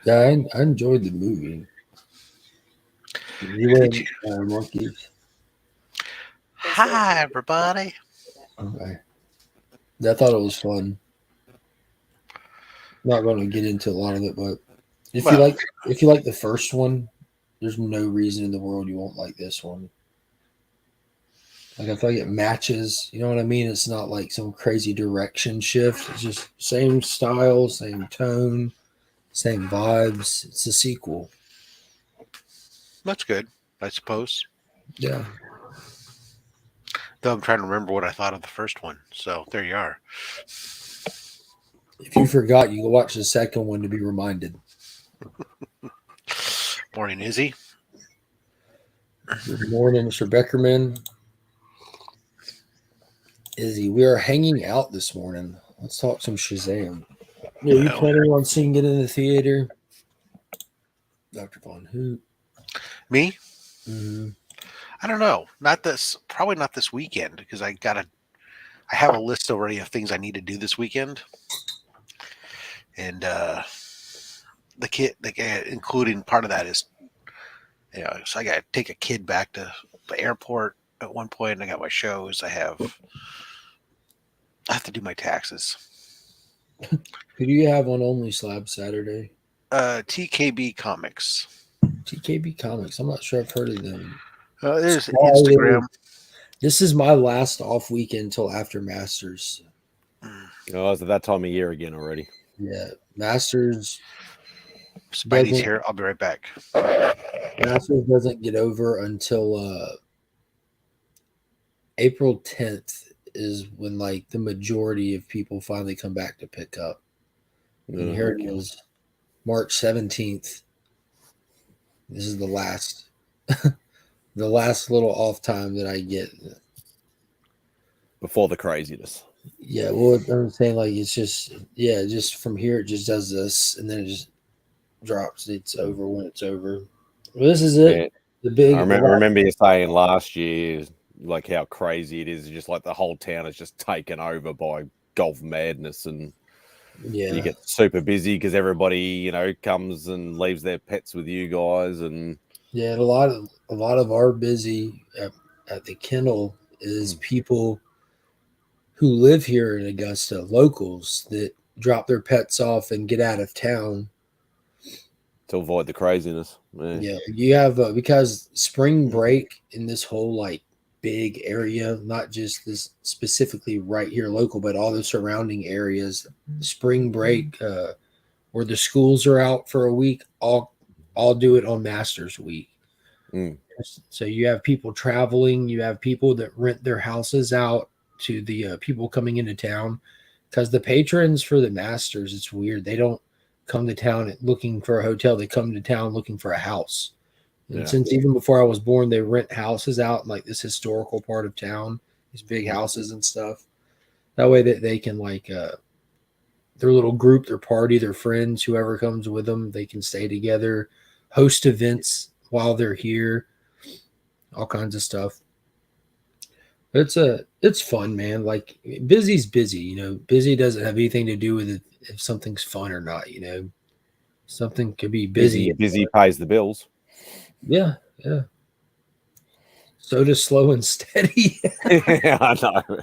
Yeah, I enjoyed the movie. You I did were too. monkeys. Hi, everybody. Okay. I thought it was fun. Not going to get into a lot of it, but if you Well, like if you like the first one, there's no reason in the world you won't like this one. Like I feel like it matches. You know what I mean? It's not like some crazy direction shift. It's just same style, same tone, same vibes. It's a sequel. that's good, I suppose. Yeah. Though I'm trying to remember what I thought of the first one. So there you are. If you forgot, you go watch the second one to be reminded. Morning, Izzy. Good morning, Mr. Beckerman. Izzy, we are hanging out this morning. Let's talk some Shazam. Are you Well, planning on seeing it in the theater? Dr. Von Hoot. me? Mm-hmm. I don't know. Not this. Probably not this weekend because I have a list already of things I need to do this weekend, and including part of that is, so I got to take a kid back to the airport at one point. And I got my shows. I have to do my taxes. Who do you have on Only Slab Saturday? TKB Comics. TKB Comics. I'm not sure I've heard of them. There's Sorry, Instagram. this is my last off weekend until after Masters. Mm, Oh, it's at that time of year again already. Yeah, Masters Spidey's doesn't here. I'll be right back. Masters doesn't get over until April 10th is when like the majority of people finally come back to pick up. And here it Okay. is, March 17th. This is the last the last little off time that I get. Before the craziness. Yeah, well, I'm saying like it's just yeah, just from here it just does this and then it just drops. It's over when it's over. Well, this is it. Man, The I big the remember, last, remember you saying last year, like how crazy it is. Just like the whole town is just taken over by golf madness, and you yeah, get super busy because everybody, comes and leaves their pets with you guys, and yeah. A lot of our busy at the kennel is people who live here in Augusta, locals that drop their pets off and get out of town. to avoid the craziness. Yeah. Yeah, you have because spring break in this whole like big area, not just this specifically right here local, but all the surrounding areas. Spring break, where the schools are out for a week, all do it on Masters Week. Mm. So you have people traveling, you have people that rent their houses out to the people coming into town because the patrons for the Masters, it's weird. They don't come to town looking for a hotel. They come to town looking for a house. And Yeah. since even before I was born, they rent houses out in like this historical part of town, these big houses and stuff. That way that they can like their little group, their party, their friends, whoever comes with them, they can stay together, host events while they're here, all kinds of stuff. It's fun, man. Like busy's busy, Busy doesn't have anything to do with it if something's fun or not. Something could be busy. Busy pays the bills. Yeah, yeah. So does slow and steady. Yeah, I know.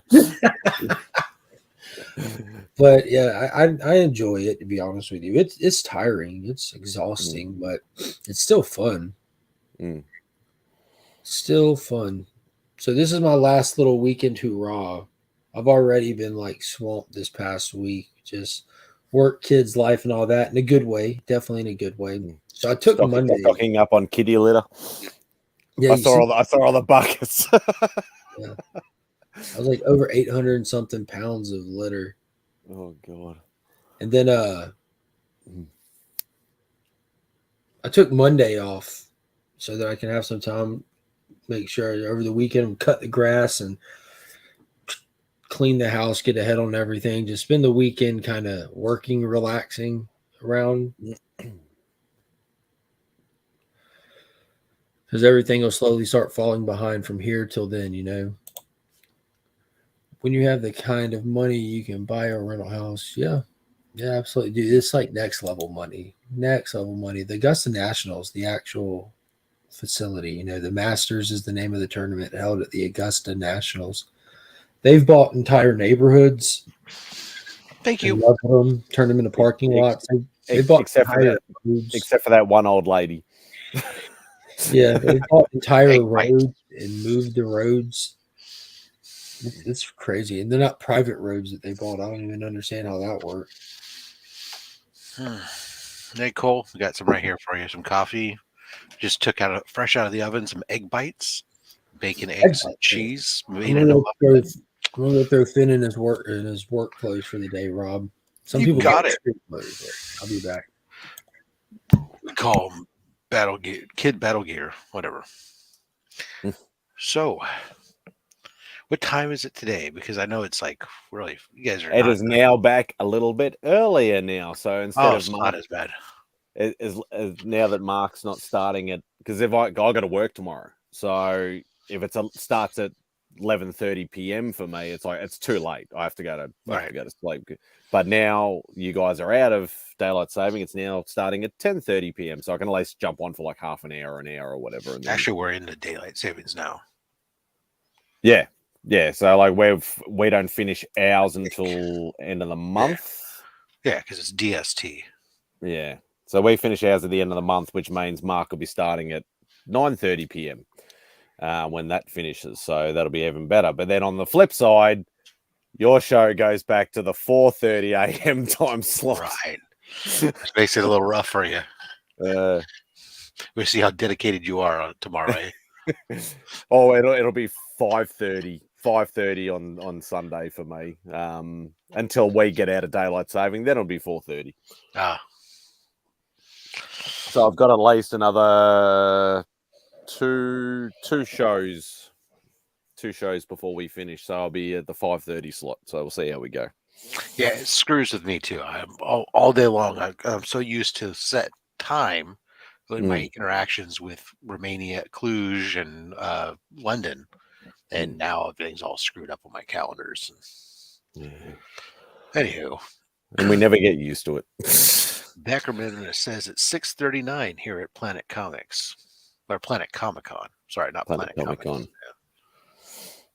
But yeah, I enjoy it to be honest with you. It's tiring, it's Mm, exhausting, but it's still fun. mm. Still fun. So this is my last little weekend hurrah. I've already been like swamped this past week, just work, kids, life, and all that in a good way. Definitely in a good way. Mm. So I took Monday. Stocking up on kitty litter. Yeah, you see, I saw all the buckets. yeah, I was like over 800 and something pounds of litter, Oh god. and then Mm. I took Monday off so that I can have some time. Make sure over the weekend cut the grass and clean the house, get ahead on everything. Just spend the weekend kind of working, relaxing around because everything will slowly start falling behind from here till then. When you have the kind of money you can buy a rental house, yeah, Yeah, absolutely, dude. It's like next level money. Next level money. The Augusta Nationals, the actual facility. The Masters is the name of the tournament held at the Augusta Nationals. They've bought entire neighborhoods Thank and you. loved them, turned them into parking Ex- lots. They bought except for entire that, roads. except for that one old lady. Yeah, they bought entire Egg white. roads and moved the roads. It's crazy, and they're not private roads that they bought. I don't even understand how that worked. Hey, Cole, we got some right here for you. Some coffee. Just took fresh out of the oven, some egg bites, bacon, eggs, and cheese. Made I'm in a gonna throw, muffin. I'm gonna go throw Finn in his work clothes for the day, Rob. Some You people got get it. street clothes, but I'll be back. We call them battle gear, kid battle gear, whatever. So, what time is it today? Because I know it's like really, you guys are It not. is now back a little bit earlier now. So instead Oh, of it's Mark, not as bad. now that Mark's not starting it, because if I got to work tomorrow, so if starts at 11:30 p.m. for me, it's like it's too late. I have to go to sleep. But now you guys are out of daylight saving. It's now starting at 10:30 p.m. So I can at least jump on for like half an hour or whatever. And then, Actually, we're into daylight savings now. yeah. So like we don't finish ours until end of the month. Yeah, because it's DST. Yeah. So we finish ours at the end of the month, which means Mark will be starting at 9:30 p.m. When that finishes. So that'll be even better. But then on the flip side, your show goes back to the 4:30 a.m. time slot. Right. Which makes it a little rough for you. We'll see how dedicated you are on tomorrow. Eh? Oh, it'll be 5:30 on Sunday for me. Until we get out of daylight saving, then it'll be 4:30. So I've got at least another two shows before we finish. So I'll be at the 5:30 slot. So we'll see how we go. Yeah, it screws with me too. I'm all day long. I'm so used to set time in my interactions with Romania, Cluj, and London, and now everything's all screwed up on my calendars. Anywho, and we never get used to it. Beckerman says it's 6:39 here at Planet Comics or Planet Comic Con. Sorry, not Planet Comic Con. Yeah.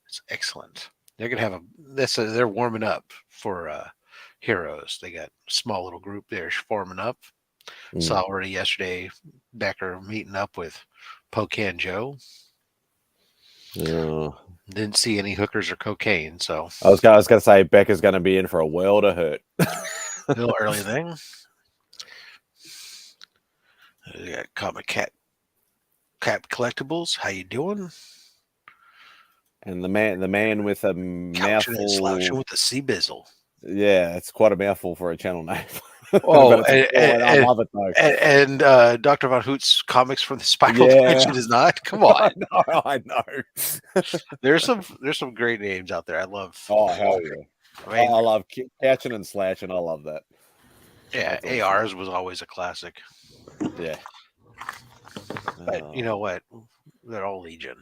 It's excellent. They're gonna have they're warming up for Heroes. They got a small little group there forming up. Saw already yesterday Becker meeting up with Pocan Joe. Didn't see any hookers or cocaine, so I was gonna say Becca's gonna be in for a world of hurt. a little early thing. We got Comic Cat Collectibles. How you doing? And the man with a mouthful, slouching with the sea bizzle. Yeah, it's quite a mouthful for a channel name. Oh, I love it though. And Dr. Von Hoot's comics from the Spiral Dimension is not. Come on, I know. There's some great names out there. I love. Oh hell yeah! I love catching and slashing. I love that. Yeah, awesome. ARs was always a classic. Yeah, but you know what? They're all Legion.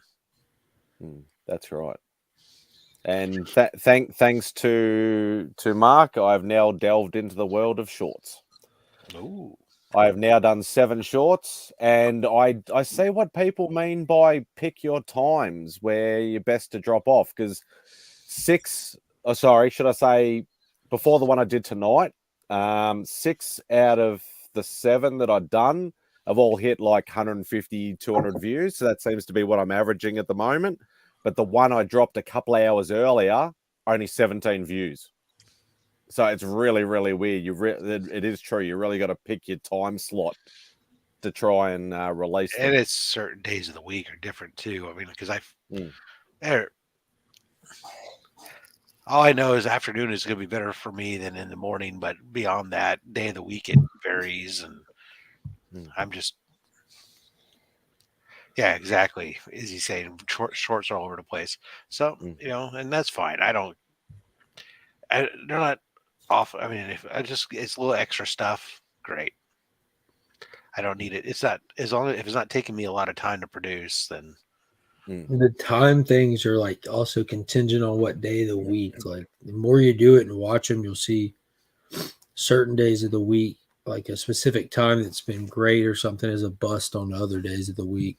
That's right. And thanks to Mark, I've now delved into the world of shorts. Ooh. I have now done 7 shorts, and I see what people mean by pick your times where you're best to drop off, because 6, should I say, before the one I did tonight, 6 out of the 7 that I've done have all hit like 150, 200 views. So that seems to be what I'm averaging at the moment. But the one I dropped a couple of hours earlier, only 17 views. So it's really, really weird. It is true. You really got to pick your time slot to try and release them. And it's certain days of the week are different too. I mean, because all I know is afternoon is going to be better for me than in the morning. But beyond that, day of the week, it varies. And I'm just, yeah, exactly. As he's saying, shorts are all over the place. So, and that's fine. They're not off. I mean, it's a little extra stuff. Great. I don't need it. It's not as long as if it's not taking me a lot of time to produce, then the time things are like also contingent on what day of the week. Like the more you do it and watch them, you'll see certain days of the week, like a specific time that's been great or something, is a bust on other days of the week.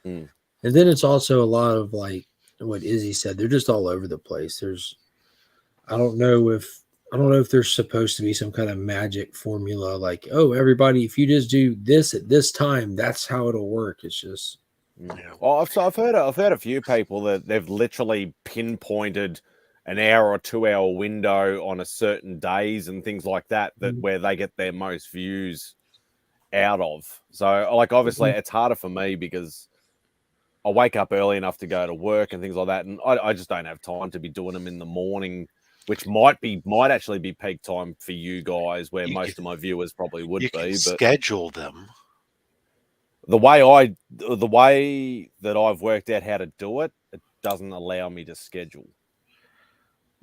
Mm. And then it's also a lot of like what Izzy said. They're just all over the place. I don't know if there's supposed to be some kind of magic formula like, oh, everybody, if you just do this at this time, that's how it'll work. It's just Yeah. Well, I've heard a few people that they've literally pinpointed an hour or 2 hour window on a certain days and things like that where they get their most views out of. So, like, obviously, it's harder for me because I wake up early enough to go to work and things like that, and I just don't have time to be doing them in the morning, which might actually be peak time for you guys, where most of my viewers probably would You be. can But schedule them. the way that I've worked out how to do it, it doesn't allow me to schedule.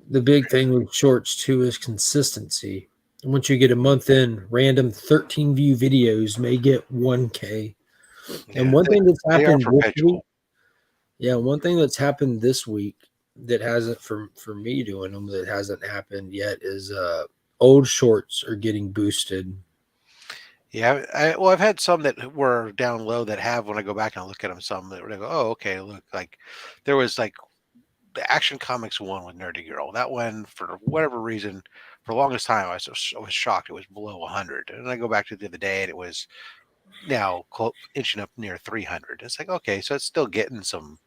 the big thing with shorts too is consistency. And once you get a month in, random 13 view videos may get 1K. Yeah, And one thing that's they are happened this week, perpetual. one thing that's happened this week that hasn't for me doing them that hasn't happened yet is old shorts are getting boosted. Yeah, I've had some that were down low that have, when I go back and look at them, some that I go, oh, okay, look, like there was like the Action Comics one with Nerdy Girl. That one, for whatever reason, for the longest time, I was shocked it was below 100. And I go back to the other day and it was now inching up near 300. It's like, okay, so it's still getting some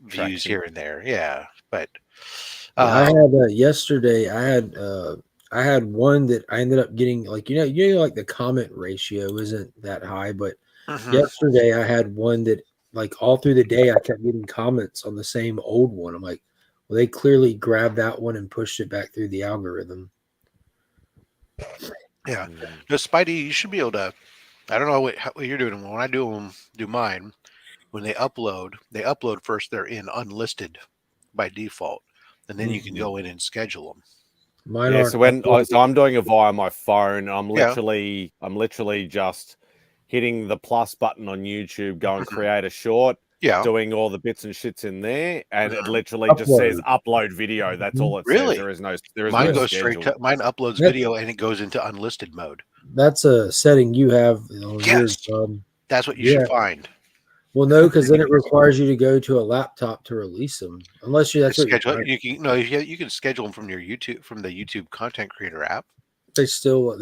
views Traction. here and there. Yeah, but Yeah, I had yesterday. I had one that I ended up getting like like the comment ratio isn't that high, but yesterday I had one that like all through the day I kept getting comments on the same old one. I'm like, well, they clearly grabbed that one and pushed it back through the algorithm. yeah, no, Spidey, you should be able to. I don't know what you're doing. When I do mine, when they upload first. They're in unlisted by default, and then you can go in and schedule them. Mine Yeah, aren't. so I'm doing it via my phone. I'm Yeah. literally just hitting the plus button on YouTube, going create a short, Yeah. doing all the bits and shits in there, and it literally just Upload. says upload video. That's all it says. Really? There is no Mine goes schedule. straight to mine uploads video and it goes into unlisted mode. That's a setting you have on yours. Yes. That's what you should find. Well, no, because then it requires you to go to a laptop to release them. Unless that's what you're trying. You can schedule them from the YouTube content creator app. They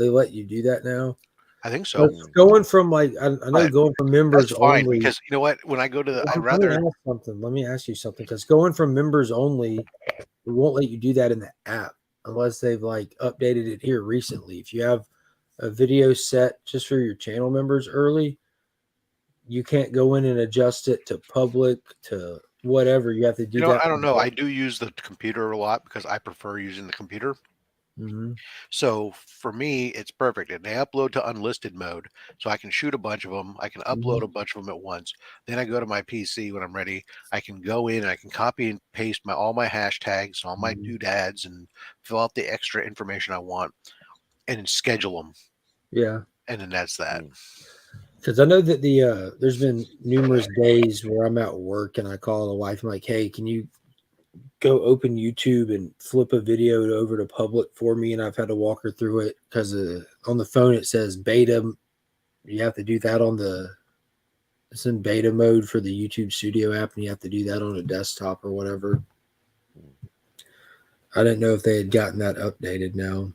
let you do that now. I think so. Going from like I know going from members that's fine, only, because you know what, when I go to the let me ask you something, because going from members only, it won't let you do that in the app unless they've like updated it here recently. If you have a video set just for your channel members early, you can't go in and adjust it to public to whatever. You have to do that. I don't know. I do use the computer a lot because I prefer using the computer. Mm-hmm. So for me, it's perfect. And they upload to unlisted mode, so I can shoot a bunch of them. I can upload a bunch of them at once. Then I go to my PC when I'm ready. I can go in and I can copy and paste all my hashtags, all my doodads, and fill out the extra information I want, and schedule them. Yeah, and then that's that. Because I know that there's been numerous days where I'm at work and I call the wife. I'm like, hey, can you go open YouTube and flip a video over to public for me? And I've had to walk her through it because on the phone it says beta. You have to do that it's in beta mode for the YouTube Studio app, and you have to do that on a desktop or whatever. I didn't know if they had gotten that updated now.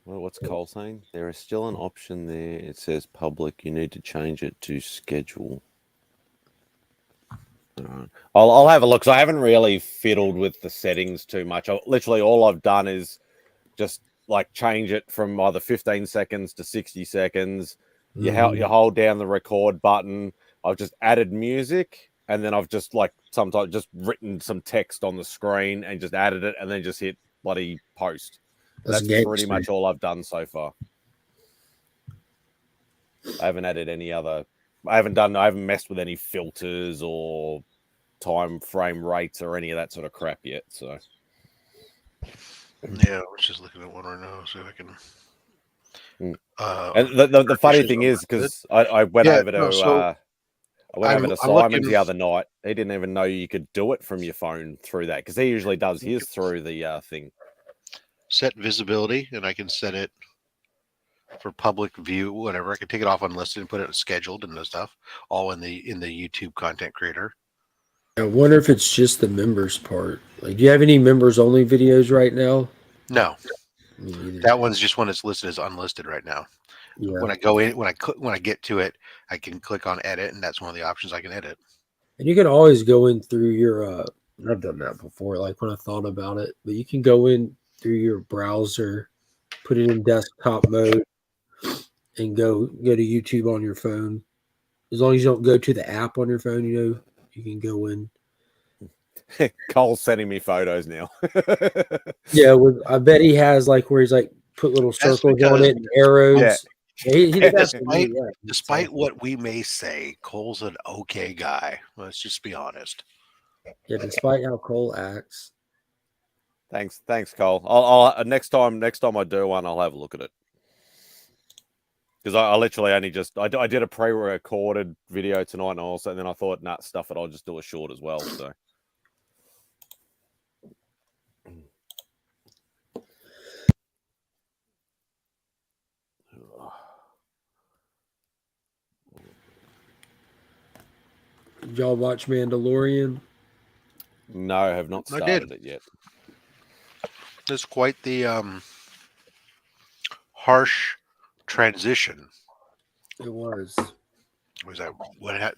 Well, what's Cole saying? There is still an option there. It says public. You need to change it to schedule. I'll have a look. So I haven't really fiddled with the settings too much. Literally, all I've done is just like change it from either 15 seconds to 60 seconds. You hold down the record button. I've just added music, and then I've just sometimes just written some text on the screen and just added it, and then just hit bloody post. That's pretty much all I've done so far. I haven't added any other. I haven't messed with any filters or time frame rates or any of that sort of crap yet. So yeah, I was just looking at one right now, so I can. And the funny thing is, because I went over to Simon's the other night. He didn't even know you could do it from your phone through that, because he usually does his through the thing. set visibility, and I can set it for public view, whatever. I can take it off unlisted and put it scheduled and the stuff, all in the YouTube content creator. I wonder if it's just the members part. Like, do you have any members only videos right now? No, Me neither. that one's just one that's listed as unlisted right now. Yeah. When I go in, when I get to it, I can click on edit, and that's one of the options I can edit. And you can always go in through your I've done that before, like when I thought about it, but you can go in through your browser, put it in desktop mode, and go to YouTube on your phone. As long as you don't go to the app on your phone, you can go in. Cole's sending me photos now. Yeah, I bet he has like where he's like put little circles on it and arrows. Yeah. He did that for me, Despite what we may say, Cole's an okay guy. Let's just be honest. Yeah, despite how Cole acts. Thanks, Cole. I'll next time I do one, I'll have a look at it. Because I literally only I did a pre-recorded video tonight, and then I thought, nah, stuff it. I'll just do a short as well. So. Did y'all watch Mandalorian? No, I have not started it yet. It's quite the harsh transition. It was. Was that what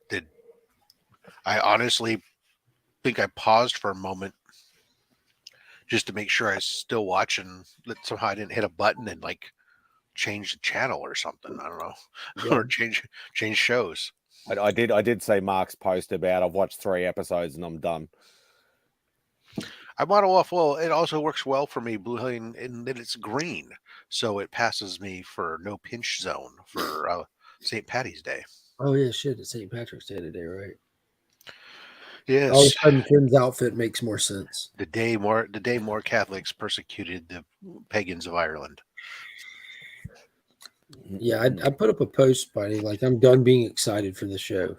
did? I honestly think I paused for a moment just to make sure I was still watching. That somehow I didn't hit a button and like change the channel or something. I don't know, Yeah. or change shows. I did say Mark's post about I've watched 3 episodes and I'm done. I model off. Well, it also works well for me, Blue Hilling, in that it's green, so it passes me for no pinch zone for St. Patty's Day. Oh yeah, shit! It's St. Patrick's Day today, right? Yes. All of a sudden, Kim's outfit makes more sense. The day more Catholics persecuted the pagans of Ireland. Yeah, I put up a post, buddy. Like, I'm done being excited for the show.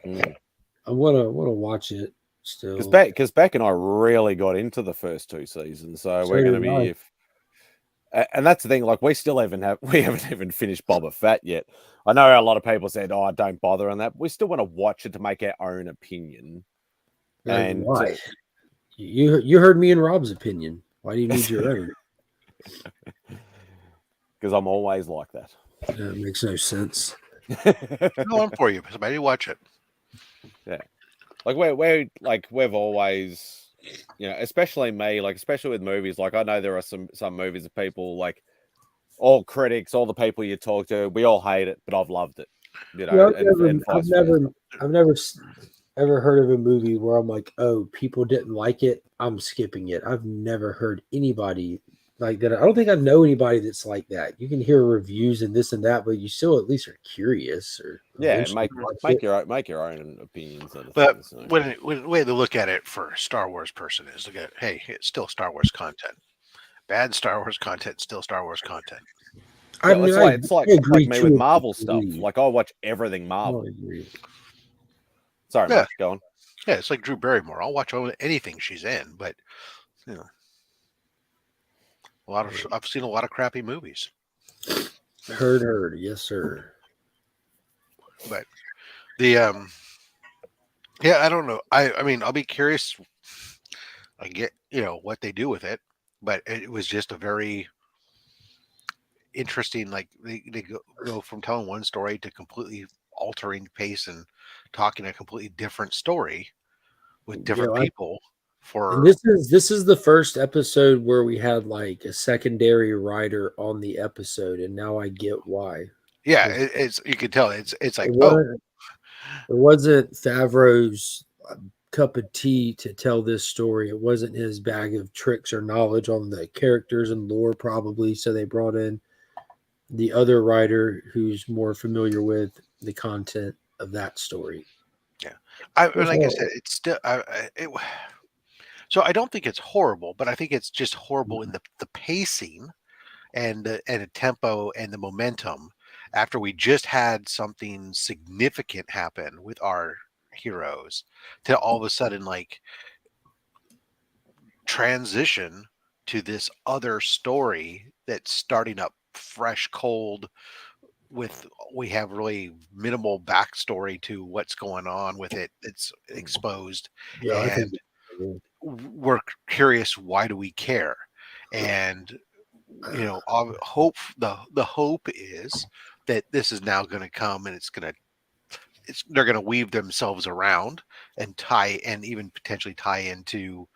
I wanna watch it still. Because Beck and I really got into the first 2 seasons, so we're going to be. And that's the thing. Like, we haven't even finished Boba Fett yet. I know a lot of people said, "Oh, don't bother on that." We still want to watch it to make our own opinion. And why? You heard me and Rob's opinion. Why do you need your own? Because I'm always like that. That makes no sense. No, I'm for you. Somebody watch it. Yeah, like we've always, especially me, like especially with movies. Like I know there are some movies that people like, all critics, all the people you talk to, we all hate it, but I've loved it. I've never ever heard of a movie where I'm like, oh, people didn't like it, I'm skipping it. I've never heard anybody like that. I don't think I know anybody that's like that. You can hear reviews and this and that, but you still at least are curious or make your own opinions. But when the way to look at it for a Star Wars person is look at, hey, it's still Star Wars content. Bad Star Wars content, still Star Wars content. It's like me with Marvel stuff. Like I watch everything Marvel. Sorry, Mike, go on. Yeah, it's like Drew Barrymore. I'll watch anything she's in, but I've seen a lot of crappy movies. Heard, yes, sir. But the I don't know. I mean, I'll be curious. I get what they do with it, but it was just a very interesting. Like they go from telling one story to completely altering pace and talking a completely different story with different people. This is the first episode where we had like a secondary writer on the episode, and now I get why. Yeah, it's you can tell it's like it wasn't Favreau's cup of tea to tell this story. It wasn't his bag of tricks or knowledge on the characters and lore, probably. So they brought in the other writer who's more familiar with the content of that story. Yeah, like I said, it's still so I don't think it's horrible, but I think it's just horrible in the pacing and the tempo and the momentum after we just had something significant happen with our heroes to all of a sudden like transition to this other story that's starting up fresh, cold. We have really minimal backstory to what's going on with it. It's exposed, Yeah, I think. and we're curious. Why do we care? And hope the hope is that this is now going to come, and they're going to weave themselves around and even potentially tie into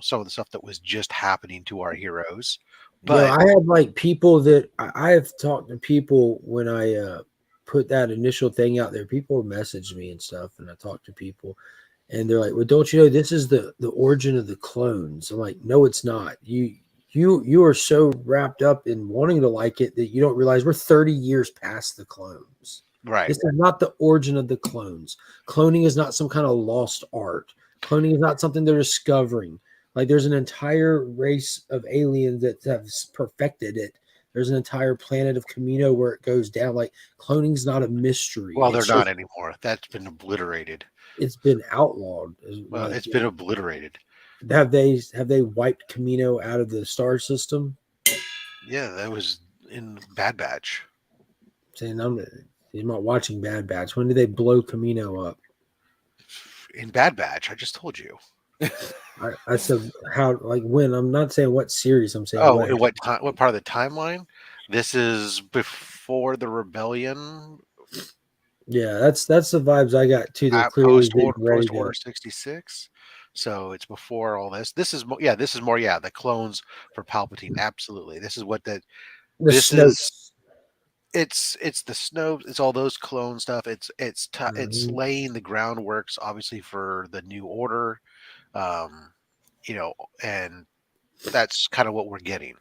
some of the stuff that was just happening to our heroes. But I had like people that I have talked to people when I put that initial thing out there. People messaged me and stuff, and I talked to people, and they're like, "Well, don't you know this is the origin of the clones?" I'm like, "No, it's not. You are so wrapped up in wanting to like it that you don't realize we're 30 years past the clones. right, This is not the origin of the clones. Cloning is not some kind of lost art. Cloning is not something they're discovering. Like there's an entire race of aliens that have perfected it. There's an entire planet of Camino where it goes down. Like cloning's not a mystery. well, they're not anymore. That's been obliterated. It's been outlawed. Well, Like, it's been obliterated. have they wiped Camino out of the star system? Yeah, that was in Bad Batch. Saying I'm not watching Bad Batch. When did they blow Camino up? In Bad Batch, I just told you. I said how, like when. I'm not saying what series. I'm saying Oh, in what time? What part of the timeline? This is before the rebellion. Yeah, that's the vibes I got too. They're clearly Post Order 66. So it's before all this. This is more. Yeah, the clones for Palpatine. Absolutely. This is what that. This is. It's the snow. It's all those clone stuff. It's laying the groundworks, obviously, for the new order. And that's kind of what we're getting.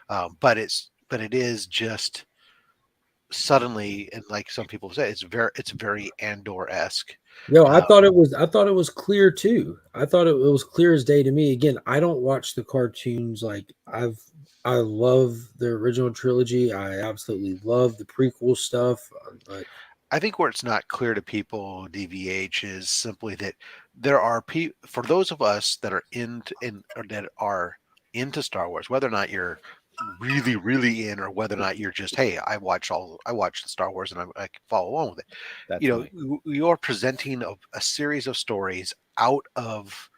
But it is just suddenly, and like some people say, it's very Andor-esque. Yo, I thought it was clear too. I thought it was clear as day to me. Again, I don't watch the cartoons. Like I love the original trilogy. I absolutely love the prequel stuff. But I think where it's not clear to people, DVH, is simply that there are people, for those of us that are into Star Wars, whether or not you're really, really in, or whether or not you're just, hey, I watch the Star Wars and I can follow along with it. That's you're presenting a series of stories out of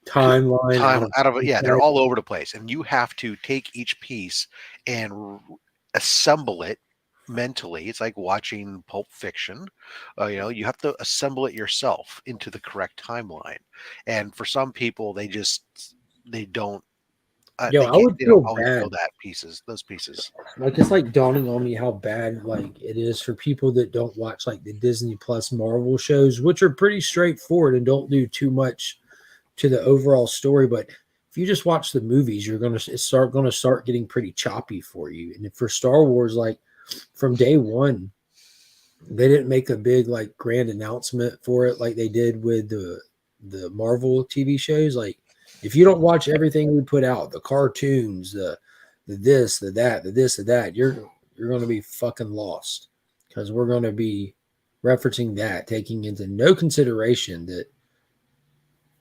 timeline out of they're all over the place, and you have to take each piece and assemble it mentally. It's like watching Pulp Fiction. You have to assemble it yourself into the correct timeline, and for some people they don't. I would feel bad. Those pieces. Like it's like dawning on me how bad like it is for people that don't watch like the Disney Plus Marvel shows, which are pretty straightforward and don't do too much to the overall story. But if you just watch the movies, you're gonna start getting pretty choppy for you. And for Star Wars, like from day one, they didn't make a big like grand announcement for it like they did with the Marvel TV shows. Like if you don't watch everything we put out, the cartoons, the this, the that, the this, the that, you're going to be fucking lost because we're going to be referencing that, taking into no consideration that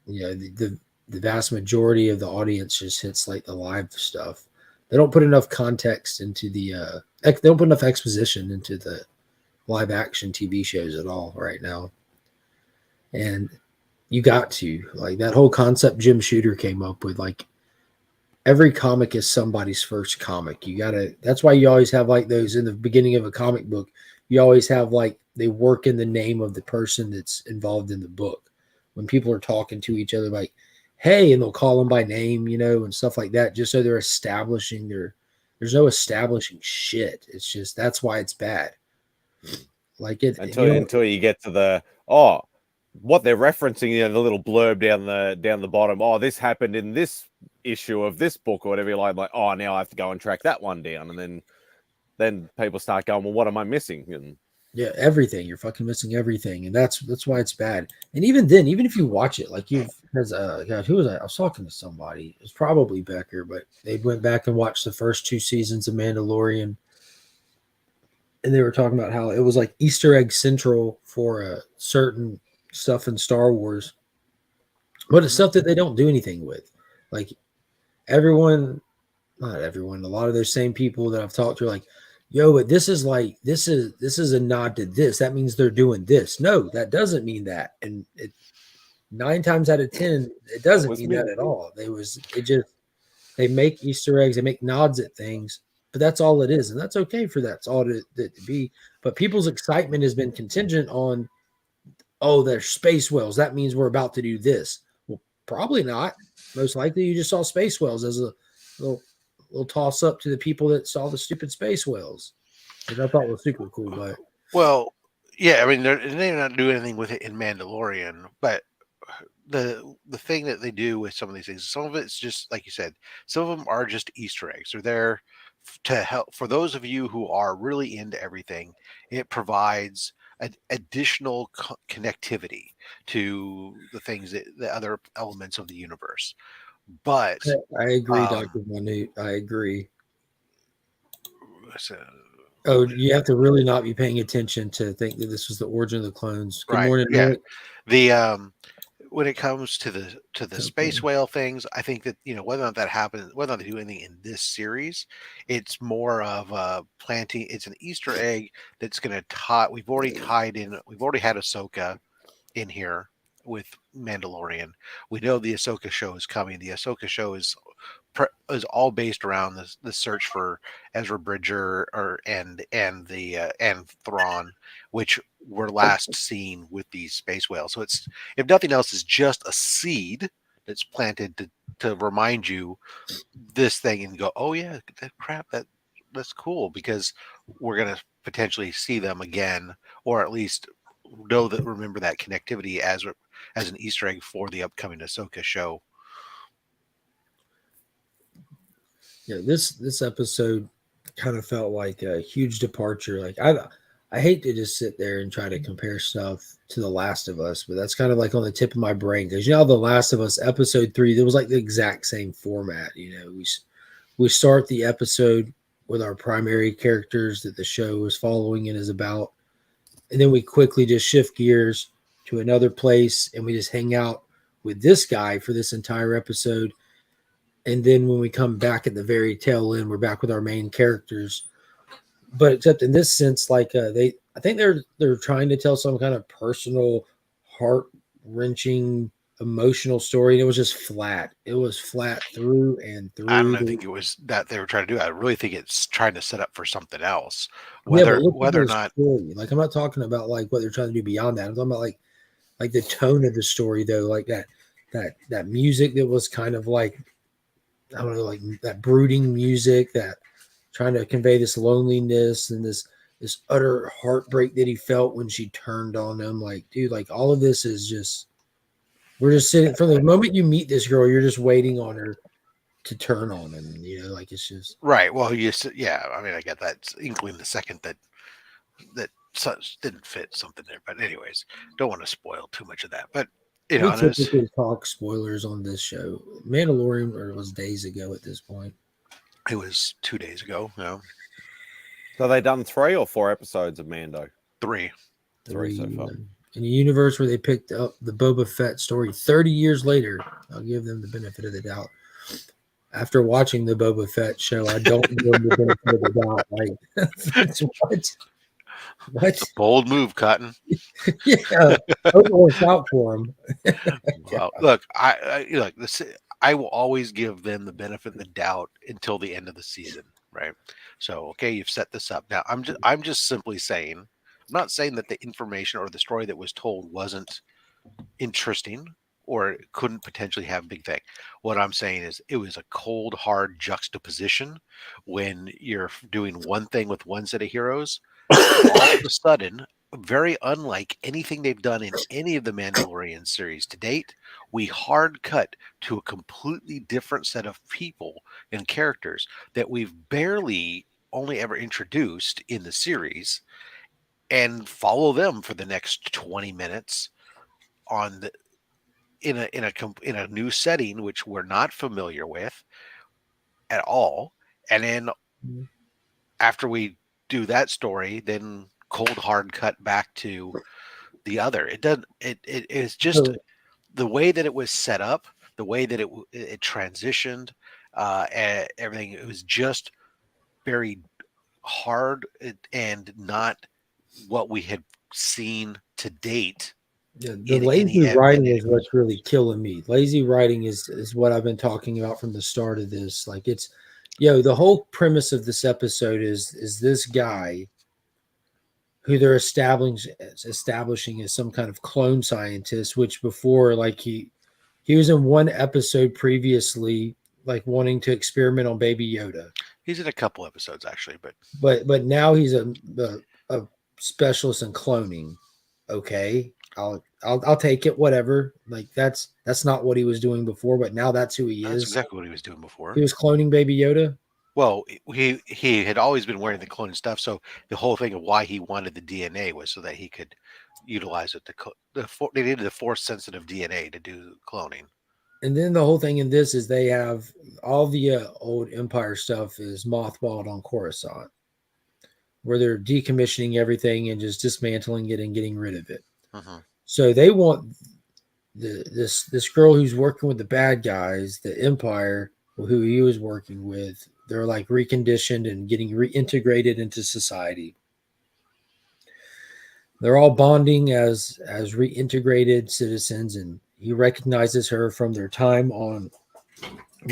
the vast majority of the audience just hits like the live stuff. They don't put enough context into they don't put enough exposition into the live action TV shows at all right now. And you got to like that whole concept Jim Shooter came up with, like every comic is somebody's first comic. That's why you always have like those in the beginning of a comic book. You always have like they work in the name of the person that's involved in the book. When people are talking to each other, like, hey, and they'll call them by name, and stuff like that, just so they're establishing there's no establishing shit. It's just, that's why it's bad. Like it until you get to what they're referencing, the little blurb down the bottom. Oh, this happened in this issue of this book or whatever. You're like, oh, now I have to go and track that one down, and then people start going, well, what am I missing? And yeah, everything. You're fucking missing everything, and that's why it's bad. And even then, even if you watch it, like God, who was I? I was talking to somebody. It was probably Becker, but they went back and watched the first 2 seasons of Mandalorian, and they were talking about how it was like Easter egg central for a certain stuff in Star Wars, but it's stuff that they don't do anything with. Like everyone, not everyone, a lot of those same people that I've talked to are like, yo, but this is a nod to this. That means they're doing this. No, that doesn't mean that. And 9 times out of 10, it doesn't mean that at all. They make Easter eggs, they make nods at things, but that's all it is. And that's okay for that's all to be. But people's excitement has been contingent on, oh, they're space whales. That means we're about to do this. Well, probably not. Most likely you just saw space whales as a little toss up to the people that saw the stupid space whales, which I thought was super cool. But well, yeah, I mean they're not doing anything with it in Mandalorian, but the thing that they do with some of these things, some of it's just like you said, some of them are just Easter eggs. They're there to help for those of you who are really into everything. It provides additional connectivity to the things that the other elements of the universe. But I agree, Dr. Minute. I agree. So, oh, you have to really not be paying attention to think that this was the origin of the clones. Good morning, yeah. Nick. The when it comes to the space whale things, I think that whether or not that happens, whether or not they do anything in this series, it's more of planting. It's an Easter egg that's going to tie. We've already tied in. We've already had Ahsoka in here with Mandalorian. We know the Ahsoka show is coming. The Ahsoka show is all based around the search for Ezra Bridger and Thrawn, which were last seen with these space whales. So it's, if nothing else, is just a seed that's planted to remind you this thing and go, oh yeah, that crap, that's cool, because we're gonna potentially see them again, or at least remember that connectivity as an Easter egg for the upcoming Ahsoka show. Yeah, this episode kind of felt like a huge departure. Like I hate to just sit there and try to compare stuff to The Last of Us, but that's kind of like on the tip of my brain, because The Last of Us episode 3, it was like the exact same format. We start the episode with our primary characters that the show is following and is about, and then we quickly just shift gears to another place and we just hang out with this guy for this entire episode. And then when we come back at the very tail end, we're back with our main characters. But except in this sense, like I think they're trying to tell some kind of personal, heart wrenching, emotional story. And it was just flat. It was flat through and through. I don't think it was that they were trying to do. I really think it's trying to set up for something else. Whether or not, story. Like, I'm not talking about like what they're trying to do beyond that. I'm talking about like the tone of the story, though, like that music that was kind of like, I don't know, like that brooding music that trying to convey this loneliness and this utter heartbreak that he felt when she turned on him. Like, dude, like all of this is just, we're just sitting from the moment you meet this girl, you're just waiting on her to turn on him. Like it's just right. Well, yeah. I mean, I get that inkling the second that such didn't fit something there. But anyways, don't want to spoil too much of that. But we typically talk spoilers on this show. Mandalorian, or it was days ago at this point. It was 2 days ago. No. So they done 3 or 4 episodes of Mando? 3. 3 so far. In a universe where they picked up the Boba Fett story 30 years later, I'll give them the benefit of the doubt. After watching the Boba Fett show, I don't give them the benefit of the doubt. Like, what? A bold move, Cotton. Yeah, hope it works out for him. Well, look, I will always give them the benefit of the doubt until the end of the season, right? So, okay, you've set this up. Now, I'm just simply saying, I'm not saying that the information or the story that was told wasn't interesting or it couldn't potentially have a big thing. What I'm saying is it was a cold, hard juxtaposition when you're doing one thing with one set of heroes. All of a sudden, very unlike anything they've done in any of the Mandalorian series to date, we hard cut to a completely different set of people and characters that we've barely only ever introduced in the series, and follow them for the next 20 minutes on in a new setting which we're not familiar with at all. And then after we do that story, then cold hard cut back to the other. It doesn't. It is just the way that it was set up, the way that it transitioned. and everything. It was just very hard and not what we had seen to date. Yeah, the lazy writing is what's really killing me. Lazy writing is what I've been talking about from the start of this. Like it's, the whole premise of this episode is this guy who they're establishing as some kind of clone scientist, which before, like he was in one episode previously, like wanting to experiment on Baby Yoda. He's in a couple episodes actually, but now he's a specialist in cloning. Okay, I'll take it. Whatever. Like that's not what he was doing before, but now that's who he is. That's exactly what he was doing before. He was cloning Baby Yoda. Well, he had always been wearing the cloning stuff, so the whole thing of why he wanted the DNA was so that he could utilize it. They needed the force sensitive DNA to do cloning. And then the whole thing in this is they have all the old Empire stuff is mothballed on Coruscant, where they're decommissioning everything and just dismantling it and getting rid of it. Uh-huh. So they want this girl who's working with the bad guys, the Empire, who he was working with. They're like reconditioned and getting reintegrated into society. They're all bonding as reintegrated citizens, and he recognizes her from their time on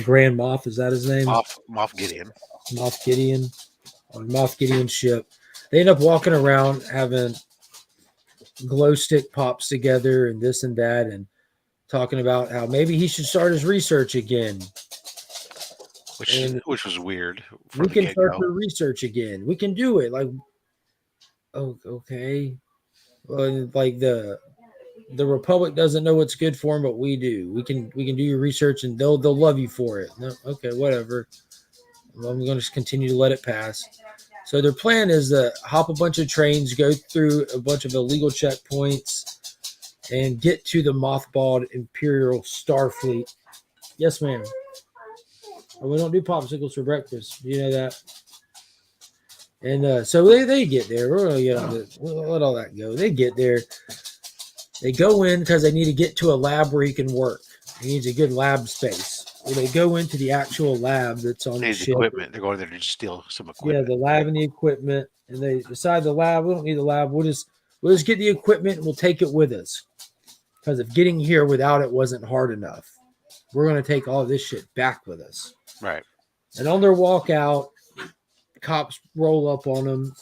Grand Moff. Is that his name? Moff Gideon. Moff Gideon. On Moff Gideon's ship. They end up walking around having glow stick pops together and this and that, and talking about how maybe he should start his research again. Which was weird. We can start the research again. We can do it. Like, oh, okay. Well, like the Republic doesn't know what's good for them, but we do. We can do your research, and they'll love you for it. No, okay, whatever. Well, I'm going to just continue to let it pass. So their plan is to hop a bunch of trains, go through a bunch of illegal checkpoints, and get to the mothballed Imperial Starfleet. Yes, ma'am. We don't do popsicles for breakfast. You know that. And so they get there. We're gonna we'll let all that go. They get there. They go in because they need to get to a lab where he can work. He needs a good lab space. Well, they go into the actual lab that's on the ship. Equipment. They're going there to just steal some equipment. Yeah, the lab and the equipment. And they decide the lab. We don't need the lab. We'll just get the equipment and we'll take it with us. Because if getting here without it wasn't hard enough, we're going to take all this shit back with us. Right. And on their walk out, cops roll up on them.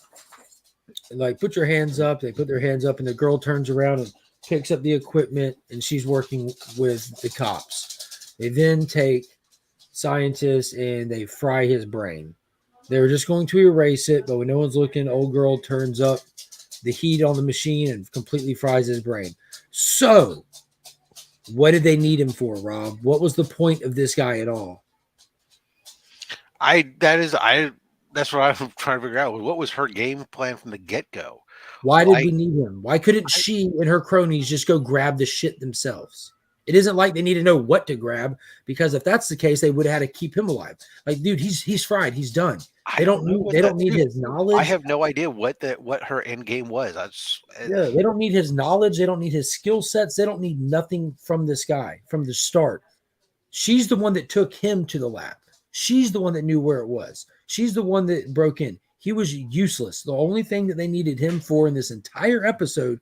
And like, put your hands up. They put their hands up, and the girl turns around and picks up the equipment, and she's working with the cops. They then take scientists and they fry his brain. They were just going to erase it, but when no one's looking, old girl turns up the heat on the machine and completely fries his brain. So, what did they need him for, Rob? What was the point of this guy at all? That's what I'm trying to figure out. What was her game plan from the get-go? Why did we need him? Why couldn't she and her cronies just go grab the shit themselves? It isn't like they need to know what to grab, because if that's the case, they would have had to keep him alive. Like, dude, he's fried. He's done. They don't need his knowledge. I have no idea what her end game was. They don't need his knowledge. They don't need his skill sets. They don't need nothing from this guy from the start. She's the one that took him to the lab. She's the one that knew where it was. She's the one that broke in. He was useless. The only thing that they needed him for in this entire episode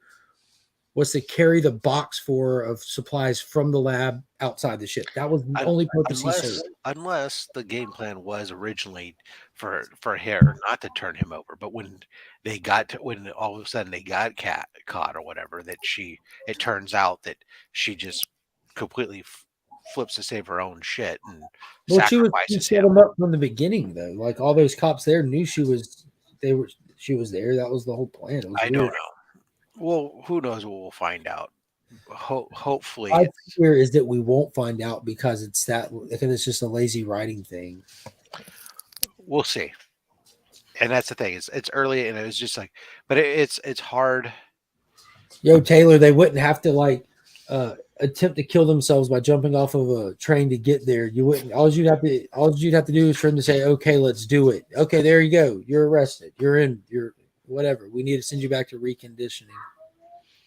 was to carry the box of supplies from the lab outside the ship. That was the only purpose he served. Unless the game plan was originally for her not to turn him over, but when all of a sudden they got caught or whatever, that it turns out that she just completely flips to save her own shit and she set him up from the beginning, though. Like, all those cops there knew she was there. That was the whole plan. I don't know. Well, who knows what we'll find out. Hopefully, my fear is that we won't find out because it's just a lazy writing thing. We'll see. And that's the thing. It's early, and it was just like, but it's hard. Yo, Taylor, they wouldn't have to attempt to kill themselves by jumping off of a train to get there. You wouldn't. All you'd have to do is for them to say, "Okay, let's do it." Okay, there you go. You're arrested. You're in. You're whatever. We need to send you back to reconditioning.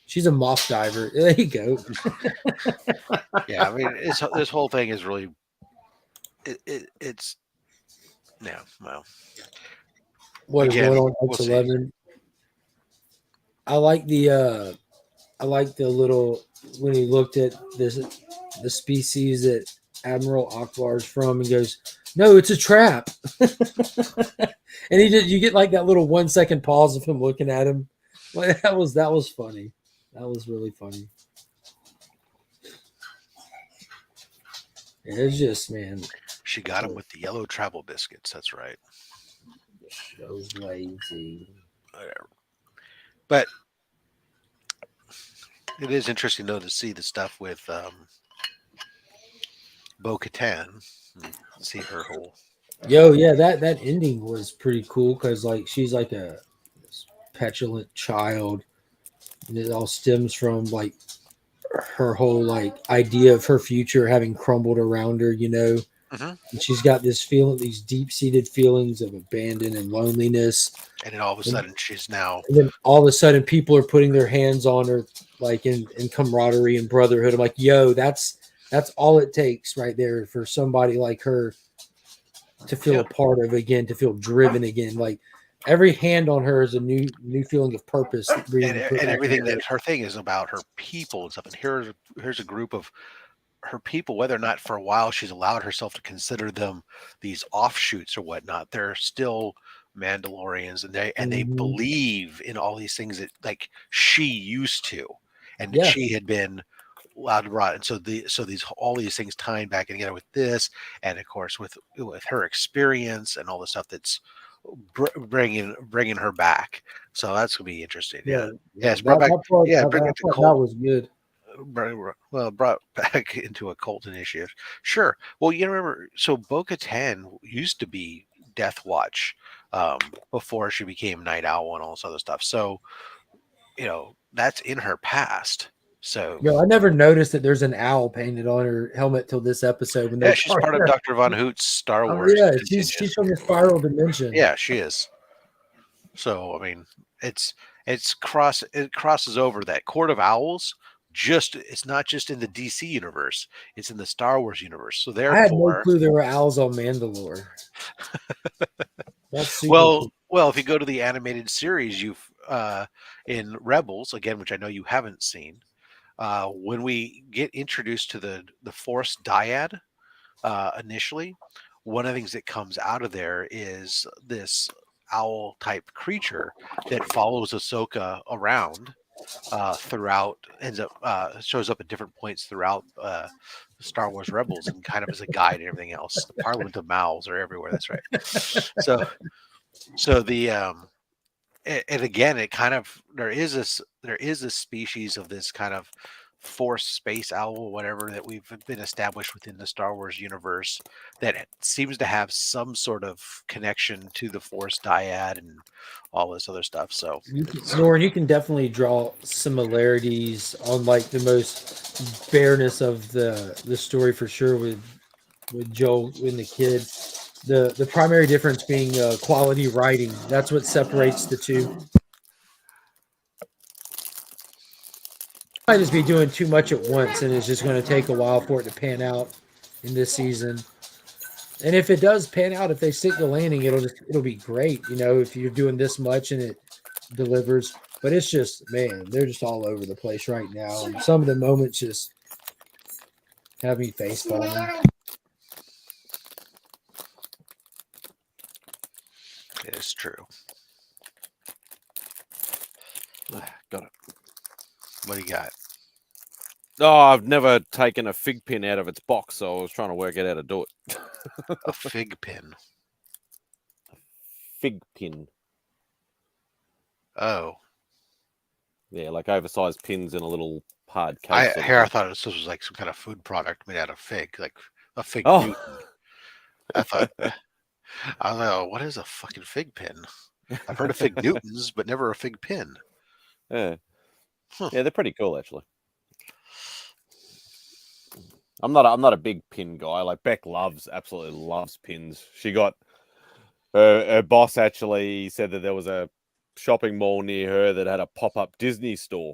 She's a moth diver. There you go. Yeah, I mean, this whole thing is really it's yeah. Well, What is again, going on we'll see. X11? I like the little when he looked at the species that Admiral Akbar's from and goes, "No, it's a trap." And you get like that little 1 second pause of him looking at him. Like that was funny. That was really funny. It's just, man, She got him with the yellow travel biscuits. That's right. so lazy. Whatever. But it is interesting though to see the stuff with Bo-Katan. See her whole. Yo, yeah, that ending was pretty cool because like she's like a petulant child, and it all stems from like her whole like idea of her future having crumbled around her, Mm-hmm. And she's got this feeling, these deep seated feelings of abandon and loneliness. And then all of a sudden, she's now. And then all of a sudden, people are putting their hands on her, like in camaraderie and brotherhood. I'm like, yo, that's all it takes right there for somebody like her to feel a part of again, to feel driven again. Like every hand on her is a new feeling of purpose. And everything that her thing is about her people and stuff. And here's a group of her people, whether or not for a while she's allowed herself to consider them these offshoots or whatnot, they're still Mandalorians, and they believe in all these things that like she used to, and that she had been allowed to rot. And so these all these things tying back together with this, and of course with her experience and all the stuff that's bringing her back. So that's gonna be interesting. Yeah. Yes, brought back. Bring it to Colt. That was good. Brought back into a cult initiative. Sure. Well, you remember, so Bo-Katan used to be Death Watch before she became Night Owl and all this other stuff. So, that's in her past. So, I never noticed that there's an owl painted on her helmet till this episode. When she's part of Dr. Von Hoot's Star Wars. Yeah, she's from the spiral dimension. Yeah, she is. So, I mean, it crosses over that Court of Owls. It's not just in the DC universe; it's in the Star Wars universe. So therefore, I had no clue there were owls on Mandalore. That's super cool. Well, if you go to the animated series, you've in Rebels again, which I know you haven't seen. When we get introduced to the Force Dyad initially, one of the things that comes out of there is this owl type creature that follows Ahsoka around throughout, shows up at different points throughout Star Wars Rebels, and kind of as a guide and everything else. The Parliament of Mouths are everywhere. That's right. So the and again, it kind of there is this species of this kind of force space owl or whatever that we've been established within the Star Wars universe that seems to have some sort of connection to the Force Dyad and all this other stuff. So, Norrin, you can definitely draw similarities on like the most bareness of the story for sure with Joel and the kid. The primary difference being quality writing. That's what separates the two. Might just be doing too much at once, and it's just going to take a while for it to pan out in this season. And if it does pan out, if they stick the landing, it'll be great. If you're doing this much and it delivers. But it's just, man, they're just all over the place right now, and some of the moments just have me face palming. It's true. Got it. What do you got? Oh, I've never taken a fig pin out of its box, so I was trying to work out how to do it. A fig pin. Fig pin. Oh. Yeah, like oversized pins in a little hard case. I thought this was like some kind of food product made out of fig, like a fig Newton. I thought, I don't know, what is a fucking fig pin? I've heard of fig Newtons, but never a fig pin. Yeah. Yeah, they're pretty cool actually. I'm not a big pin guy. Like Beck absolutely loves pins. She got her boss actually said that there was a shopping mall near her that had a pop-up Disney store.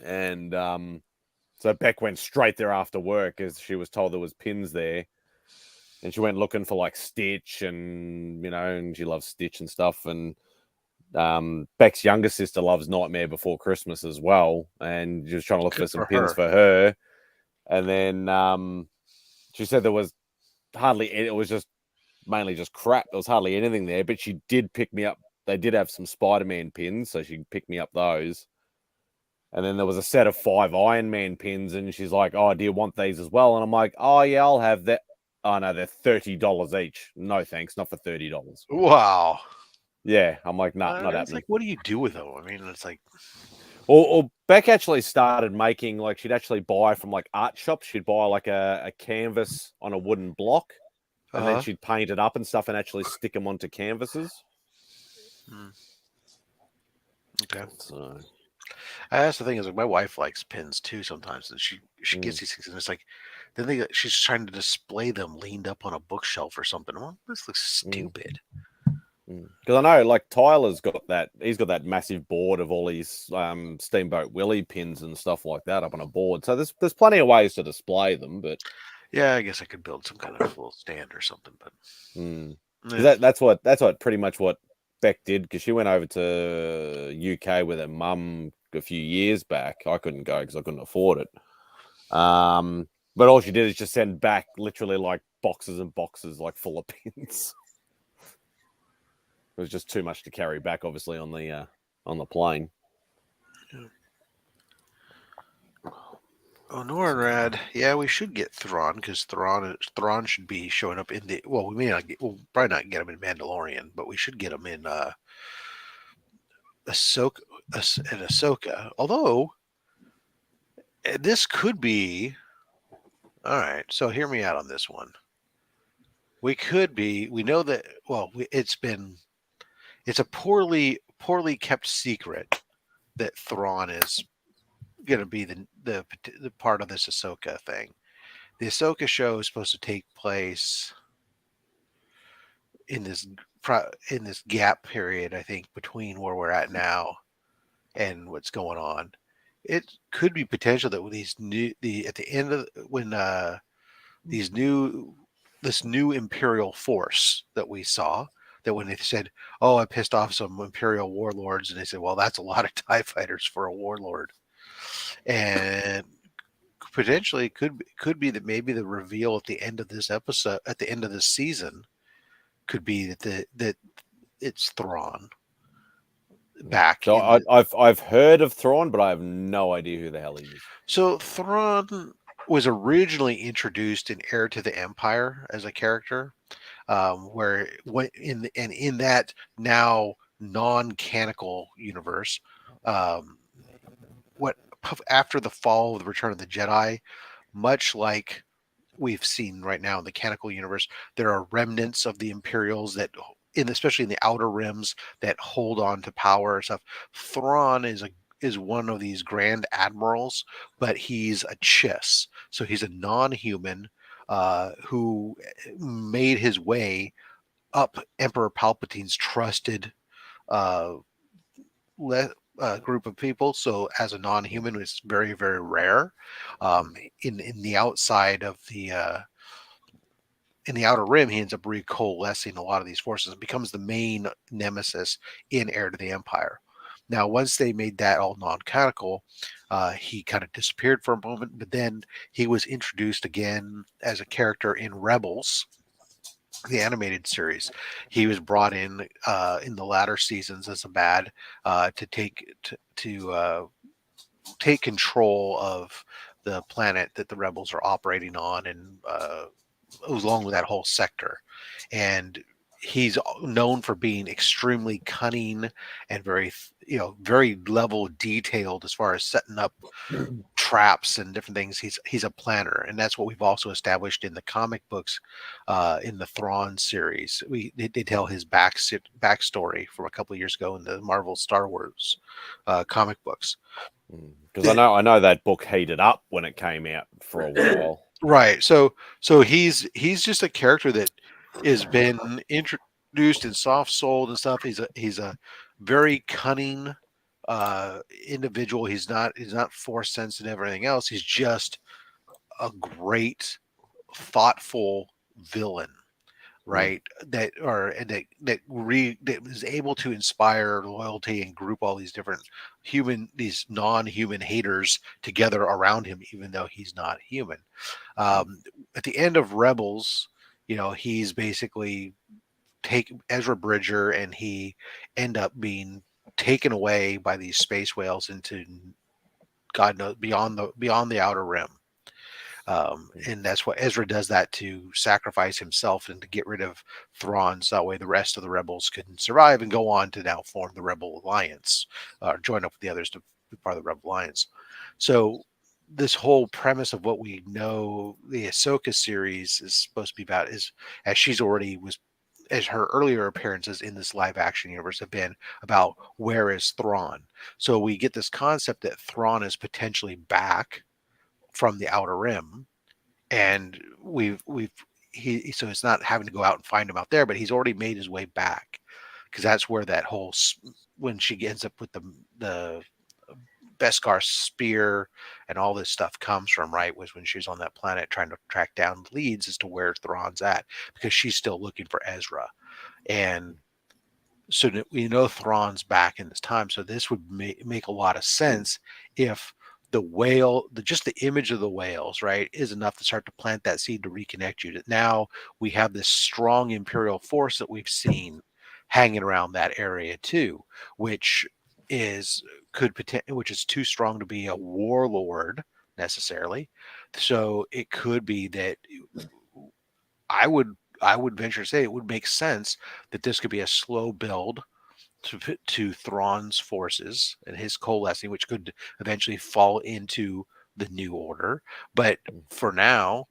And so Beck went straight there after work as she was told there was pins there. and she went looking for like Stitch, and and she loves Stitch and stuff. And Beck's younger sister loves Nightmare Before Christmas as well, and she was trying to look for some pins for her. And then she said there was hardly any, it was just mainly just crap. There was hardly anything there, but she did pick me up. They did have some Spider-Man pins, so she picked me up those. And then there was a set of 5 Iron Man pins, and she's like, "Oh, do you want these as well?" And I'm like, "Oh yeah, I'll have that." Oh no, they're $30 each. No thanks, not for $30. Wow. Yeah, I'm like, nah, not It's happening. like, what do you do with them? I mean, it's like, or Beck actually started making, like, she'd actually buy from like art shops. She'd buy like a canvas on a wooden block, and then she'd paint it up and stuff, and actually stick them onto canvases. Okay. So that's the thing is, like, my wife likes pins too sometimes, and she gets these things, and it's like, then she's trying to display them leaned up on a bookshelf or something. Well, this looks stupid. Because I know, like, Tyler's got that. He's got that massive board of all his Steamboat Willie pins and stuff like that up on a board. So there's plenty of ways to display them. But yeah, I guess I could build some kind of little stand or something. But that's what pretty much what Beck did, because she went over to UK with her mum a few years back. I couldn't go because I couldn't afford it. But all she did is just send back literally like boxes and boxes, like, full of pins. It was just too much to carry back, obviously, on the plane. Oh, Norrad. Yeah, we should get Thrawn, because Thrawn should be showing up in the. Well, we may not get. We'll probably not get him in Mandalorian, but we should get him in Ahsoka. Although this could be. All right, so hear me out on this one. We know that. Well, it's a poorly kept secret that Thrawn is going to be the part of this Ahsoka thing. The Ahsoka show is supposed to take place in this gap period, I think, between where we're at now and what's going on. It could be potential that with at the end of when this new Imperial force that we saw, that when they said, "Oh, I pissed off some Imperial warlords," and they said, "Well, that's a lot of TIE fighters for a warlord," and potentially could be that maybe the reveal at the end of this episode, at the end of this season, could be that it's Thrawn back. So I've heard of Thrawn, but I have no idea who the hell he is. So Thrawn was originally introduced in Heir to the Empire as a character, where in that now non-canonical universe, what after the fall of the Return of the Jedi, much like we've seen right now in the canonical universe, there are remnants of the Imperials that, especially in the outer rims, that hold on to power and stuff. Thrawn is one of these grand admirals, but he's a chiss, so he's a non-human who made his way up Emperor Palpatine's trusted uh, group of people. So as a non-human, it's very, very rare. In the outside of in the outer rim, he ends up recoalescing a lot of these forces and becomes the main nemesis in Heir to the Empire. Now, once they made that all non-canonical, he kind of disappeared for a moment, but then he was introduced again as a character in Rebels, the animated series. He was brought in the latter seasons as a bad to take control of the planet that the rebels are operating on, and along with that whole sector. And he's known for being extremely cunning and very level detailed as far as setting up traps and different things. He's a planner, and that's what we've also established in the comic books. In the Thrawn series, they tell his backstory from a couple of years ago in the Marvel Star Wars comic books. Because I know that book heated up when it came out for a while. Right. So he's just a character that has been introduced and soft sold and stuff. He's a very cunning individual. He's not force sensitive or anything else. He's just a great, thoughtful villain, right? That is able to inspire loyalty and group all these different these non-human haters together around him, even though he's not human. At the end of Rebels, he's basically take Ezra Bridger, and he end up being taken away by these space whales into God knows beyond the outer rim. And that's what Ezra does, that to sacrifice himself and to get rid of Thrawn, so that way the rest of the rebels can survive and go on to now form the Rebel Alliance, join up with the others to be part of the Rebel Alliance. So this whole premise of what we know the Ahsoka series is supposed to be about is, as her earlier appearances in this live action universe have been about, where is Thrawn? So we get this concept that Thrawn is potentially back from the outer rim, and so it's not having to go out and find him out there, but he's already made his way back, because that's where that whole, when she ends up with the Beskar spear and all this stuff comes from, right? Was when she was on that planet trying to track down leads as to where Thrawn's at, because she's still looking for Ezra. And so we know Thrawn's back in this time. So this would make a lot of sense if the whale, just the image of the whales, right, is enough to start to plant that seed to reconnect you. That now we have this strong Imperial force that we've seen hanging around that area too, which is too strong to be a warlord necessarily. So it could be that I would venture to say it would make sense that this could be a slow build to Thrawn's forces and his coalescing, which could eventually fall into the New Order. But for now,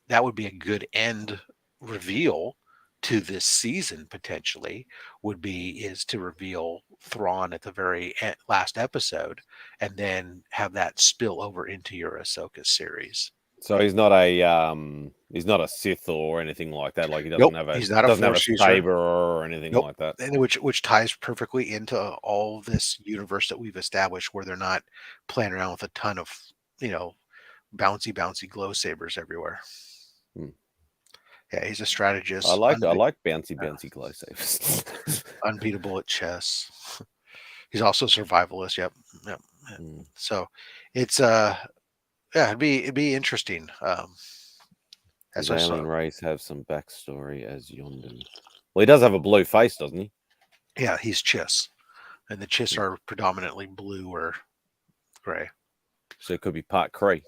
that would be a good end reveal to this season. Potentially is to reveal Thrawn at the very last episode, and then have that spill over into your Ahsoka series. So he's not a Sith or anything like that. Like he doesn't have he's not a Force user, saber or anything like that. And which ties perfectly into all this universe that we've established, where they're not playing around with a ton of bouncy glow sabers everywhere. Yeah, he's a strategist. I like bouncy glow sabers. Unbeatable at chess. He's also a survivalist. Yep. So it's it'd be interesting. Does the alien race have some backstory as Yondan? Well, he does have a blue face, doesn't he? Yeah, he's Chiss, and the Chiss are predominantly blue or gray. So it could be part Kree.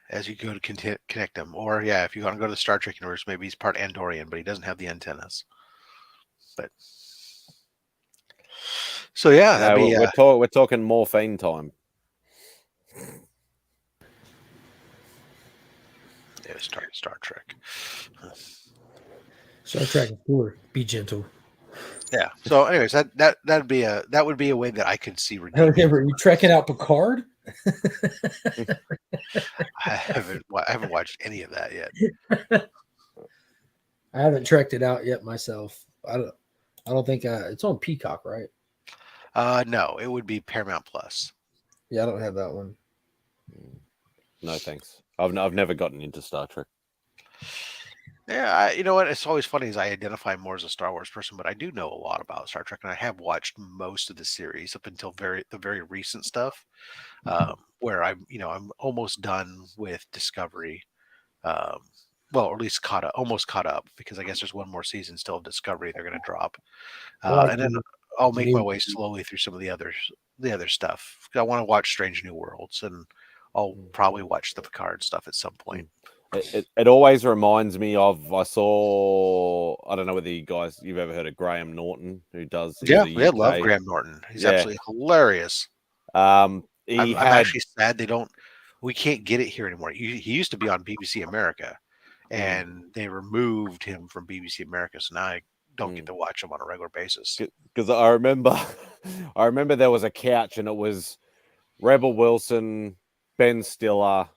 As you go to connect them, or if you want to go to the Star Trek universe, maybe he's part Andorian, but he doesn't have the antennas. But so we're talking morphine time. Yeah, Star Trek. Star Trek 4. Be gentle. Yeah. So, anyways, that would be a way that I could see. Remember, you trekking out Picard? I haven't watched any of that yet. I haven't trekked it out yet myself. I don't think it's on Peacock, right? No, it would be Paramount Plus. Yeah, I don't have that one. No, thanks. I've never gotten into Star Trek. Yeah, you know what? It's always funny as I identify more as a Star Wars person, but I do know a lot about Star Trek, and I have watched most of the series up until the very recent stuff, where I'm almost done with Discovery. Well, or at least almost caught up, because I guess there's one more season still of Discovery they're going to drop, and then I'll make my way slowly through some of the other stuff. I want to watch Strange New Worlds, and I'll probably watch the Picard stuff at some point. It always reminds me of, I don't know whether you've ever heard of Graham Norton, who does. Yeah, I love Graham Norton. He's absolutely hilarious. I'm actually sad we can't get it here anymore. He used to be on BBC America, and they removed him from BBC America, so now I don't get to watch him on a regular basis. Because I remember there was a couch, and it was Rebel Wilson, Ben Stiller,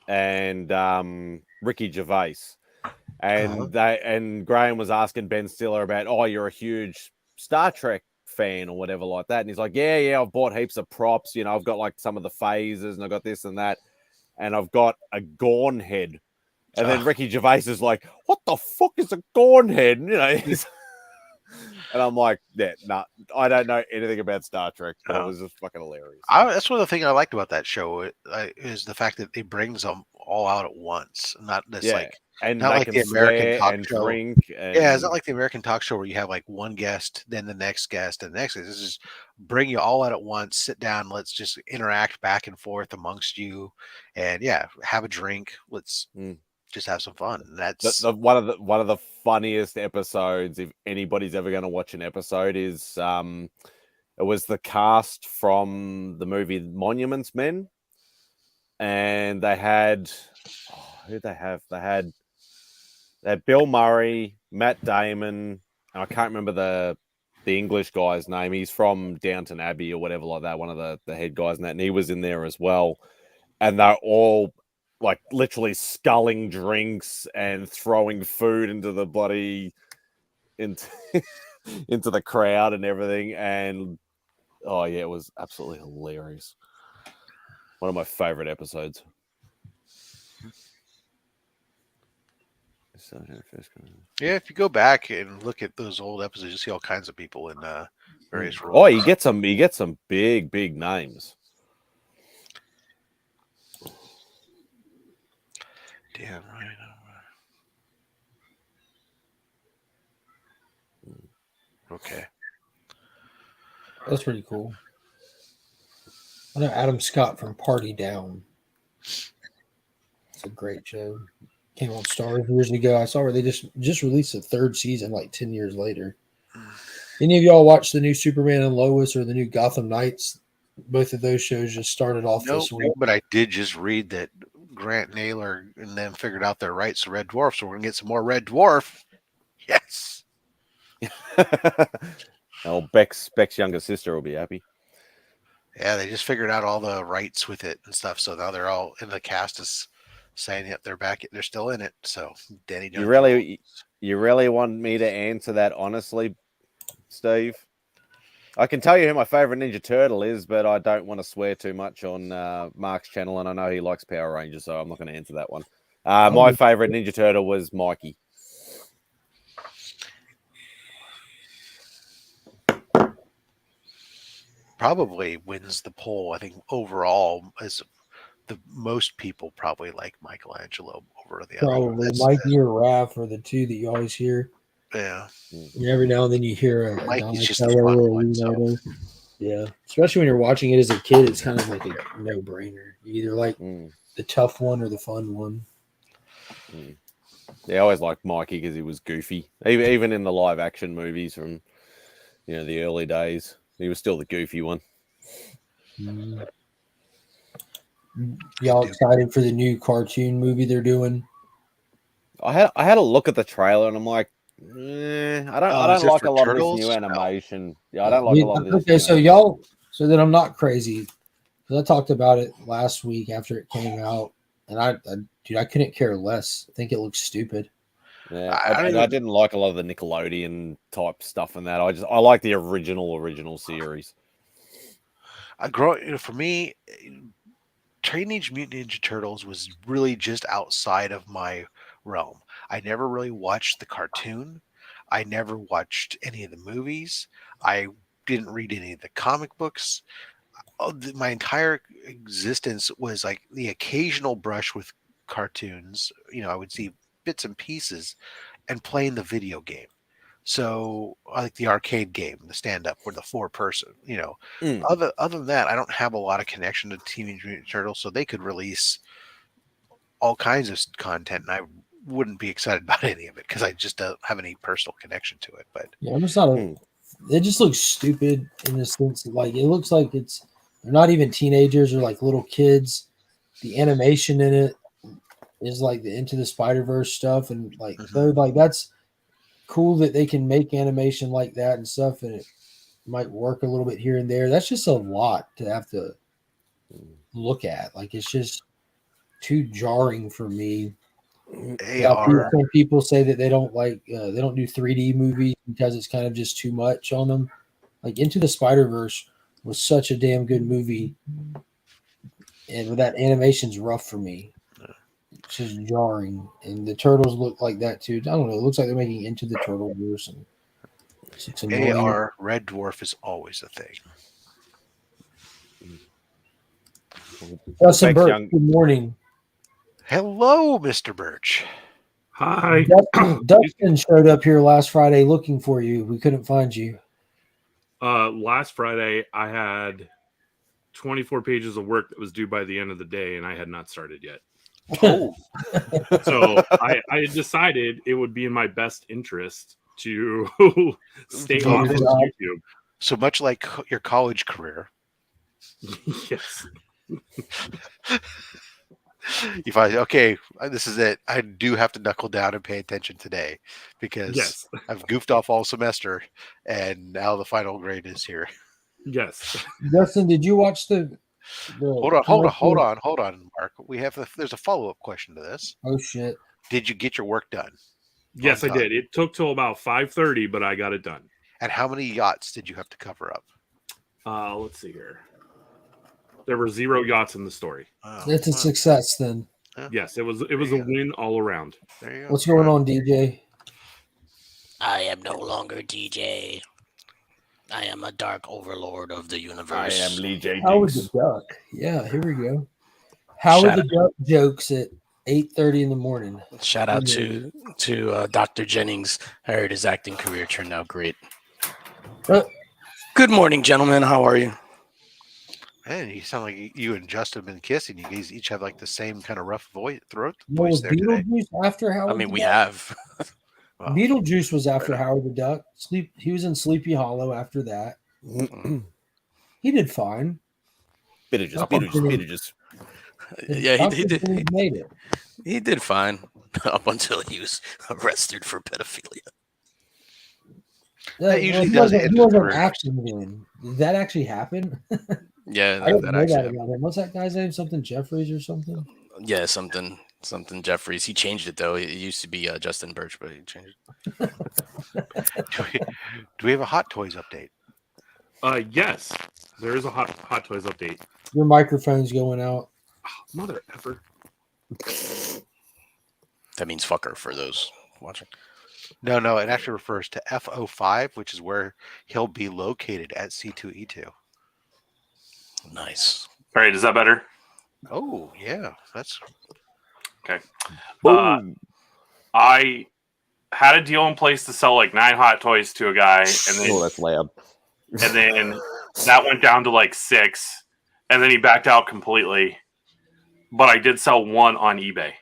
and Ricky Gervais, and Graham was asking Ben Stiller about, you're a huge Star Trek fan or whatever like that, and he's like, yeah, I've bought heaps of props, I've got like some of the phases, and I've got this and that, and I've got a Gorn head. And then Ricky Gervais is like, "What the fuck is a Gorn head?" You know, and I'm like, "Yeah, nah, I don't know anything about Star Trek, but it was just fucking hilarious." That's one of the things I liked about that show is the fact that it brings them all out at once, not this and not they like can the American swear talk and show. drink. And... Yeah, it's not like the American talk show where you have like one guest, then the next guest, and the next guest. This is bring you all out at once, sit down, let's just interact back and forth amongst you, and have a drink. Let's just have some fun. And that's one of the funniest episodes. If anybody's ever going to watch an episode, is it was the cast from the movie Monuments Men, and they had who'd they have? They had Bill Murray, Matt Damon, and I can't remember the English guy's name. He's from Downton Abbey or whatever like that. One of the head guys in that, and he was in there as well. And they're all like literally sculling drinks and throwing food into the bloody into the crowd and everything. And oh yeah, it was absolutely hilarious. One of my favorite episodes. Yeah, if you go back and look at those old episodes, you see all kinds of people in various roles. Oh, you get some big names. Damn right. Okay. That's pretty cool. I know Adam Scott from Party Down. It's a great show. Came on Stars years ago. I saw where they just released the third season like 10 years later. Any of y'all watch the new Superman and Lois or the new Gotham Knights? Both of those shows just started off this week. But I did just read that Grant Naylor and them figured out their rights to Red Dwarf, so we're gonna get some more Red Dwarf. Yes. Oh, Beck's younger sister will be happy. Yeah, they just figured out all the rights with it and stuff, so now they're all in the cast is saying yep, they're back, they're still in it. So Danny Jones. You really want me to answer that honestly, Steve? I can tell you who my favorite Ninja Turtle is, but I don't want to swear too much on Mark's channel, and I know he likes Power Rangers, so I'm not going to answer that one. My favorite Ninja Turtle was Mikey. Probably wins the poll. I think overall, as the most people probably like Michelangelo over the other. Probably Mikey or Raph are the two that you always hear. Yeah. Every now and then you hear a Mikey's just the fun one. So. Yeah, especially when you're watching it as a kid, it's kind of like a no-brainer. You either like the tough one or the fun one. Yeah, I always liked Mikey because he was goofy. Even in the live-action movies from the early days, he was still the goofy one. Y'all excited for the new cartoon movie they're doing? I had a look at the trailer and I'm like, I don't like a lot of this new animation. Yeah, I don't like a lot of this. Okay, so then I'm not crazy because I talked about it last week after it came out, and I couldn't care less. I think it looks stupid. Yeah, I didn't like a lot of the Nickelodeon type stuff in that. I like the original series. For me, Teenage Mutant Ninja Turtles was really just outside of my realm. I never really watched the cartoon. I never watched any of the movies. I didn't read any of the comic books. My entire existence was like the occasional brush with cartoons. I would see bits and pieces and playing the video game. So like the arcade game, the stand-up or the 4-person, Other than that, I don't have a lot of connection to Teenage Mutant Ninja Turtles, so they could release all kinds of content, and I wouldn't be excited about any of it because I just don't have any personal connection to it. But yeah, I'm just not. It just looks stupid in the sense of, like, it looks like they're not even teenagers or like little kids. The animation in it is like the Into the Spider-Verse stuff, and like though like that's cool that they can make animation like that and stuff, and it might work a little bit here and there. That's just a lot to have to look at. Like, it's just too jarring for me. People say that they don't do 3D movies because it's kind of just too much on them. Like Into the Spider-Verse was such a damn good movie, and that animation's rough for me. It's just jarring, and the turtles look like that too. I don't know. It looks like they're making Into the Turtleverse, and it's annoying. AR Red Dwarf is always a thing. Justin Thanks, Burke, young. good morning. Hello, Mr. Birch. Hi. Dustin showed up here last Friday looking for you. We couldn't find you. Last Friday, I had 24 pages of work that was due by the end of the day, and I had not started yet. Oh, So I decided it would be in my best interest to stay off of YouTube. so much like your college career. Yes. You find, okay, this is it. I do have to knuckle down and pay attention today because Yes. I've goofed off all semester, and now the final grade is here. Yes. Justin, did you watch the Hold on, Mark. There's a follow-up question to this. Oh shit! Did you get your work done? Yes, I did. It took till about 5:30, but I got it done. And how many yachts did you have to cover up? Let's see here. There were 0 yachts in the story. Oh, It's a success then. Yes, it was a win all around. There you go. What's going on, DJ? I am no longer DJ. I am a dark overlord of the universe. Lee J. Howard the Duck. Yeah, here we go. Howard the Duck jokes at 8:30 in the morning. Shout out to Dr. Jennings. I heard his acting career turned out great. Good morning, gentlemen. How are you? Man, you sound like you and Justin have been kissing. You guys each have like the same kind of rough throat Was voice there today. Beetlejuice after Howard? I mean, the we Duck? have. Wow. Beetlejuice was after Howard the Duck. He was in Sleepy Hollow after that. He did fine. Beetlejuice. Yeah, he did. He made it. He did fine up until he was arrested for pedophilia. That usually he does wasn't- end He his wasn't career. acting then. Did that actually happen? Yeah, I didn't that know actually that happened. about him. What's that guy's name? Something Jeffries or something? Yeah, something Jeffries. He changed it though. It used to be Justin Birch, but he changed it. Do we have a Hot Toys update? Yes, there is a Hot Toys update. Your microphone's going out. Mother effer. That means fucker for those watching. No, it actually refers to FO5, which is where he'll be located at C2E2. Nice. All right, is that better? Oh, yeah, that's Okay. Boom. I had a deal in place to sell like 9 Hot Toys to a guy, and then Oh, that's loud. and then that went down to like 6, and then he backed out completely. But I did sell 1 on eBay.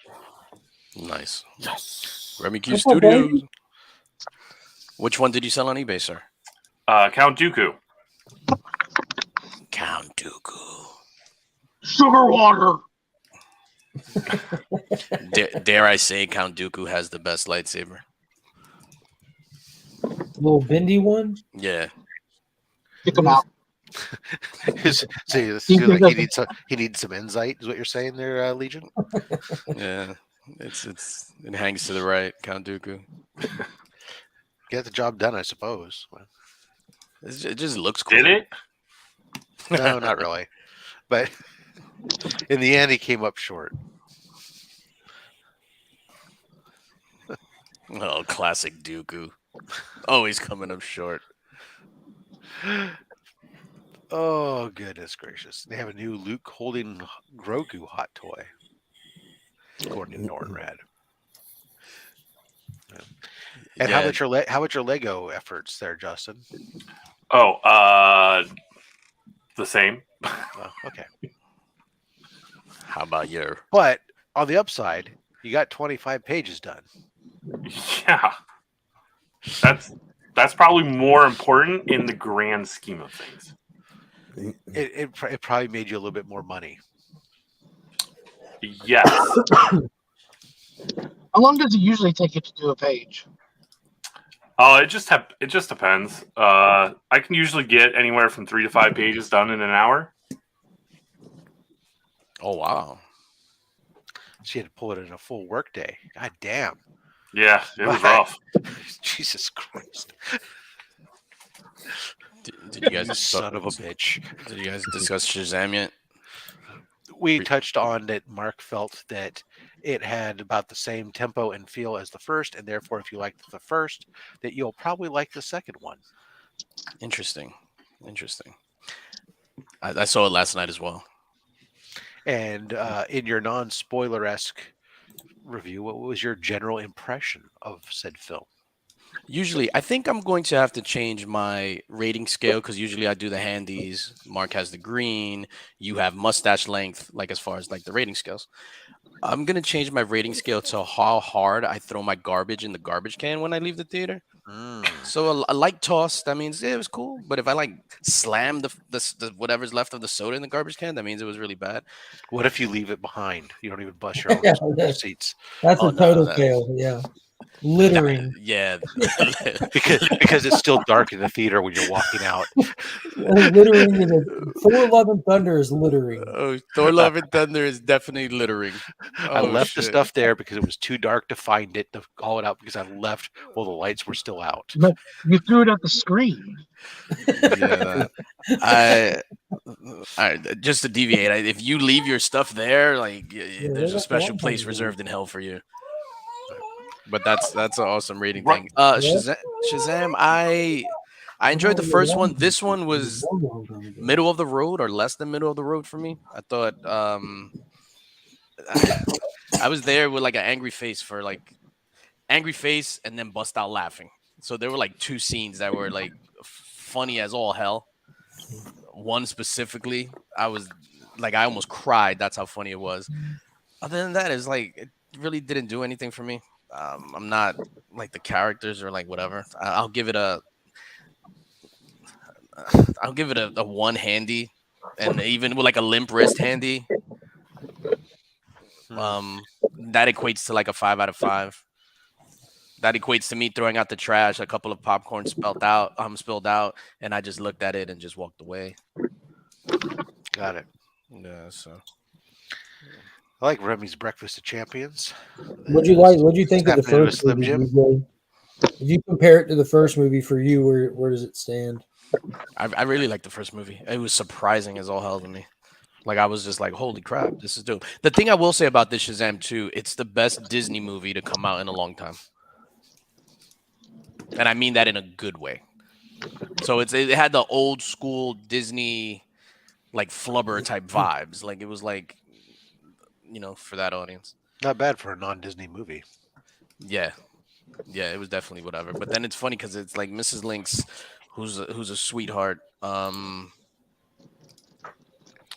Nice. Yes. Remy Q What's up, Studios. baby? Which one did you sell on eBay, sir? Count Dooku. Count Dooku. Sugar water. Dare I say Count Dooku has the best lightsaber? Little bendy one. Yeah. Kick him out. so it seems like he needs some insight, is what you're saying there, Legion? Yeah. It hangs to the right, Count Dooku. Get the job done, I suppose. It just looks cool. Did it? No, not really. But in the end, he came up short. Oh, classic Dooku. Always coming up short. Oh, goodness gracious. They have a new Luke holding Grogu hot toy, according to NordRad. Yeah. And Yeah. how about your Lego efforts there, Justin? Oh, the same. Oh, okay. How about your... But on the upside, you got 25 pages done. Yeah. That's probably more important in the grand scheme of things. It probably made you a little bit more money. Yes. How long does it usually take you to do a page? It just depends. I can usually get anywhere from 3 to 5 pages done in an hour. Oh, wow. So you had to pull it in a full work day. God damn. Yeah, it was Wow. rough. Jesus Christ. Did you guys You son of a bitch. Did you guys discuss Shazam yet? we touched on that Mark felt that it had about the same tempo and feel as the first, and therefore, if you liked the first, that you'll probably like the second one. Interesting. I saw it last night as well. And in your non-spoiler-esque review, what was your general impression of said film? Usually, I think I'm going to have to change my rating scale because usually I do the handies. Mark has the green. You have mustache length, like as far as like the rating scales. I'm gonna change my rating scale to how hard I throw my garbage in the garbage can when I leave the theater. So a light toss, that means it was cool. But if I like slam the whatever's left of the soda in the garbage can, that means it was really bad. What if you leave it behind? You don't even bust your own seats. That's Oh, a no, total that- fail. Yeah, littering. Yeah. because it's still dark in the theater when you're walking out. Littering is Thor: Love and Thunder is littering. Oh, Thor: Love and Thunder is definitely littering. I Oh, left the shit. stuff there because it was too dark to find it, to call it out because I left while the lights were still out. But you threw it at the screen. Yeah, I just to deviate, if you leave your stuff there, like there's a that's special one place thing. reserved in hell for you. But that's an awesome rating Right. thing. Shazam, I enjoyed the first one. This one was middle of the road or less than middle of the road for me. I thought I was there with like an angry face and then bust out laughing. So there were like two scenes that were like funny as all hell. One specifically, I almost cried. That's how funny it was. Other than that, it's like it really didn't do anything for me. I'm not like the characters or like whatever. I'll give it a one handy, and even with like a limp wrist handy. That equates to like a 5 out of 5. That equates to me throwing out the trash, a couple of popcorn spilled out, and I just looked at it and just walked away. Got it. Yeah, so I like Remy's Breakfast of Champions. What'd you think of the Snapping into a first Slim movie? Jim? DJ? If you compare it to the first movie for you, where does it stand? I really liked the first movie. It was surprising as all hell to me. Like I was just like, holy crap, this is dope. The thing I will say about this Shazam 2, it's the best Disney movie to come out in a long time. And I mean that in a good way. So it had the old school Disney like flubber type vibes. Like it was like, for that audience. Not bad for a non-Disney movie. Yeah, it was definitely whatever. But then it's funny because it's like Mrs. Lynx, who's a sweetheart.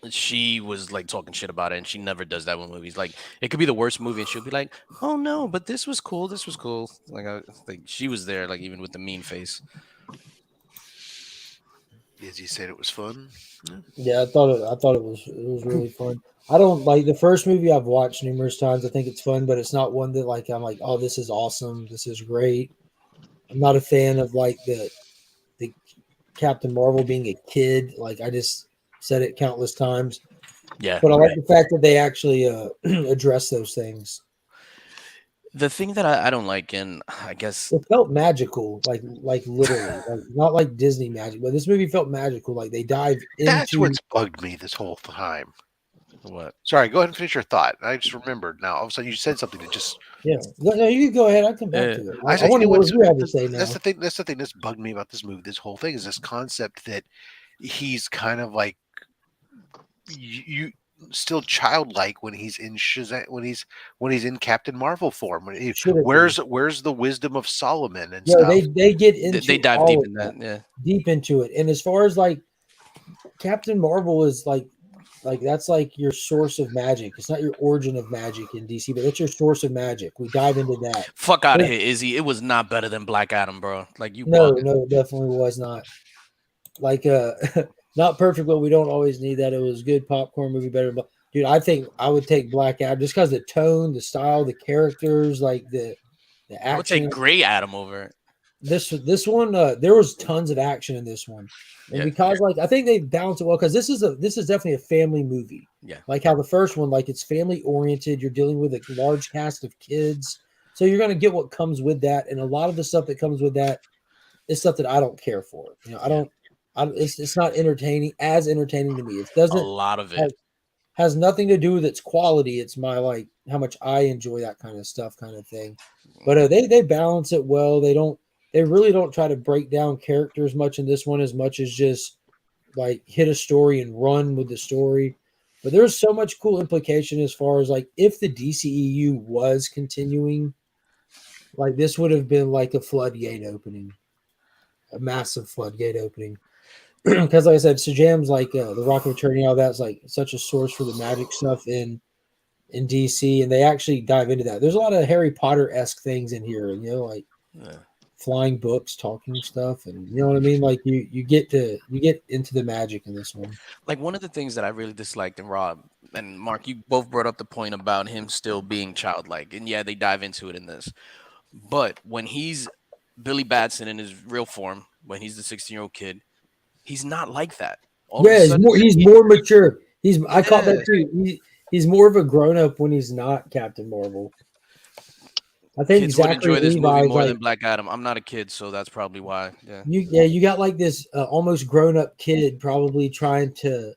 She was like talking shit about it, and she never does that with movies. Like it could be the worst movie, and she'll be like, "Oh no, but this was cool. This was cool." Like she was there, like even with the mean face. Izzy said it was fun. Yeah, I thought it was really fun. I don't like the first movie. I've watched numerous times. I think it's fun, but it's not one that like I'm like, oh, this is awesome. This is great. I'm not a fan of like the Captain Marvel being a kid. Like I just said it countless times. Yeah, but I like the fact that they actually address those things. The thing that I don't like, and I guess it felt magical, like literally, like, not like Disney magic, but this movie felt magical. Like they dive into. That's what's bugged me this whole time. What? Sorry, go ahead and finish your thought. I just remembered now. All of a sudden, you said something that just. Yeah, no, you can go ahead. I'll come back to it. I said, want to know what you have to say now. That's the thing. That's the thing that's bugged me about this movie. This whole thing is this concept that he's kind of like you still childlike when he's in Shazam, when he's in Captain Marvel form. Where's the wisdom of Solomon and stuff? They get into they dive deep in that. Yeah, deep into it. And as far as like Captain Marvel is like that's like your source of magic. It's not your origin of magic in DC, but that's your source of magic. We dive into that. Fuck out of here, Izzy. It was not better than Black Adam, bro. Like you. No, it definitely was not. Like not perfect, but we don't always need that. It was good popcorn movie, better. But dude, I think I would take Black Adam just because the tone, the style, the characters, like the action. I would take Gray Adam over it. This one, there was tons of action in this one, and because like I think they balanced it well because this is definitely a family movie. Yeah, like how the first one, like it's family oriented. You're dealing with a large cast of kids, so you're gonna get what comes with that, and a lot of the stuff that comes with that is stuff that I don't care for. I don't. It's not entertaining to me. It doesn't. A lot of it. has nothing to do with its quality. It's my like how much I enjoy that kind of stuff, kind of thing. But they balance it well. They really don't try to break down characters much in this one as much as just like hit a story and run with the story. But there's so much cool implication as far as like if the DCEU was continuing, like this would have been like a floodgate opening, a massive floodgate opening. Because like I said, Shazam's like the Rock of Eternity, all that's like such a source for the magic stuff in DC, and they actually dive into that. There's a lot of Harry Potter-esque things in here, you know, like flying books, talking stuff, and you know what I mean. Like you get into the magic in this one. Like one of the things that I really disliked in Rob and Mark, you both brought up the point about him still being childlike, and yeah, they dive into it in this. But when he's Billy Batson in his real form, when he's the 16-year-old kid, he's not like that. All of a sudden, he's more mature. I caught that too. He's more of a grown up when he's not Captain Marvel. I think kids would enjoy this movie more like, than Black Adam. I'm not a kid, so that's probably why. Yeah, you got like this almost grown up kid probably trying to,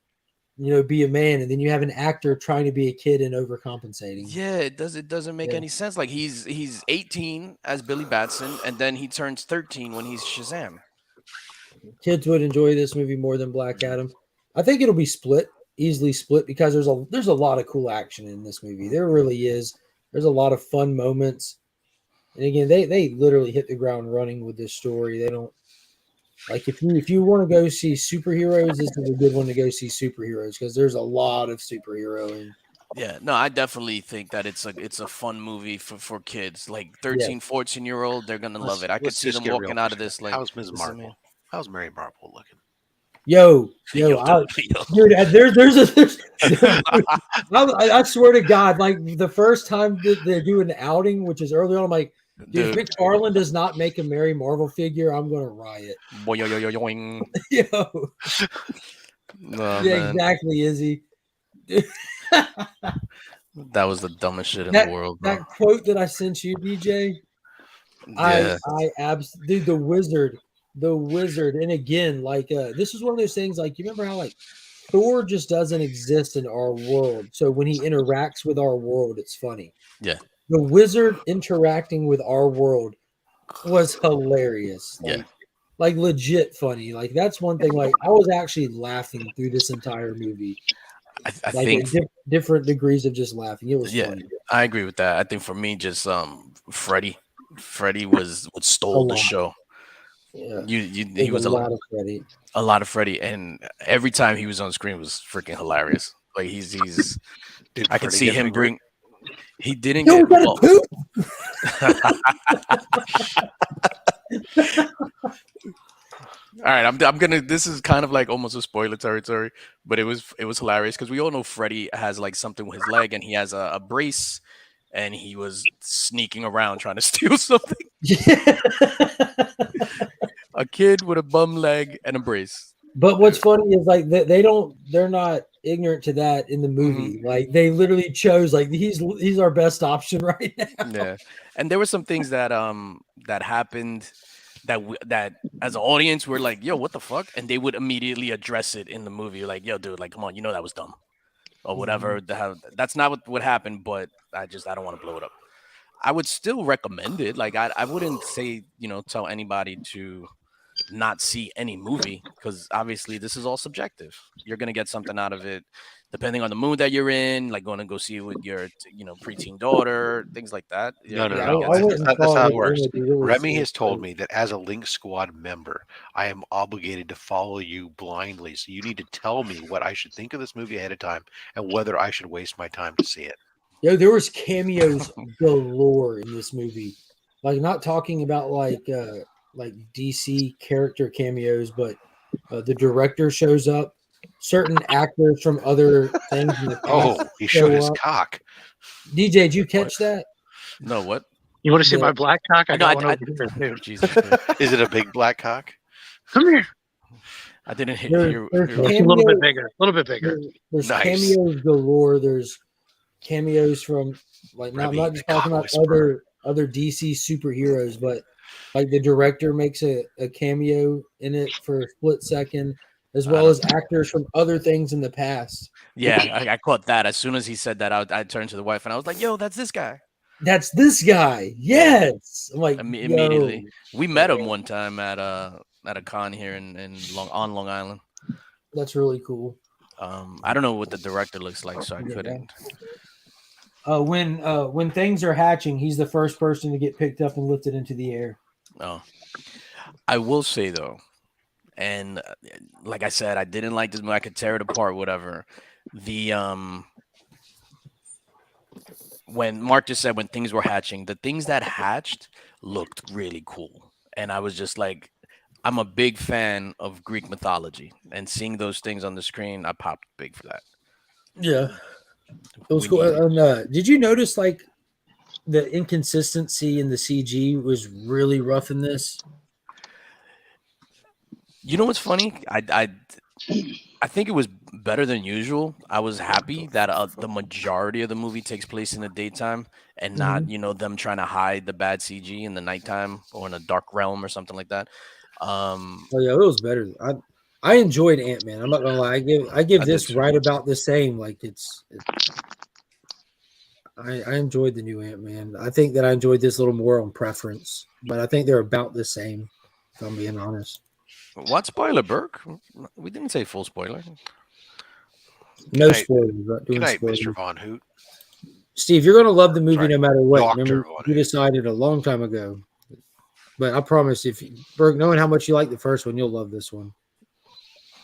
you know, be a man, and then you have an actor trying to be a kid and overcompensating. Yeah, it doesn't make any sense. Like he's 18 as Billy Batson, and then he turns 13 when he's Shazam. Kids would enjoy this movie more than Black Adam. I think it'll be easily split, because there's a lot of cool action in this movie. There really is. There's a lot of fun moments. And again, they literally hit the ground running with this story. They don't like if you want to go see superheroes, this is a good one to go see superheroes, because there's a lot of superhero. Yeah, no, I definitely think that it's a fun movie for kids. Like 13, 14-year-old, they're gonna love it. I could see them walking out of this like, how's Ms. Marvel? How's Mary Marvel looking? Yo, dude, I swear to God, like the first time that they do an outing, which is early on, I'm like, dude, if McFarlane does not make a Mary Marvel figure, I'm gonna riot. Yo. No, yeah, exactly, Izzy. That was the dumbest shit in the world, bro. That quote that I sent you, DJ. Yeah. I absolutely, dude, the wizard, and again, like this is one of those things. Like, you remember how like Thor just doesn't exist in our world, so when he interacts with our world, it's funny. Yeah. The wizard interacting with our world was hilarious. Like legit funny. Like that's one thing. Like I was actually laughing through this entire movie. I think different degrees of just laughing. It was funny. I agree with that. I think for me, just Freddie was what stole the show. Yeah, he was a lot of Freddie, and every time he was on screen was freaking hilarious. Like he's I can see him bring. He didn't get poop. All right, I'm gonna. This is kind of like almost a spoiler territory, but it was hilarious because we all know Freddie has like something with his leg, and he has a brace, and he was sneaking around trying to steal something. A kid with a bum leg and a brace. But what's funny is like they're not ignorant to that in the movie. Mm-hmm. Like they literally chose like he's our best option right now. Yeah, and there were some things that happened that as an audience we're like, yo, what the fuck? And they would immediately address it in the movie, like, yo, dude, like, come on, you know that was dumb or whatever. Mm-hmm. That's not what happened, but I don't want to blow it up. I would still recommend it. Like I wouldn't say, tell anybody to not see any movie, because obviously this is all subjective. You're gonna get something out of it depending on the mood that you're in, like going to go see it with your preteen daughter, things like that. No. That's how it works. Remy has told me that as a Link Squad member, I am obligated to follow you blindly, so you need to tell me what I should think of this movie ahead of time and whether I should waste my time to see it. Yo, there was cameos galore in this movie. Like, not talking about like DC character cameos, but the director shows up. Certain actors from other things in the past he showed his cock. DJ, did you catch that? No, what? You want to see my black cock? I got one over here. Jesus. Is it a big black cock? Come here. I didn't hear. It's a little bit bigger. There's cameos galore. There's cameos from like I'm not just talking about other DC superheroes, but like the director makes a cameo in it for a split second. as well as actors from other things in the past. Yeah, I caught that. As soon as he said that, I turned to the wife and I was like, "Yo, that's this guy." That's this guy. Yes. I'm like, Immediately. We met him yeah. one time at a con here in Long Island. That's really cool. I don't know what the director looks like, so I couldn't. When things are hatching, he's the first person to get picked up and lifted into the air. Oh, I will say though, and like I said, I didn't like this movie. I could tear it apart, whatever. The when Mark just said when things were hatching, the things that hatched looked really cool, and I was just like, I'm a big fan of Greek mythology, and seeing those things on the screen, I popped big for that. Yeah, it was cool. Did you notice like the inconsistency in the CG was really rough in this? You know what's funny? I think it was better than usual. I was happy that the majority of the movie takes place in the daytime and not, them trying to hide the bad CG in the nighttime or in a dark realm or something like that. Oh yeah, it was better. I enjoyed Ant-Man. I'm not gonna lie. I give this right about the same. Like I enjoyed the new Ant-Man. I think that I enjoyed this a little more on preference, but I think they're about the same. If I'm being honest. What spoiler, Burke? We didn't say full spoiler. No spoilers. Good night, Mr. Von Hoot. Steve, you're going to love the movie no matter what. Dr. Remember, you decided a long time ago. But I promise, Burke, knowing how much you like the first one, you'll love this one.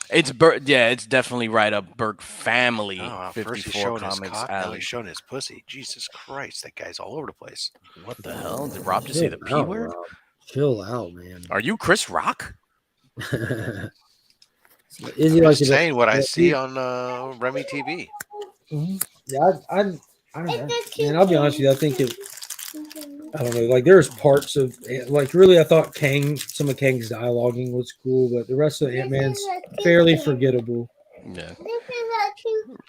It's Burke. Yeah, it's definitely right up Burke family. 54 first he's showing comics. His cock, now he's showing his pussy. Jesus Christ, that guy's all over the place. What the hell? Did Rob just say the P word? Rob. Chill out, man. Are you Chris Rock? Is he I'm like saying what I see on Remy TV? Mm-hmm. Yeah, man, I'll be honest with you. I think I don't know. Like there's parts of like really, I thought some of Kang's dialoguing was cool, but the rest of Ant-Man's fairly forgettable. Yeah.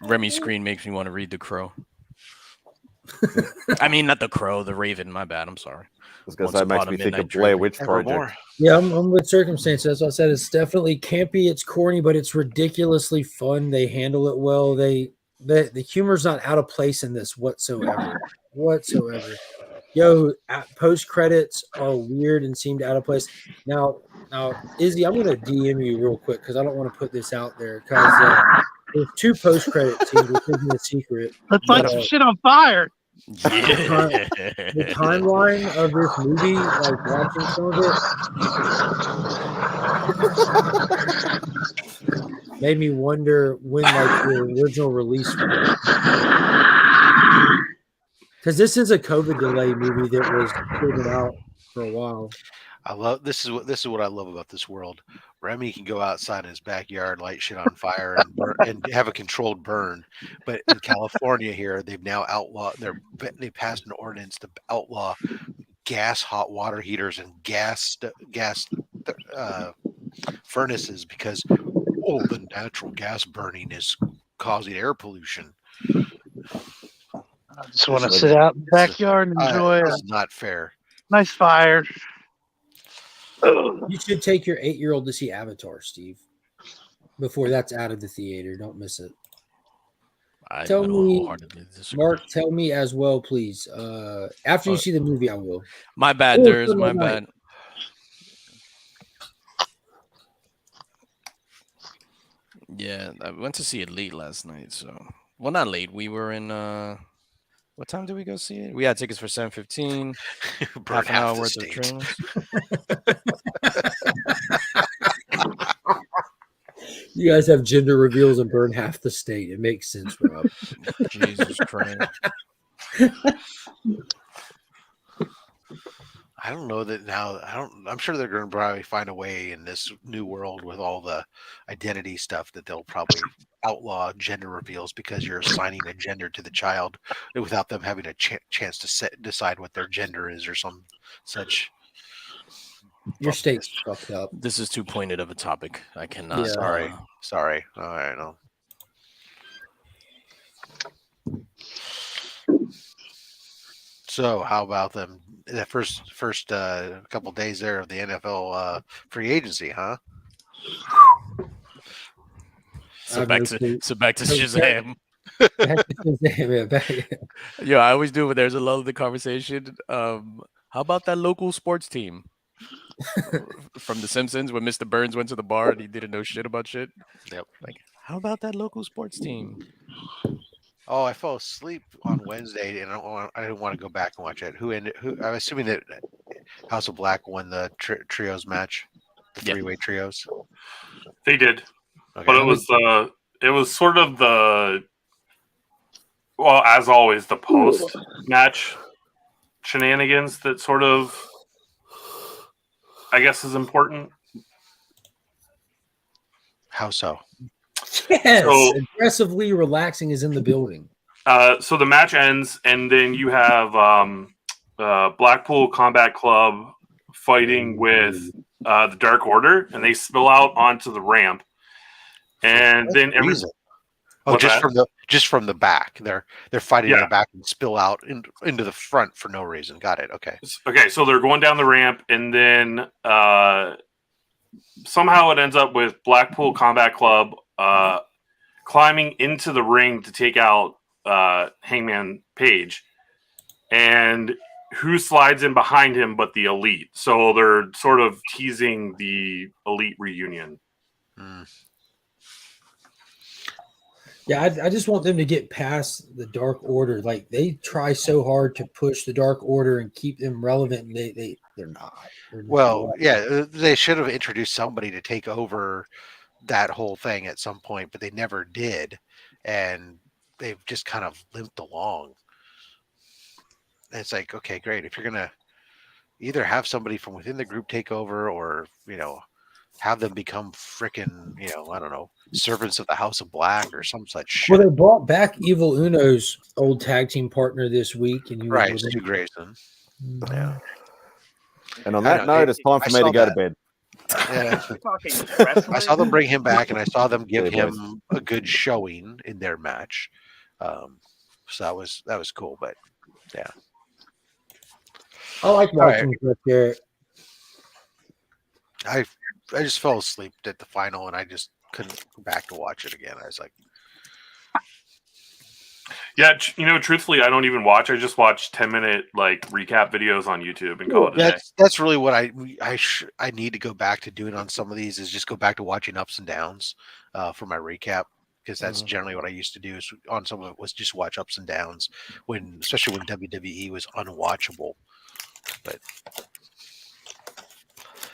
Remy's screen makes me want to read The Crow. I mean, not The Crow, The Raven. My bad. I'm sorry. Because that makes me think of Blair Witch Project. Yeah, I'm with Circumstance. That's what I said. It's definitely campy. It's corny, but it's ridiculously fun. They handle it well. The humor's not out of place in this whatsoever. Yo, post credits are weird and seemed out of place. Now, Izzy, I'm gonna DM you real quick because I don't want to put this out there because there's 2 post credit scenes, which isn't a secret. Let's light some shit on fire. Yeah. The timeline of this movie, like watching some of it, made me wonder when like the original release was. Because this is a COVID delay movie that was figured out for a while. I love this is what I love about this world. Remy can go outside in his backyard, light shit on fire, and burn, and have a controlled burn. But in California here, they've now outlawed. They passed an ordinance to outlaw gas hot water heaters and gas furnaces because the natural gas burning is causing air pollution. I just want to sit out in the backyard and enjoy That's not fair. Nice fire. You should take your 8-year-old to see Avatar, Steve, before that's out of the theater. Don't miss it. Tell me, Mark, tell me as well, please. After you see the movie, I will. My bad, my bad. Yeah, I went to see it late last night. So, well, not late. We were in. What time did we go see it? We had tickets for 7:15. Half an hour worth of trailers. You guys have gender reveals and burn half the state. It makes sense, Rob. Jesus Christ. I don't know that now. I'm sure they're going to probably find a way in this new world with all the identity stuff that they'll probably outlaw gender reveals because you're assigning a gender to the child without them having a chance to decide what their gender is or some such. Your state's fucked up. This is too pointed of a topic. I cannot. Yeah. Sorry. All right, no. So how about them? The first couple days there of the NFL free agency, huh? So I've back no to clue. Shazam. Back to Shazam, yeah, back- Yeah, I always do when there's a lull in the conversation. How about that local sports team from The Simpsons when Mr. Burns went to the bar and he didn't know shit about shit? Yep. Like, how about that local sports team? Oh, I fell asleep on Wednesday, and I didn't want to go back and watch it. Who ended? Who? I'm assuming that House of Black won the trios match, the Yeah. three-way trios. They did, Okay. but it was sort of the, well, as always, the post match shenanigans that sort of, I guess, is important. How so? Yes, So- aggressively relaxing is in the building. So the match ends, and then you have Blackpool Combat Club fighting with the Dark Order, and they spill out onto the ramp, and What then reason? Oh, What's that? just from the back. They're fighting in Yeah. the back and spill out into the front for no reason. Got it. Okay. Okay, so they're going down the ramp, and then somehow it ends up with Blackpool Combat Club climbing into the ring to take out Hangman Page, and who slides in behind him but the Elite? So they're sort of teasing the Elite reunion. Mm. Yeah, I just want them to get past the Dark Order. Like they try so hard to push the Dark Order and keep them relevant, and they're not. They're just Well, not. yeah, they should have introduced somebody to take over that whole thing at some point, but they never did, and they've just kind of limped along. And it's like, okay, great. If you're gonna either have somebody from within the group take over, or have them become frickin', I don't know, servants of the House of Black or some such shit. Well, they brought back Evil Uno's old tag team partner this week, and he was Right, with Stu him. Grayson. Mhm. Yeah. And on I that know, note, it's time I for me saw to go to that. bed. Yeah. Talking I saw them bring him back, and I saw them give See you, boys. him a good showing in their match. So that was cool. But yeah, I like All right. watching Jeff Jarrett. I just fell asleep at the final, and I just couldn't go back to watch it again. I was like, Yeah, truthfully, I don't even watch. I just watch 10-minute like recap videos on YouTube and call it a day. that's really what I need to go back to doing on some of these, is just go back to watching ups and downs for my recap, because that's generally what I used to do. Is on some of it was just watch ups and downs, especially when WWE was unwatchable. But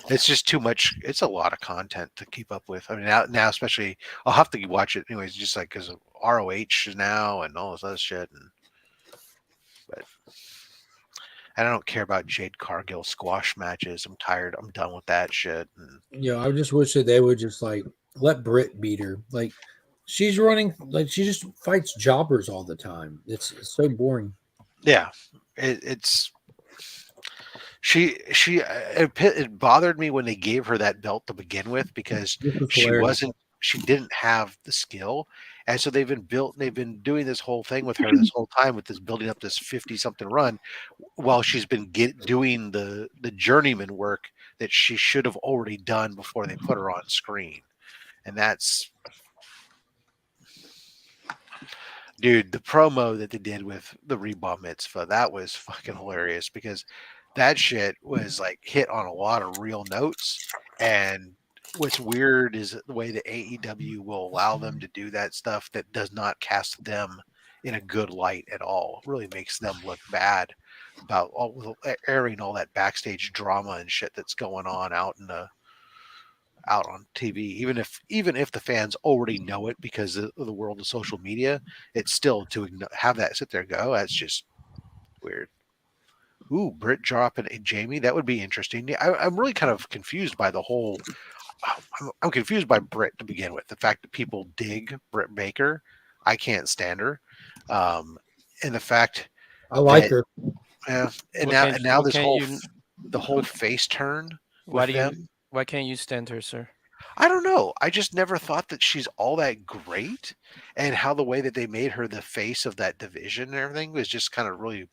it's just too much. It's a lot of content to keep up with. I mean, now especially, I'll have to watch it anyways, just like because of ROH now and all this other shit. But I don't care about Jade Cargill squash matches. I'm tired. I'm done with that shit. And I just wish that they would just like let Britt beat her. Like she's running, like she just fights jobbers all the time. It's so boring. yeah, it's. It bothered me when they gave her that belt to begin with, because This was hilarious. she didn't have the skill, and so they've been doing this whole thing with her this whole time, with this building up this 50 something run, while she's been doing the journeyman work that she should have already done before they put her on screen. And that's, dude, the promo that they did with the Reba Mitzvah, that was fucking hilarious, because that shit was like hit on a lot of real notes. And what's weird is the way that AEW will allow them to do that stuff that does not cast them in a good light at all. It really makes them look bad about airing all that backstage drama and shit that's going on out on TV. Even if the fans already know it because of the world of social media, it's still to have that sit there and go, that's just weird. Ooh, Britt dropping a Jamie. That would be interesting. I'm really kind of confused by the whole. I'm confused by Britt to begin with. The fact that people dig Britt Baker, I can't stand her, and the fact I like that, her. and What now this can't whole you- the whole face turn Why with them. Why can't you stand her, sir? I don't know. I just never thought that she's all that great, and how the way that they made her the face of that division and everything was just kind of really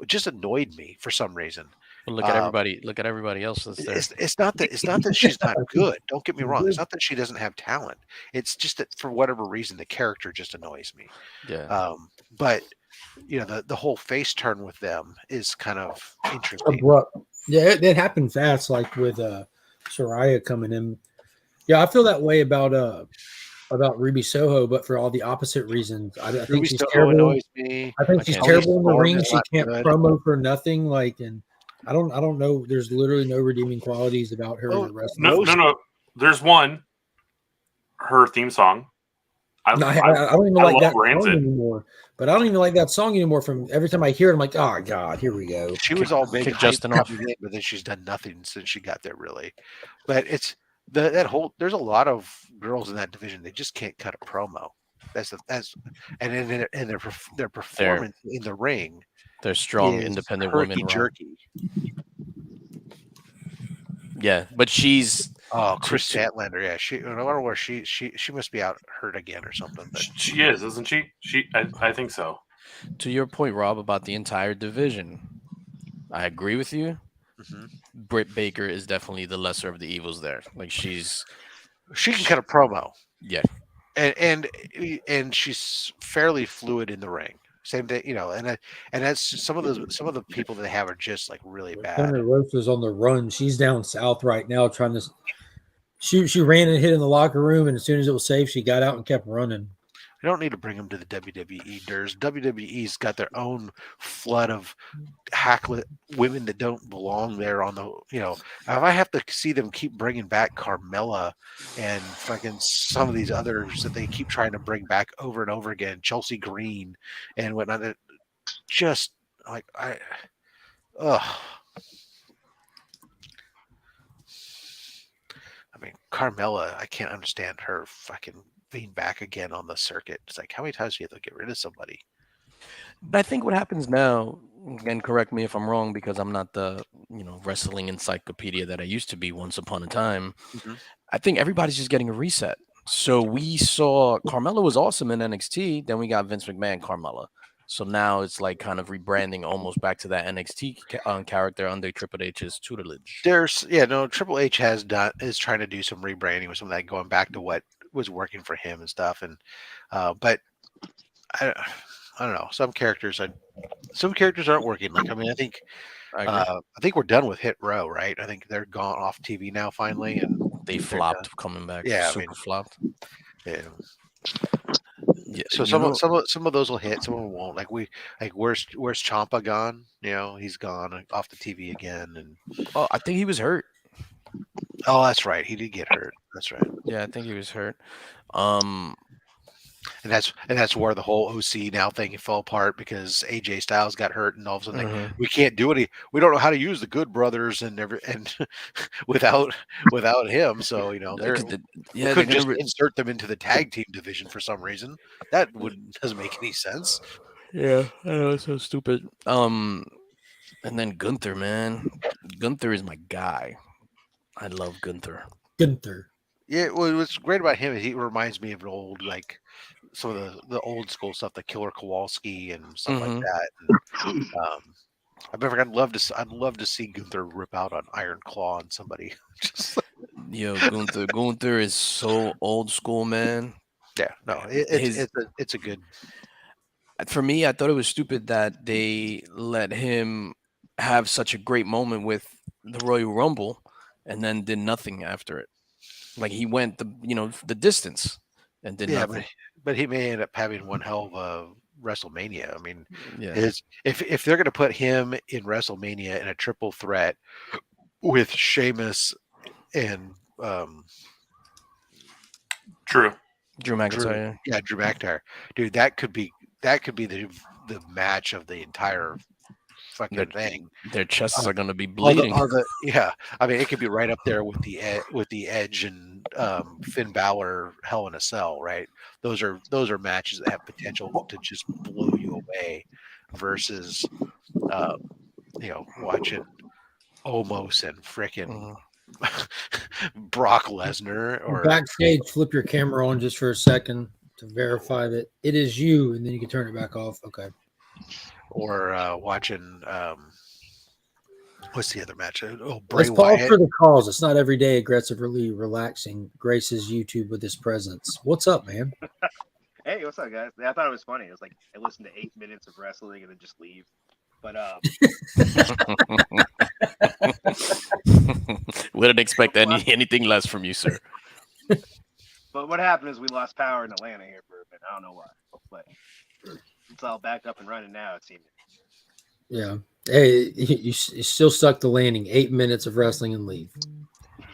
just annoyed me for some reason. But look at everybody. Look at everybody else that's there. It's not that she's not good. Don't get me wrong. It's not that she doesn't have talent. It's just that for whatever reason the character just annoys me. Yeah. But the whole face turn with them is kind of interesting. Abrupt. Yeah, it happened fast, like with Soraya coming in. Yeah, I feel that way about Ruby Soho, but for all the opposite reasons. I think Ruby she's Soho terrible. annoys me. I think she's can't terrible in the Storm ring. is She not can't good. promo for nothing. Like, and I don't know. There's literally no redeeming qualities about her as a wrestler. No. There's one. Her theme song. I don't even like that Rancid song anymore. But I don't even like that song anymore. From every time I hear it, I'm like, oh God, here we go. She was all big kick hype Justin off. coming in, but then she's done nothing since she got there, really. But it's that whole. There's a lot of girls in that division. They just can't cut a promo. And their performance in the ring. They're strong, is independent women. jerky. Yeah, but she's Chris Statlander. Yeah, I wonder where she must be out hurt again or something. But she is, isn't she? I think so. To your point, Rob, about the entire division, I agree with you. mm-hmm. Britt Baker is definitely the lesser of the evils there. Like she can cut a promo. Yeah, and she's fairly fluid in the ring. Same thing, and that's some of the people that they have are just like really bad. Thunder Rosa's on the run. She's down south right now trying to. She ran and hit in the locker room, and as soon as it was safe, she got out and kept running. I don't need to bring them to the WWE. WWE's got their own flood of hacklet women that don't belong there on the, if I have to see them keep bringing back Carmella and fucking some of these others that they keep trying to bring back over and over again, Chelsea Green and whatnot, just like, Carmella, I can't understand her fucking being back again on the circuit. It's like, how many times do you have to get rid of somebody? but I think what happens now, and correct me if I'm wrong because I'm not the wrestling encyclopedia that I used to be once upon a time. Mm-hmm. I think everybody's just getting a reset. So we saw Carmella was awesome in NXT, then we got Vince McMahon Carmella. So now it's like kind of rebranding almost back to that NXT character under Triple H's tutelage. Triple H is trying to do some rebranding with some of that, going back to what was working for him and stuff. And but I don't know. Some characters aren't working. Like, I think we're done with Hit Row, right? I think they're gone off TV now finally, and they flopped coming back. Yeah, super flopped. Yeah. Yeah, so some of those will hit, some of them won't. Where's Ciampa gone? He's gone off the TV again. And I think he was hurt. Oh, that's right. He did get hurt. That's right. Yeah, I think he was hurt. And that's where the whole OC now thing fell apart because AJ Styles got hurt, and all of a sudden we can't do any. We don't know how to use the Good Brothers and without him. So we couldn't just insert them into the tag team division for some reason. That doesn't make any sense. Yeah, I know, it's so stupid. And then Gunther, man, Gunther is my guy. I love Gunther. Yeah, well, what's great about him is he reminds me of an old, like, some of the old school stuff, the Killer Kowalski and stuff like that. And, I'd love to see Gunther rip out an Iron Claw on somebody. Yo, Gunther is so old school, man. Yeah, no, it's a good. For me, I thought it was stupid that they let him have such a great moment with the Royal Rumble and then did nothing after it. Like, he went the distance and did nothing. But he may end up having one hell of a WrestleMania. I mean, if they're going to put him in WrestleMania in a triple threat with Sheamus and Drew McIntyre. Drew McIntyre, dude, that could be the match of the entire fucking thing. Their chests are going to be bleeding. I mean, it could be right up there with the Edge and Finn Balor Hell in a Cell, right? Those are matches that have potential to just blow you away versus watching Omos and frickin' Brock Lesnar. Or backstage, flip your camera on just for a second to verify that it is you, and then you can turn it back off. Okay. Or watching What's the other match? Oh, Bray Let's pause Wyatt. for the calls. It's not every day aggressively relaxing graces YouTube with his presence. What's up, man? Hey, what's up, guys? I thought it was funny. It was like I listened to 8 minutes of wrestling and then just leave. But Wouldn't expect anything less from you, sir. what happened is we lost power in Atlanta here for a bit. I don't know why, but it's all back up and running now. It seems. Yeah. Hey, you still stuck the landing. 8 minutes of wrestling and leave.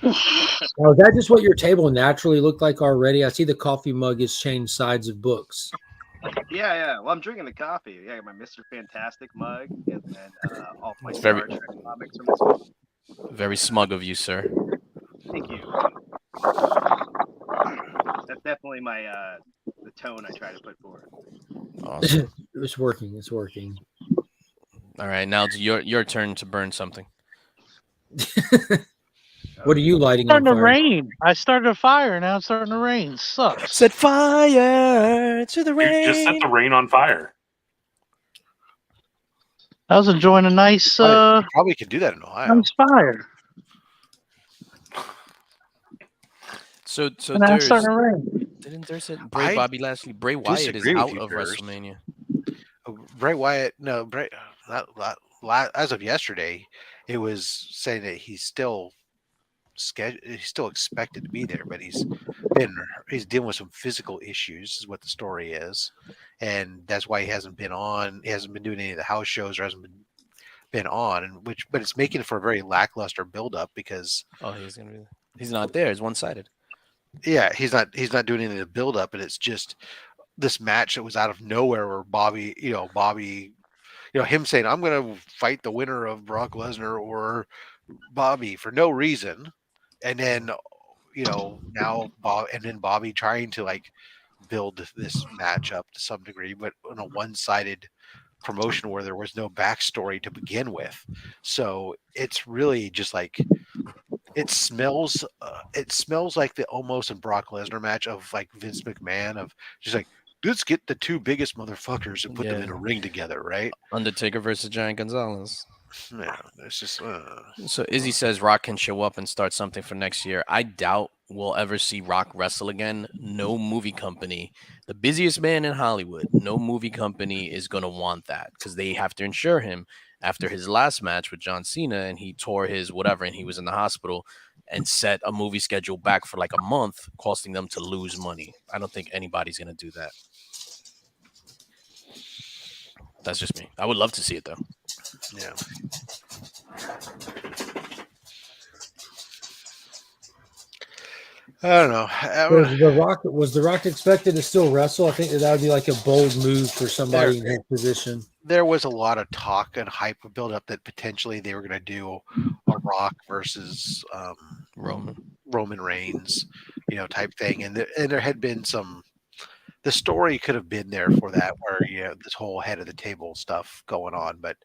Now, is that just what your table naturally looked like already? I see the coffee mug has changed sides of books. Yeah. Well, I'm drinking the coffee. Yeah, my Mr. Fantastic mug, and then all my It's Star very- Trek comics from this week. Very smug of you, sir. Thank you. That's definitely my the tone I try to put forward. Awesome. It's working. It's working. All right, now it's your turn to burn something. What are you lighting on Starting to fire? rain. I started a fire. Now it's starting to rain. Sucks. Set fire to the Dude, rain. just set the rain on fire. I was enjoying a nice Probably can do that in Ohio. nice fire. So And now it's starting to rain. didn't there say I Bobby Lashley? Bray Wyatt is disagree with out you, of Durst. WrestleMania. Bray Wyatt, no, Bray. As of yesterday, it was saying that he's still expected to be there, but he's dealing with some physical issues, is what the story is, and that's why he hasn't been on. He hasn't been doing any of the house shows, or hasn't been on, but it's making it for a very lackluster build-up because He's not there. It's one-sided. yeah, he's not doing any of the build-up, and it's just this match that was out of nowhere where Bobby, him saying, I'm going to fight the winner of Brock Lesnar or Bobby for no reason. And then, now Bobby trying to like build this match up to some degree, but on a one-sided promotion where there was no backstory to begin with. So it's really just like, it smells like the almost in Brock Lesnar match of like Vince McMahon of just like, let's get the two biggest motherfuckers and put them in a ring together, right? Undertaker versus Giant Gonzalez. Yeah, it's just. So Izzy says Rock can show up and start something for next year. I doubt we'll ever see Rock wrestle again. No movie company, the busiest man in Hollywood, no movie company is going to want that because they have to insure him after his last match with John Cena and he tore his whatever and he was in the hospital and set a movie schedule back for like a month, costing them to lose money. I don't think anybody's going to do that. That's just me. I would love to see it though. Yeah. I don't know. Was the Rock expected to still wrestle? I think that would be like a bold move for somebody in his position. There was a lot of talk and hype build up that potentially they were going to do a Rock versus Roman Reigns, type thing, and there had been some. The story could have been there for that, where this whole head of the table stuff going on, but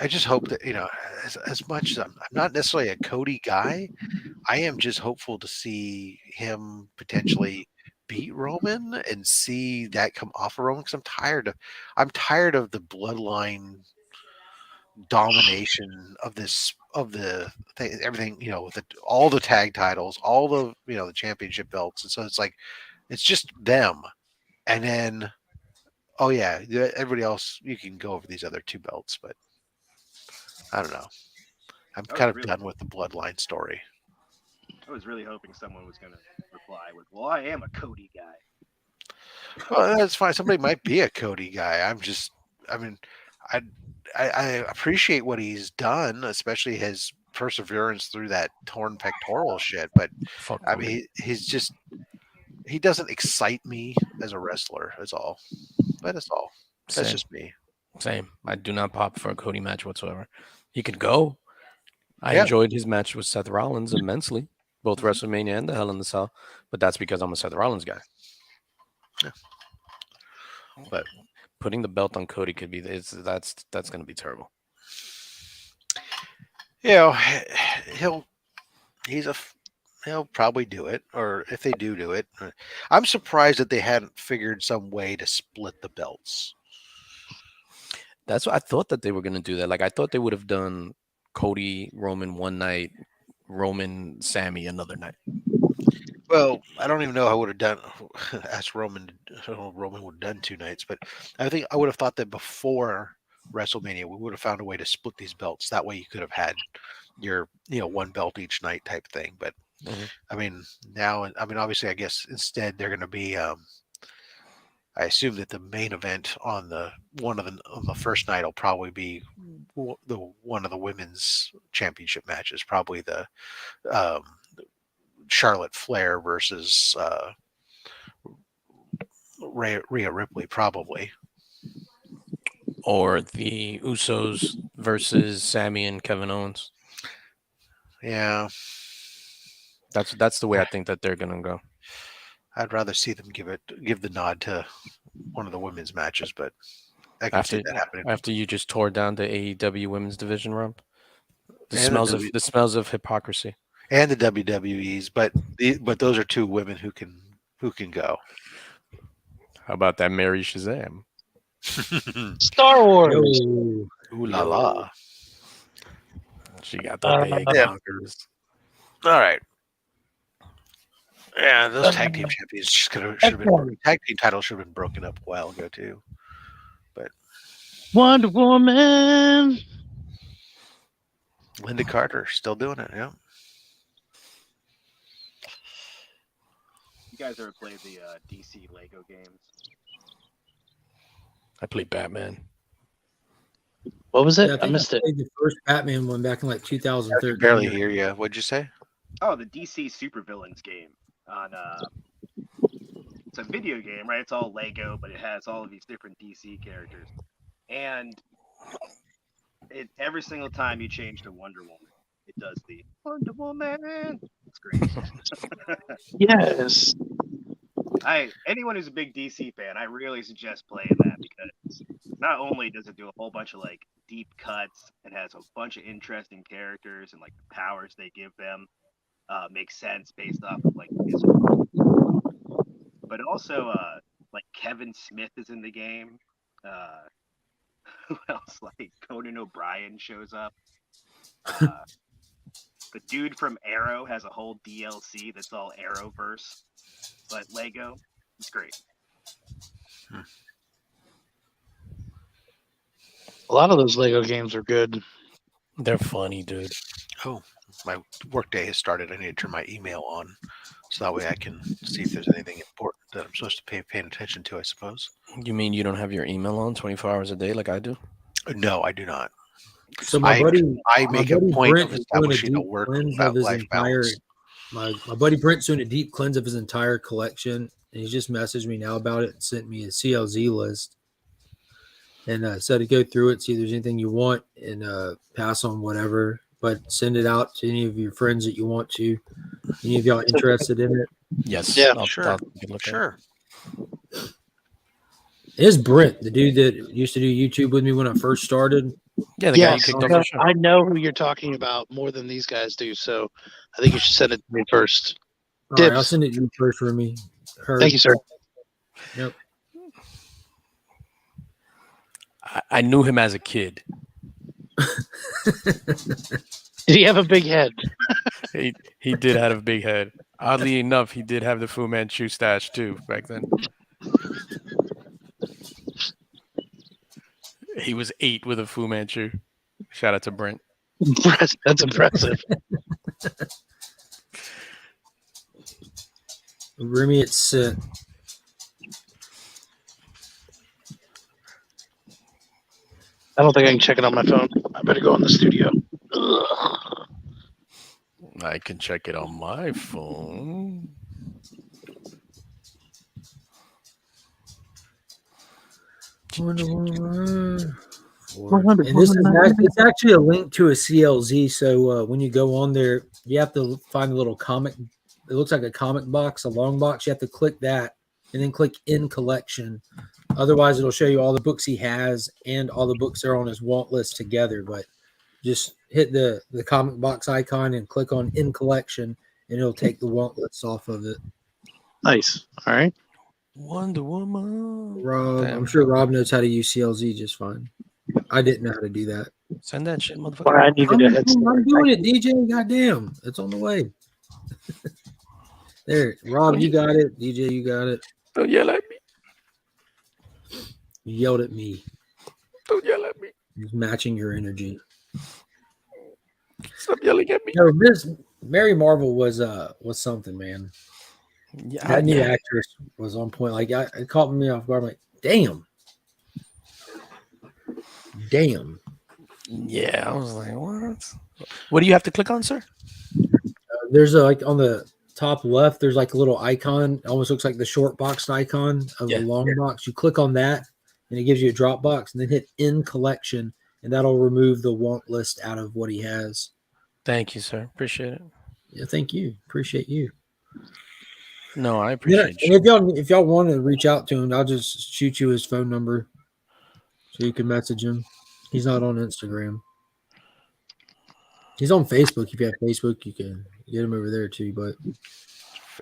I just hope that as much as I'm not necessarily a Cody guy, I am just hopeful to see him potentially beat Roman and see that come off of Roman because I'm tired of the bloodline domination of the thing, everything, with all the tag titles, all the the championship belts, and so it's like it's just them, and then everybody else you can go over these other two belts, but I don't know. I'm kind of done with the bloodline story. I was really hoping someone was going to reply with, "Well, I am a Cody guy." Well, that's fine. Somebody might be a Cody guy. I appreciate what he's done, especially his perseverance through that torn pectoral shit. But he doesn't excite me as a wrestler. That's all. That's all. That's just me. Same. I do not pop for a Cody match whatsoever. He could go. I enjoyed his match with Seth Rollins immensely, both WrestleMania and the Hell in the Cell, but that's because I'm a Seth Rollins guy. Yeah. But putting the belt on Cody could be that's going to be terrible. He'll probably do it, or if they do it, I'm surprised that they hadn't figured some way to split the belts. That's what I thought that they were gonna do that. Like I thought they would have done Cody Roman one night, Roman Sammy another night. Well, I don't even know how I would have done. Asked Roman. I don't know if Roman would have done 2 nights, but I think I would have thought that before WrestleMania, we would have found a way to split these belts. That way, you could have had your one belt each night type thing. But I mean, now, I mean, obviously, I guess instead they're going to be. I assume that the main event on the first night will probably be one of the women's championship matches, probably the um, Charlotte Flair versus Rhea Ripley, probably. Or the Usos versus Sammy and Kevin Owens. Yeah, That's the way I think that they're gonna go. I'd rather see them give the nod to one of the women's matches, but I can see that happening. After you just tore down the AEW women's division, Rob. The And smells of hypocrisy. And the WWE's, but those are 2 women who can go. How about that Mary Shazam? Star Wars. Yo. Ooh la la! She got the big bonkers. All right. Yeah, those tag team champions should have been tag team titles should have been broken up a while ago too. But Wonder Woman. Linda Carter still doing it, yeah. You guys ever played the DC Lego games? I played Batman. What was it? Yeah, I missed it. played the first Batman one back in like I 2013. can barely hear you. What'd you say? Oh, the DC Supervillains game on it's a video game, right? It's all Lego, but it has all of these different DC characters. And every single time you change to Wonder Woman, it does the Wonder Woman. It's great. Yes. Anyone who's a big DC fan, I really suggest playing that because not only does it do a whole bunch of like deep cuts and has a bunch of interesting characters and like the powers they give them make sense based off of like history, but also like Kevin Smith is in the game. Who else? Like Conan O'Brien shows up. The dude from Arrow has a whole DLC that's all Arrowverse, but Lego. It's great. A lot of those Lego games are good. They're funny, dude. Oh, my workday has started. I need to turn my email on so that way I can see if there's anything important that I'm supposed to paying attention to, I suppose. You mean you don't have your email on 24 hours a day like I do? No, I do not. So I make a point of establishing a work of his life entire. balance. My buddy Brent's doing a deep cleanse of his entire collection, and he just messaged me now about it and sent me a CLZ list. And said to go through it, see if there's anything you want, and pass on whatever. But send it out to any of your friends that you want to. Any of y'all interested in it? Yes. Yeah, Sure. Look Sure. It is Brent, the dude that used to do YouTube with me when I first started. Yeah, the guy you Yes, picked up for sure. I know who you're talking about more than these guys do, so I think you should send it to me first. All right, I'll Dibs. send it to you first for me. Thank you, sir. Yep. I knew him as a kid. Did he have a big head? He did have a big head. Oddly enough, he did have the Fu Manchu stash too back then. He was 8 with a Fu Manchu. Shout out to Brent. That's impressive. Remy, it's sent. I don't think I can check it on my phone. I better go in the studio. Ugh. I can check it on my phone. And this is it's actually a link to a CLZ. So when you go on there, you have to find a little comic. It looks like a comic box, a long box. You have to click that and then click in collection. Otherwise, it'll show you all the books he has and all the books that are on his want list together. But just hit the comic box icon and click on in collection, and it'll take the want list off of it. Nice. All right. Wonder Woman. Rob, Damn. I'm sure Rob knows how to use CLZ just fine. I didn't know how to do that. Send that shit, Well, motherfucker. I needed a headset. I'm doing it, DJ. Goddamn, it's on the way. There, Rob, you got it. DJ, you got it. Don't yell at me. You yelled at me. Don't yell at me. Just matching your energy. Stop yelling at me. No, this Mary Marvel was something, man. Yeah, That new actress was on point. Like it caught me off guard. I'm like, damn. Yeah, I was like, what? What do you have to click on, sir? There's like on the top left, there's like a little icon. It almost looks like the short boxed icon of the long box. You click on that, and it gives you a drop box, and then hit in collection, and that'll remove the want list out of what he has. Thank you, sir. Appreciate it. Yeah, thank you. Appreciate you. No, I appreciate And if y'all want to reach out to him, I'll just shoot you his phone number so you can message him. He's not on Instagram. He's on Facebook. If you have Facebook, you can get him over there too. But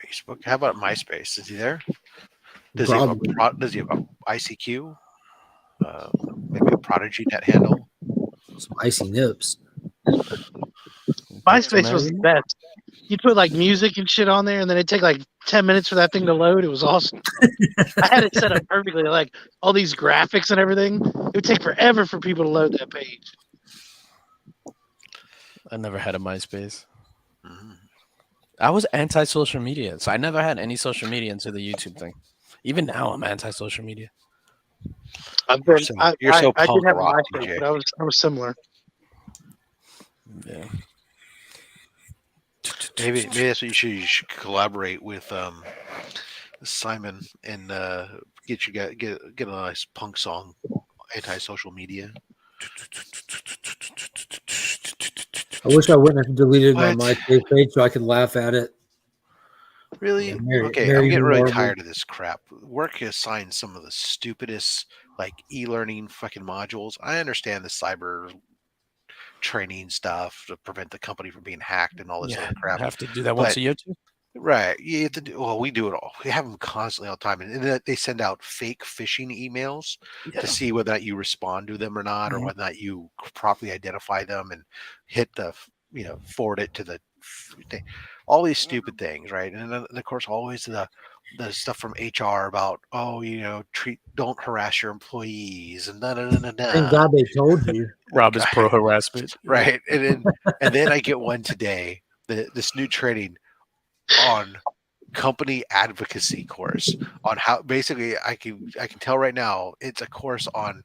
Facebook. How about MySpace? Is he there? Does Probably. he have a ICQ? Maybe a Prodigy net handle? some icy nips. MySpace was the best. You put like music and shit on there, and then it'd take like 10 minutes for that thing to load. It was awesome. I had it set up perfectly, like all these graphics and everything. It would take forever for people to load that page. I never had a MySpace. Mm-hmm. I was anti-social media, so I never had any social media until the YouTube thing. Even now, I'm anti-social media. I've been, You're so I punk did have a rock, MySpace, DJ. but I was similar. Yeah. Maybe that's what you should collaborate with Simon and get a nice punk song, anti-social media. I wish I wouldn't have deleted my What? MySpace page so I could laugh at it. Really? Yeah, Mary- Okay, Mary I'm getting really Marvel. tired of this crap. Work has signed some of the stupidest like e-learning fucking modules. I understand the cyber training stuff to prevent the company from being hacked and all this Yeah, other crap. I have to do that once But- a year too. Right. You have to do, well, we do it all. We have them constantly all the time. And then they send out fake phishing emails Yeah. to see whether or not you respond to them or not, or Mhm. whether or not you properly identify them and hit the, forward it to the thing. All these stupid things, right? And then, of course, always the stuff from HR about, don't harass your employees and Thank God they told you. Rob is pro harassment. Right. And then I get one today, this new training on company advocacy course on how basically I can tell right now it's a course on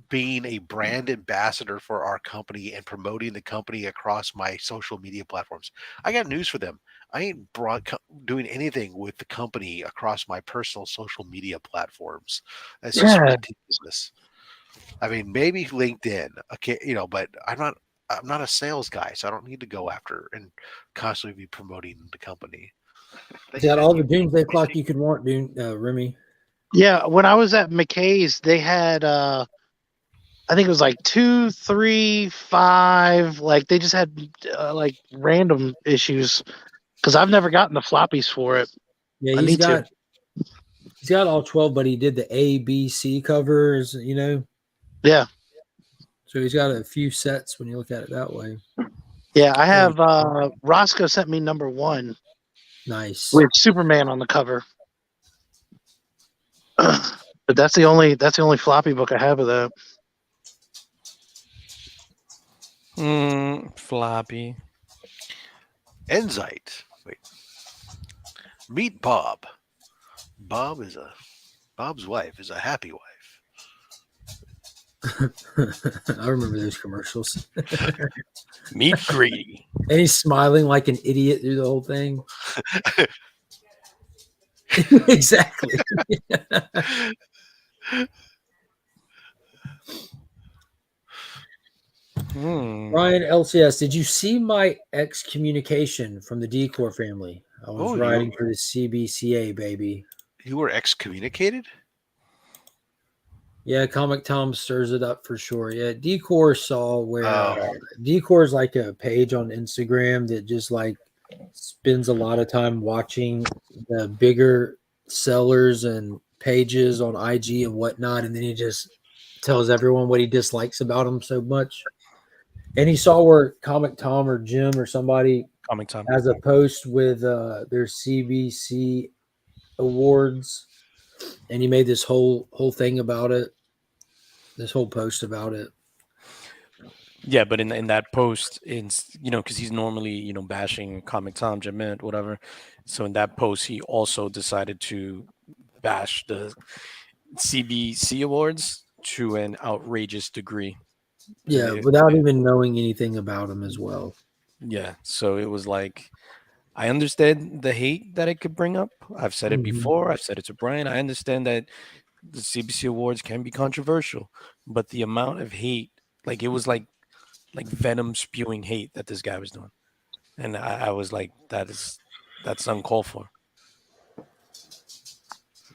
being a brand ambassador for our company and promoting the company across my social media platforms. I got news for them. I ain't doing anything with the company across my personal social media platforms. That's just ridiculous. I mean, maybe LinkedIn, okay, but I'm not a sales guy, so I don't need to go after and constantly be promoting the company. You got all the doomsday clock you could want, Remy. Yeah, when I was at McKay's, they had I think it was like 2, 3, 5. Like they just had like random issues because I've never gotten the floppies for it. Yeah, I need to. He's got all 12, but he did the A, B, C covers, Yeah, So he's got a few sets when you look at it that way. yeah. I have Roscoe sent me number 1 Nice. with Superman on the cover. But that's the only floppy book I have of that. Floppy. Enzite. Wait. Meet Bob. Bob's wife is a happy wife. I remember those commercials. Meet Grady. And he's smiling like an idiot through the whole thing. Exactly. Ryan LCS, did you see my excommunication from the Decor family? I was writing for the CBCA, baby. You were excommunicated? Yeah, Comic Tom stirs it up for sure. Yeah, Decor saw where Decor is like a page on Instagram that just like spends a lot of time watching the bigger sellers and pages on IG and whatnot, and then he just tells everyone what he dislikes about him so much. And he saw where Comic Tom or Jim or somebody Comic Time. has a post with their CBC awards, and he made this whole thing about it. This whole post about it. Yeah, but in that post, because he's normally bashing Comic Tom, Jim Mint, whatever. So in that post, he also decided to bash the CBC awards to an outrageous degree. Yeah, without even knowing anything about him as well. Yeah, so it was like, I understand the hate that it could bring up. I've said it before. I've said it to Brian. I understand that the CBC awards can be controversial, but the amount of hate, like it was like venom spewing hate that this guy was doing, and I was like, that's uncalled for.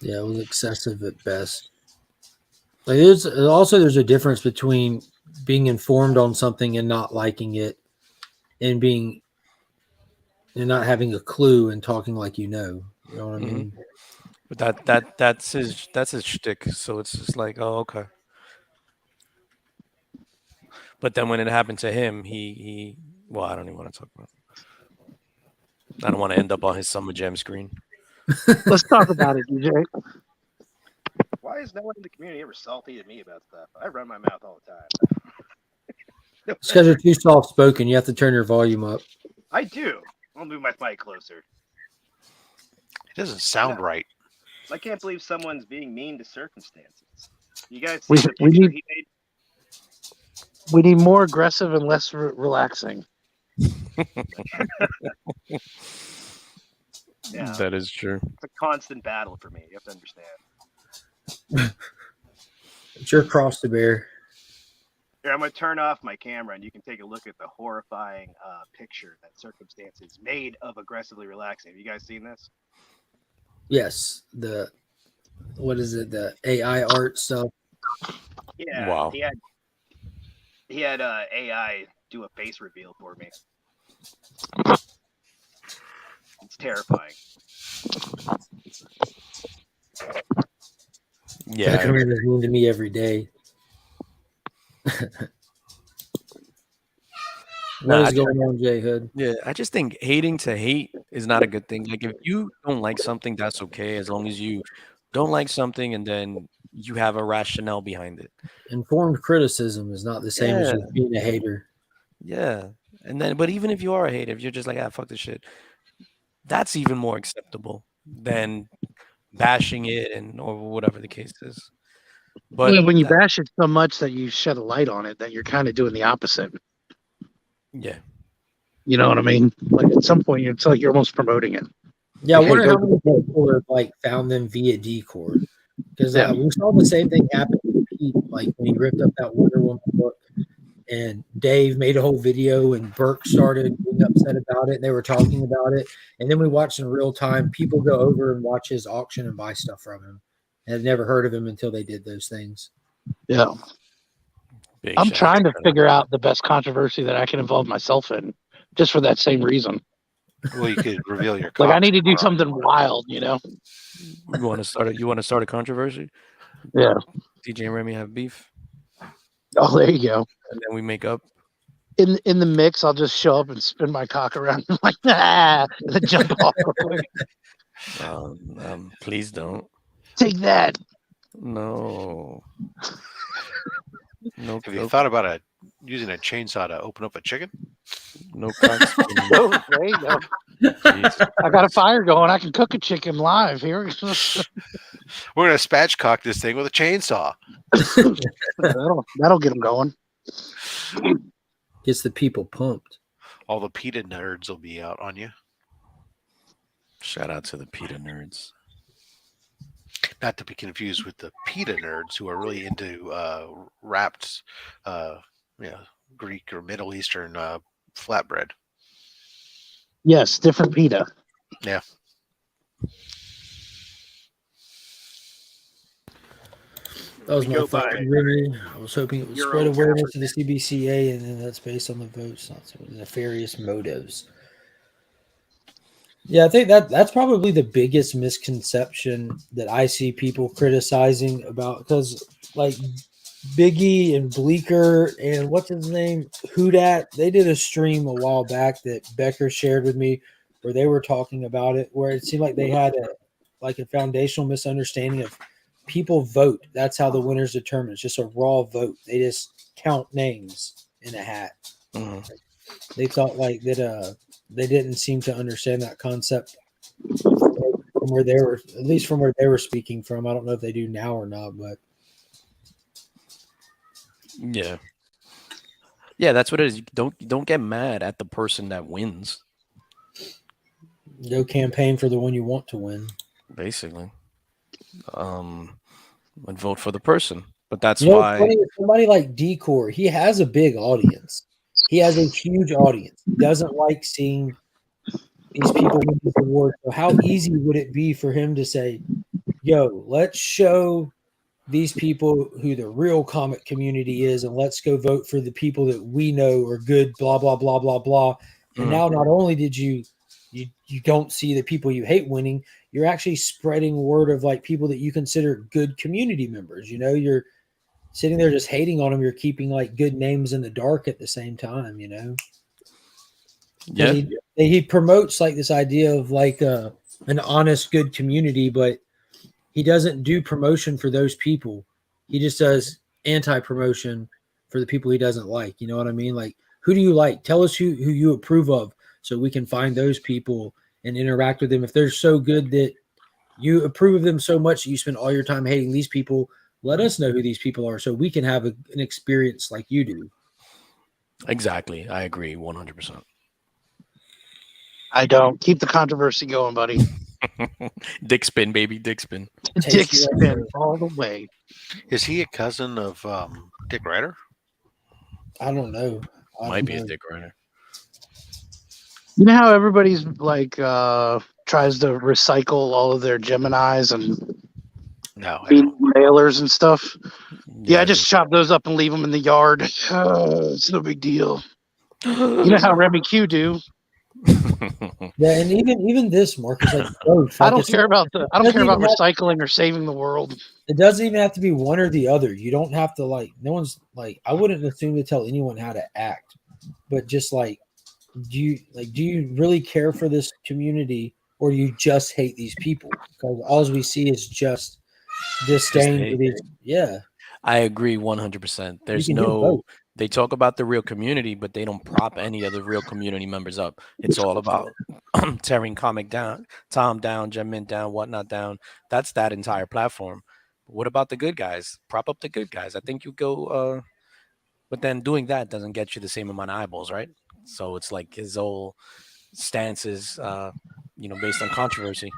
Yeah, it was excessive at best. Like there's a difference between being informed on something and not liking it, and not having a clue and talking like you know. You know what I mean? But that's his shtick. So it's just like, oh, okay. But then when it happened to him, he well, I don't even want to talk about it. I don't want to end up on his Summer Jam screen. Let's talk about it, DJ. Why is no one in the community ever salty at me about stuff? I run my mouth all the time. It's because you're too soft spoken. You have to turn your volume up. I do. I'll move my mic closer. It doesn't sound right. I can't believe someone's being mean to circumstances. You guys see We the picture need- he made? We need more aggressive and less relaxing. Yeah, That is true. it's a constant battle for me. You have to understand. It's your cross to bear. Here, I'm going to turn off my camera and you can take a look at the horrifying picture that Circumstances made of aggressively relaxing. Have you guys seen this? Yes, what is it? The AI art stuff. Yeah. Wow. He had AI do a face reveal for me. It's terrifying. Yeah. Peckerman is mean to me every day. What is going on, J Hood? Yeah, I just think hating to hate is not a good thing. Like if you don't like something, that's okay, as long as you don't like something and then you have a rationale behind it. Informed criticism is not the same as just being a hater. Yeah. And then, but even if you are a hater, if you're just like, fuck this shit, that's even more acceptable than bashing it or whatever the case is. But when you bash it so much that you shed a light on it, that you're kind of doing the opposite. Yeah. You know what I mean? Like at some point, it's like you're almost promoting it. Yeah, Like, I wonder hey, how go- many people have like found them via Discord, because we saw the same thing happen with Pete, like when he ripped up that Wonder Woman book, and Dave made a whole video, and Burke started being upset about it, and they were talking about it, and then we watched in real time people go over and watch his auction and buy stuff from him, and had never heard of him until they did those things. Yeah. I'm trying to figure out the best controversy that I can involve myself in, just for that same reason. Well, you could reveal your. Like I need to do something wild, you know. You want to start a controversy? Yeah. DJ and Remy have beef. Oh, there you go. And then we make up. In the mix, I'll just show up and spin my cock around like and then jump off. Please don't. Take that. No. No. Have you thought about using a chainsaw to open up a chicken? No cocks. Oh, there you go. I got a fire going. I can cook a chicken live here. We're gonna spatchcock this thing with a chainsaw. That'll get them going. Gets the people pumped. All the PETA nerds will be out on you. Shout out to the PETA nerds. Not to be confused with the PETA nerds who are really into wrapped, Greek or Middle Eastern flatbread. Yes, different PETA. Yeah. That was my thought. Really, I was hoping it would spread awareness to the CBCA, and then that's based on the votes, not some nefarious motives. Yeah, I think that's probably the biggest misconception that I see people criticizing about, because like Biggie and Bleeker and what's his name, Houdat. They did a stream a while back that Becker shared with me, where they were talking about it, where it seemed like they had a foundational misunderstanding of people vote. That's how the winners determined. It's just a raw vote. They just count names in a hat. Mhm. They thought like that. They didn't seem to understand that concept from where they were, at least from where they were speaking from. I don't know if they do now or not, but Yeah. Yeah, that's what it is. You don't get mad at the person that wins, go campaign for the one you want to win. basically. And vote for the person. But that's You know what's why funny? Somebody like Decor, he has a big audience. He has a huge audience. He doesn't like seeing these people win these awards. So how easy would it be for him to say, "Yo, let's show these people who the real comic community is, and let's go vote for the people that we know are good." Blah blah blah blah blah. And now, not only did you don't see the people you hate winning, you're actually spreading word of like people that you consider good community members. You know, you're sitting there just hating on them. You're keeping like good names in the dark at the same time. You know. yeah, He promotes like this idea of like an honest, good community, but he doesn't do promotion for those people. He just does anti-promotion for the people he doesn't like. You know what I mean? Like, who do you like? Tell us who you approve of, so we can find those people and interact with them. If they're so good that you approve of them so much that you spend all your time hating these people, let us know who these people are, so we can have an experience like you do. exactly. I agree 100%. I don't. Keep the controversy going, buddy. Dick spin, baby, dick spin. Dick spin all the way. Is he a cousin of Dick Ryder? I don't know. Might be a dick rider. You know how everybody's like tries to recycle all of their Geminis and No, I don't. mailers and stuff? Yeah, I just chop those up and leave them in the yard. It's no big deal. You know how Remy Q do. Yeah, and even this, Mark, is like both. I Like, don't care about recycling recycling or saving the world. It doesn't even have to be one or the other. You don't have to like. No one's like. I wouldn't assume to tell anyone how to act, but just like, do you really care for this community, or do you just hate these people? Because all we see is just disdain for these. Yeah, I agree 100%. There's can do no. both. They talk about the real community, but they don't prop any of the real community members up. It's all about tearing comic down, Tom down, Gem Mint down, whatnot down. That's that entire platform. What about the good guys? Prop up the good guys. I think you go, but then doing that doesn't get you the same amount of eyeballs, right? So it's like his whole stance is, based on controversy.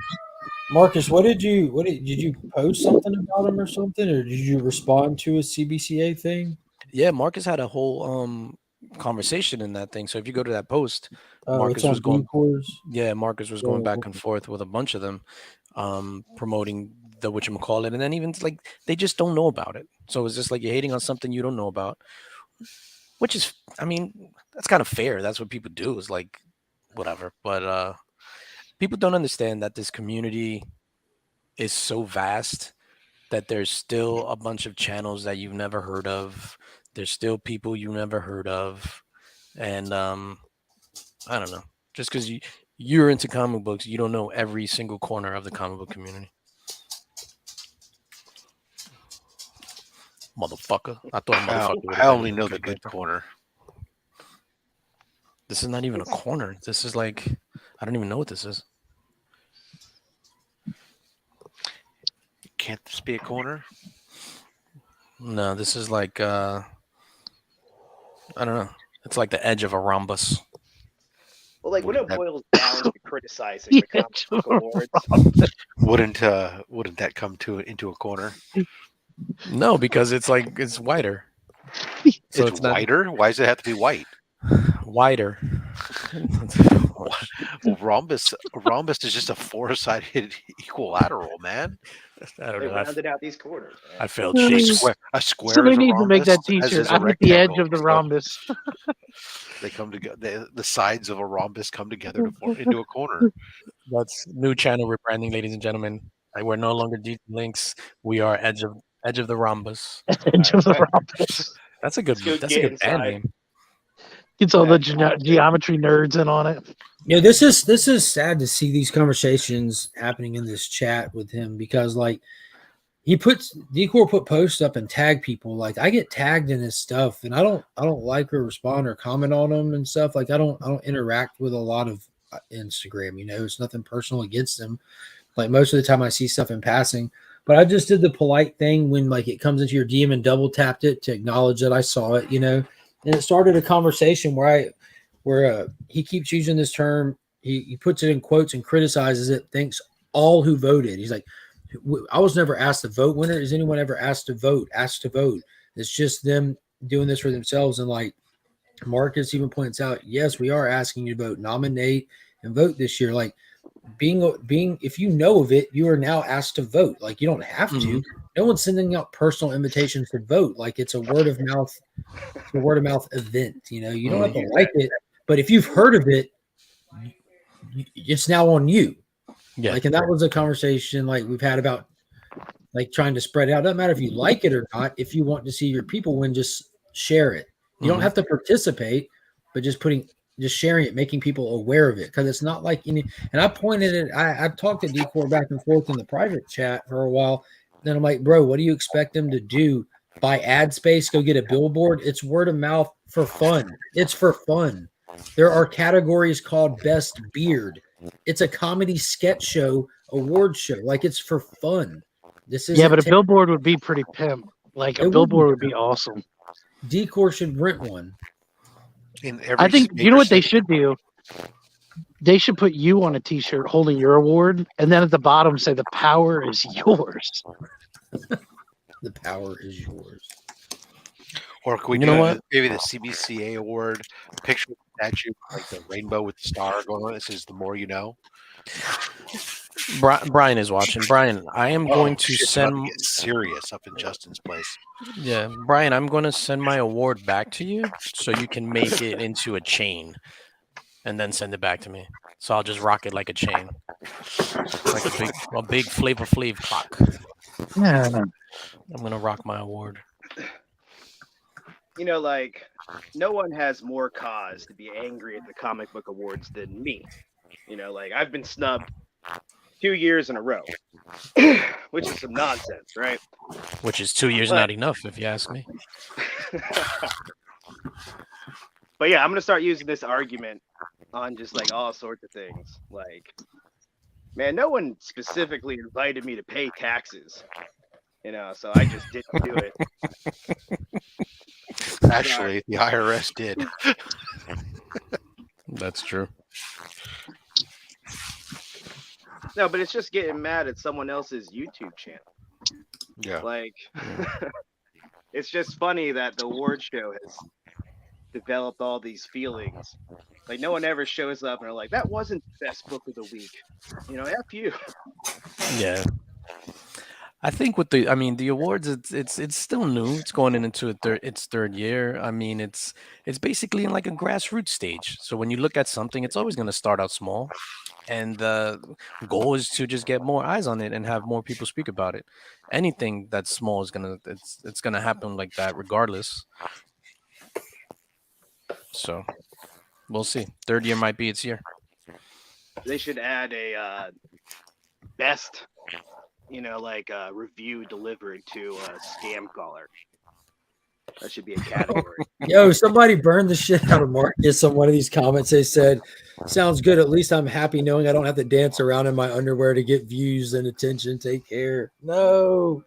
Marcus, did you post something about him or something, or did you respond to a CBCA thing? Yeah, Marcus had a whole conversation in that thing. So if you go to that post, Marcus was going. Marcus was going back and forth with a bunch of them, promoting the whatchamacallit, and then even like they just don't know about it. So it's just like you're hating on something you don't know about, which is, I mean, that's kind of fair. That's what people do. Is like whatever, but people don't understand that this community is so vast that there's still a bunch of channels that you've never heard of. There's still people you never heard of. And I don't know. Just because you're into comic books, you don't know every single corner of the comic book community. Motherfucker. I thought motherfucker. I only know the good corner. This is not even a corner. This is like, I don't even know what this is. Can't this be a corner? No, this is like, I don't know. It's like the edge of a rhombus. Well, like when it boils down to criticizing the comic book awards, wouldn't that come into a corner? No, because it's like it's wider. So it's wider. Why does it have to be white? Wider. Well, rhombus is just a four-sided equilateral, man. I don't they know. rounded out these corners. Man. I failed shape. A square. Somebody is a needs to make that rhombus, T-shirt. as is a I'm at the edge of the rectangle. rhombus. They come together. The sides of a rhombus come together to form into a corner. That's new channel rebranding, ladies and gentlemen. We're no longer deep links. We are edge of Edge of the Rhombus. Edge of the Rhombus. That's a good. Let's go That's a get good band inside. name. Gets all the geometry nerds in on it. Yeah, this is sad to see these conversations happening in this chat with him because like Decor put posts up and tag people. Like I get tagged in his stuff and I don't like or respond or comment on them and stuff. Like I don't interact with a lot of Instagram, it's nothing personal against them. Like most of the time I see stuff in passing, but I just did the polite thing when like it comes into your DM and double tapped it to acknowledge that I saw it, and it started a conversation where he keeps using this term. He puts it in quotes and criticizes it, thinks all who voted. He's like, I was never asked to vote. When is anyone ever asked to vote? It's just them doing this for themselves. And like Marcus even points out, yes, we are asking you to vote, nominate, and vote this year. Like being if you know of it, you are now asked to vote. Like you don't have to. No one's sending out personal invitations to vote. Like it's a word of mouth event. You don't have to like it, but if you've heard of it, it's now on you. Yeah. Like, and that was a conversation like we've had about like trying to spread out. Doesn't matter if you like it or not. If you want to see your people win, just share it. You don't have to participate, but just sharing it, making people aware of it. Cause it's not like and I pointed it. I talked to Decor back and forth in the private chat for a while. Then I'm like, bro, what do you expect them to do? Buy ad space, go get a billboard? It's word of mouth for fun. It's for fun. There are categories called Best Beard. It's a comedy sketch show, award show. Like it's for fun. This is but a billboard would be pretty pimp. Like a billboard would be awesome. Decor should rent one. I think you know what they should do. They should put you on a T-shirt holding your award, and then at the bottom say the power is yours. The power is yours. Or can we do maybe the CBCA award, picture of the statue, like the rainbow with the star going on? This is the more you know. Brian is watching. Brian, I am going to send serious up in Justin's place. Yeah, Brian, I'm going to send my award back to you so you can make it into a chain and then send it back to me. So I'll just rock it like a chain, like a big Flavor Flav clock. Yeah, I'm going to rock my award. Like no one has more cause to be angry at the comic book awards than me. Like I've been snubbed 2 years in a row, which is some nonsense, right? Which is 2 years not enough, if you ask me. But yeah, I'm gonna start using this argument on just like all sorts of things. Like, man, no one specifically invited me to pay taxes, so I just didn't do it. Actually, the IRS did. That's true. No, but it's just getting mad at someone else's YouTube channel. Yeah. Like, it's just funny that the award show has developed all these feelings. Like, no one ever shows up and are like, that wasn't the best book of the week. F you. Yeah. I think with the awards, it's still new. It's going into its third year. I mean, it's basically in like a grassroots stage. So when you look at something, it's always going to start out small, and the goal is to just get more eyes on it and have more people speak about it. Anything that's small is it's gonna happen like that regardless. So we'll see. Third year might be its year. They should add a best. Like a review delivered to a scam caller. That should be a category. Yo, somebody burned the shit out of Marcus on one of these comments. They said, sounds good. At least I'm happy knowing I don't have to dance around in my underwear to get views and attention. Take care. No.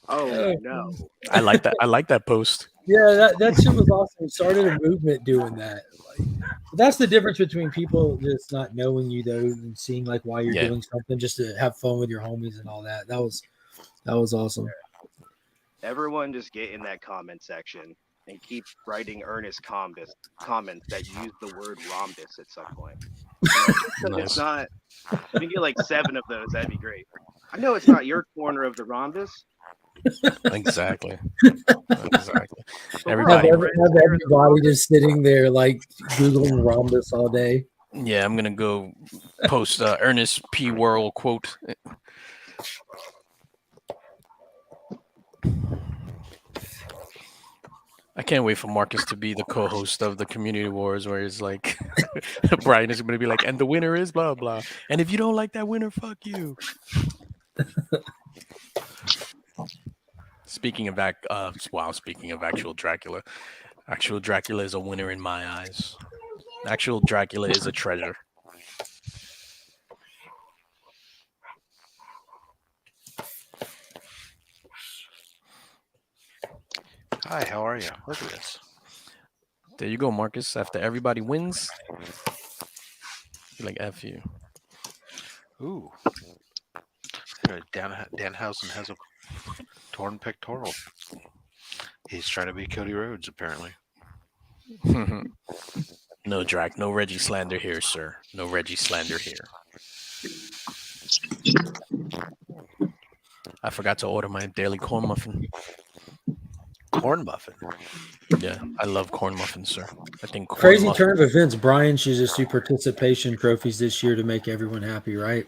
Oh, no. I like that. I like that post. Yeah, that shit was awesome. It started a movement doing that. Like, that's the difference between people just not knowing you though and seeing like why you're doing something just to have fun with your homies and all that. That was awesome. Everyone just get in that comment section and keep writing earnest comments that use the word rhombus at some point. Nice. It's not. If you can get like 7 of those, that'd be great. I know it's not your corner of the rhombus. Exactly. Everybody just sitting there like Googling rhombus all day. Yeah, I'm gonna go post Ernest P. Worrell quote. I can't wait for Marcus to be the co-host of the Community Wars, where it's like Brian is going to be like, and the winner is blah blah, and if you don't like that winner, fuck you. Speaking of speaking of actual Dracula is a winner in my eyes. Actual Dracula is a treasure. Hi, how are you? Look at this. There you go, Marcus. After everybody wins, you're like F you. Ooh. Danhausen has a torn pectoral. He's trying to be Cody Rhodes, apparently. No, Drac. No Reggie slander here, sir. No Reggie slander here. I forgot to order my daily corn muffin. Corn muffin? Yeah, I love corn muffins, sir. I think crazy turn of events. Brian chooses two participation trophies this year to make everyone happy, right?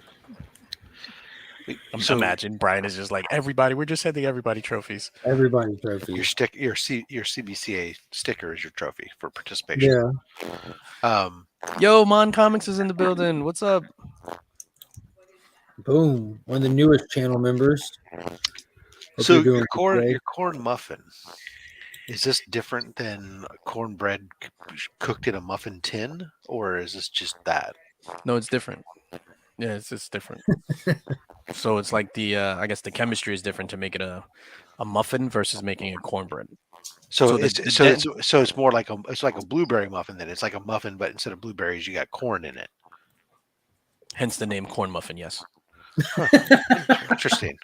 So imagine Brian is just like, everybody, we're just sending everybody trophies. Everybody trophies. Your CBCA sticker is your trophy for participation. Yeah. Yo, Mon Comics is in the building. What's up? Boom. One of the newest channel members. Hope So you're your corn muffin, is this different than cornbread cooked in a muffin tin, or is this just that? No, it's different. Yeah, it's different. So it's like I guess the chemistry is different to make it a muffin versus making a cornbread. So it's more like a blueberry muffin. Then it's like a muffin, but instead of blueberries, you got corn in it. Hence the name corn muffin. Yes. Huh. Interesting.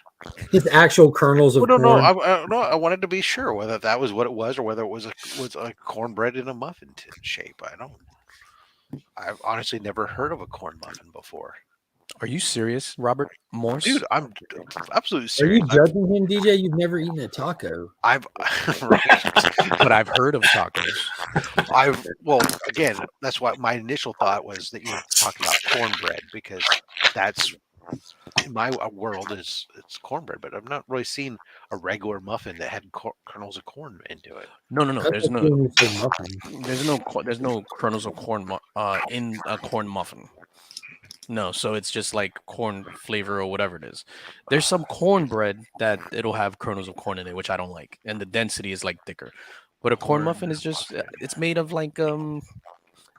It's actual kernels of corn. No, I wanted to be sure whether that was what it was or whether it was a cornbread in a muffin tin shape. I've honestly never heard of a corn muffin before. Are you serious, Robert Morse? Dude, I'm absolutely serious. Are you judging him, DJ? You've never eaten a taco. Right, but I've heard of tacos. Again, that's what my initial thought was, that you were talking about cornbread, because that's in my world it's cornbread, but I've not really seen a regular muffin that had kernels of corn into it. No. There's no kernels of corn in a corn muffin. No, so it's just like corn flavor or whatever it is. There's some cornbread that it'll have kernels of corn in it, which I don't like, and the density is like thicker. But a corn muffin is just it's made of like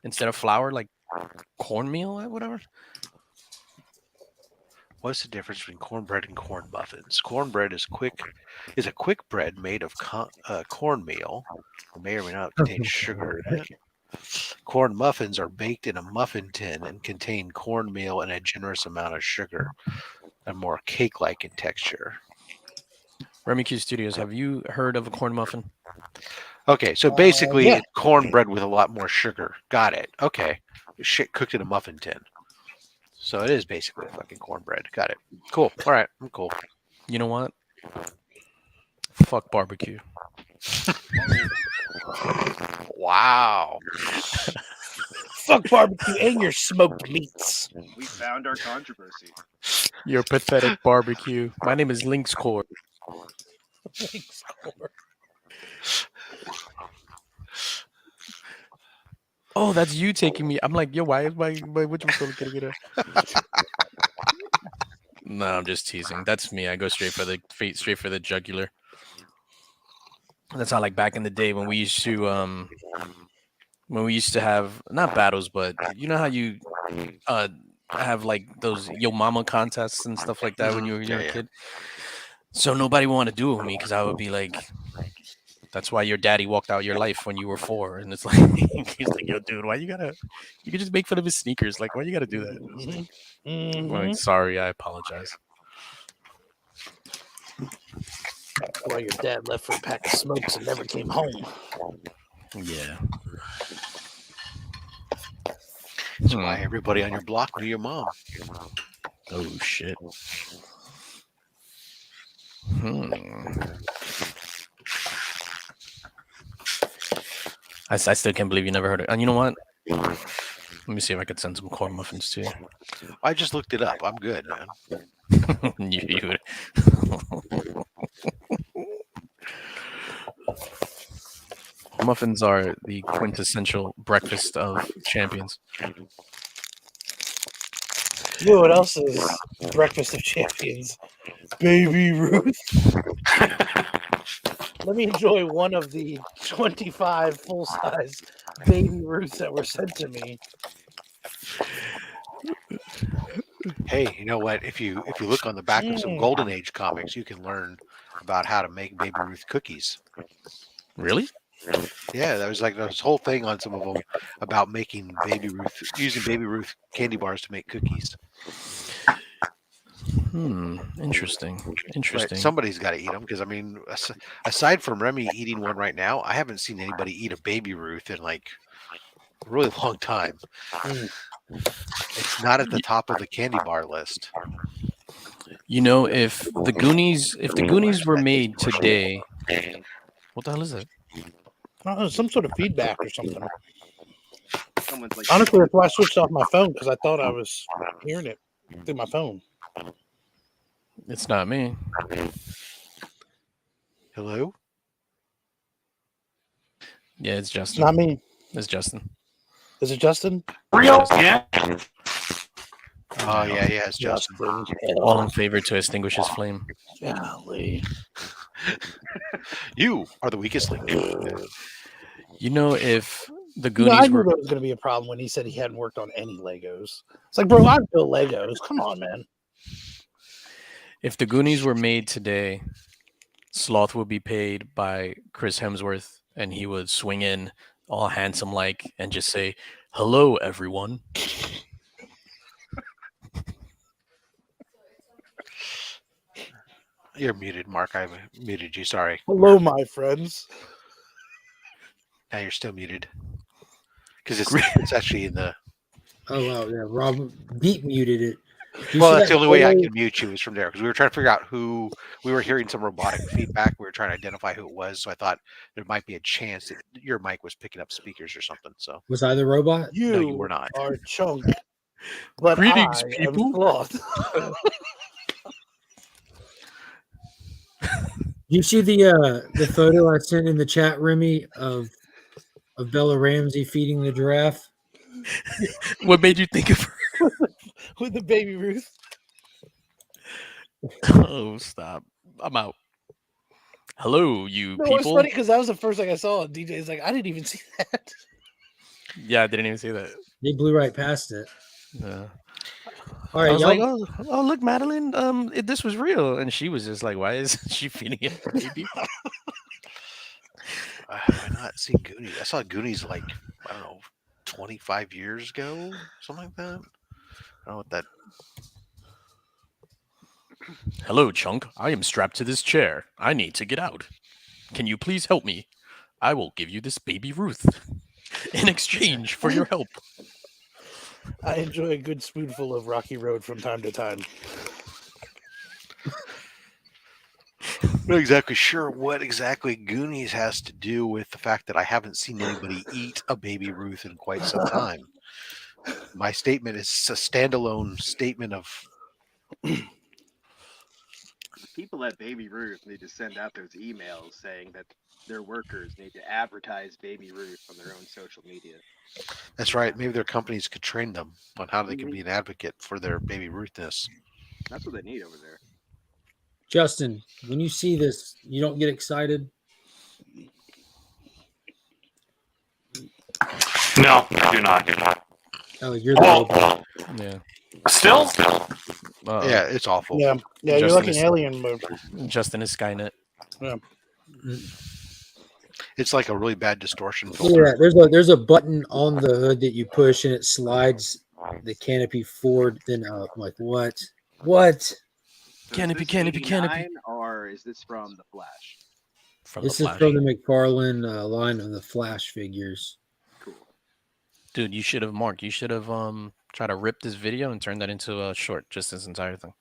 instead of flour, like cornmeal or whatever. What's the difference between cornbread and corn muffins? Cornbread is a quick bread made of cornmeal, may or may not contain sugar in it. Corn muffins are baked in a muffin tin and contain cornmeal and a generous amount of sugar, and more cake-like in texture. Remy Q Studios, have you heard of a corn muffin? Okay, so basically it's cornbread with a lot more sugar. Got it. Okay. Shit cooked in a muffin tin. So it is basically a fucking cornbread. Got it. Cool. All right. I'm cool. You know what? Fuck barbecue. Wow. Fuck barbecue and your smoked meats. We found our controversy. You're pathetic, barbecue. My name is Lynxcore. Oh, that's you taking me. I'm like, yo, why is my which one getting it? No, I'm just teasing. That's me. I go straight for the jugular. That's how, like, back in the day when we used to have not battles, but you know how you have like those yo mama contests and stuff like that when you were a kid. So nobody wanted to do it with me because I would be like, that's why your daddy walked out your life when you were 4. And it's like, he's like, yo, dude, why you could just make fun of his sneakers. Like, why you gotta do that? I'm like, sorry, I apologize. Well, your dad left for a pack of smokes and never came home. Yeah. That's why everybody on your block knew your mom. Oh, shit. I still can't believe you never heard it. And you know what? Let me see if I could send some corn muffins to you. I just looked it up. I'm good, man. you muffins are the quintessential breakfast of champions. You know what else is breakfast of champions? Baby Ruth. Let me enjoy one of the 25 full-size Baby Ruths that were sent to me. Hey, you know what? If you look on the back of some Golden Age comics, you can learn about how to make Baby Ruth cookies. Really? Yeah, that was like this whole thing on some of them about making using Baby Ruth candy bars to make cookies. Interesting. But somebody's got to eat them because I mean, aside from Remy eating one right now, I haven't seen anybody eat a Baby Ruth in like a really long time. It's not at the top of the candy bar list. You know, if the Goonies were made today, what the hell is that? Some sort of feedback or something. Someone's like, Honestly, that's why I switched off my phone because I thought I was hearing it through my phone. It's not me. Hello? Yeah, it's It's Justin. not me. It's Justin. Is it Justin? Real? Yeah. Oh yeah, it's Justin. All in favor to extinguish his flame. Golly. You are the weakest link. You know, if the I Goonies knew were there was going to be a problem when he said he hadn't worked on any Legos. It's like, bro, I built Legos. Come on, man. if the Goonies were made today, Sloth would be paid by Chris Hemsworth, and he would swing in all handsome like and just say, "Hello, everyone." You're muted, Mark. I muted you. Sorry. Hello, my friends. Now you're still muted because it's actually in the. Oh wow, yeah. Rob deep muted it. Well, that's the only way I can mute you is from there because we were trying to figure out who we were hearing some robotic feedback. We were trying to identify who it was, so I thought there might be a chance that your mic was picking up speakers or something. So was I the robot? You, no, you were not. are Chunk. But Greetings, I people. am Sloth. You see the photo I sent in the chat, Remy, of Bella Ramsey feeding the giraffe? What made you think of her? With the Baby Ruth. Oh, stop. I'm out. Hello, you No, it's people. funny because that was the first thing I saw. DJ's like, I didn't even see that. Yeah, I didn't even see that. They blew right past it. Yeah. All I right, was y'all. like, oh, look, Madeline. This was real, and she was just like, why is she feeding it, baby? Have I not seen Goonies? I saw Goonies like I don't know, 25 years ago, something like that. I don't know what that. Hello, Chunk. I am strapped to this chair. I need to get out. Can you please help me? I will give you this Baby Ruth in exchange for your help. I enjoy a good spoonful of Rocky Road from time to time. I'm not exactly sure what exactly Goonies has to do with the fact that I haven't seen anybody eat a Baby Ruth in quite some time. My statement is a standalone statement of. people at Baby Ruth need to send out those emails saying that their workers need to advertise Baby Ruth on their own social media. That's right. Maybe their companies could train them on how they can be an advocate for their Baby Ruthness. That's what they need over there. Justin, when you see this, you don't get excited? No, I do not. Oh, you're the robot. Yeah. Still? Yeah, it's awful. Yeah, you're Justin like an is- alien move. Justin is Skynet. Yeah. It's like a really bad distortion filter. Yeah, there's a button on the hood that you push and it slides the canopy forward. Then up. I'm like, what? What? So Canopy, is this canopy, 89, canopy. Or is this from the Flash? From This the is Flash. from the McFarlane line of the Flash figures. Cool. Dude, you should have, Mark. You should have tried to rip this video and turn that into a short, just this entire thing.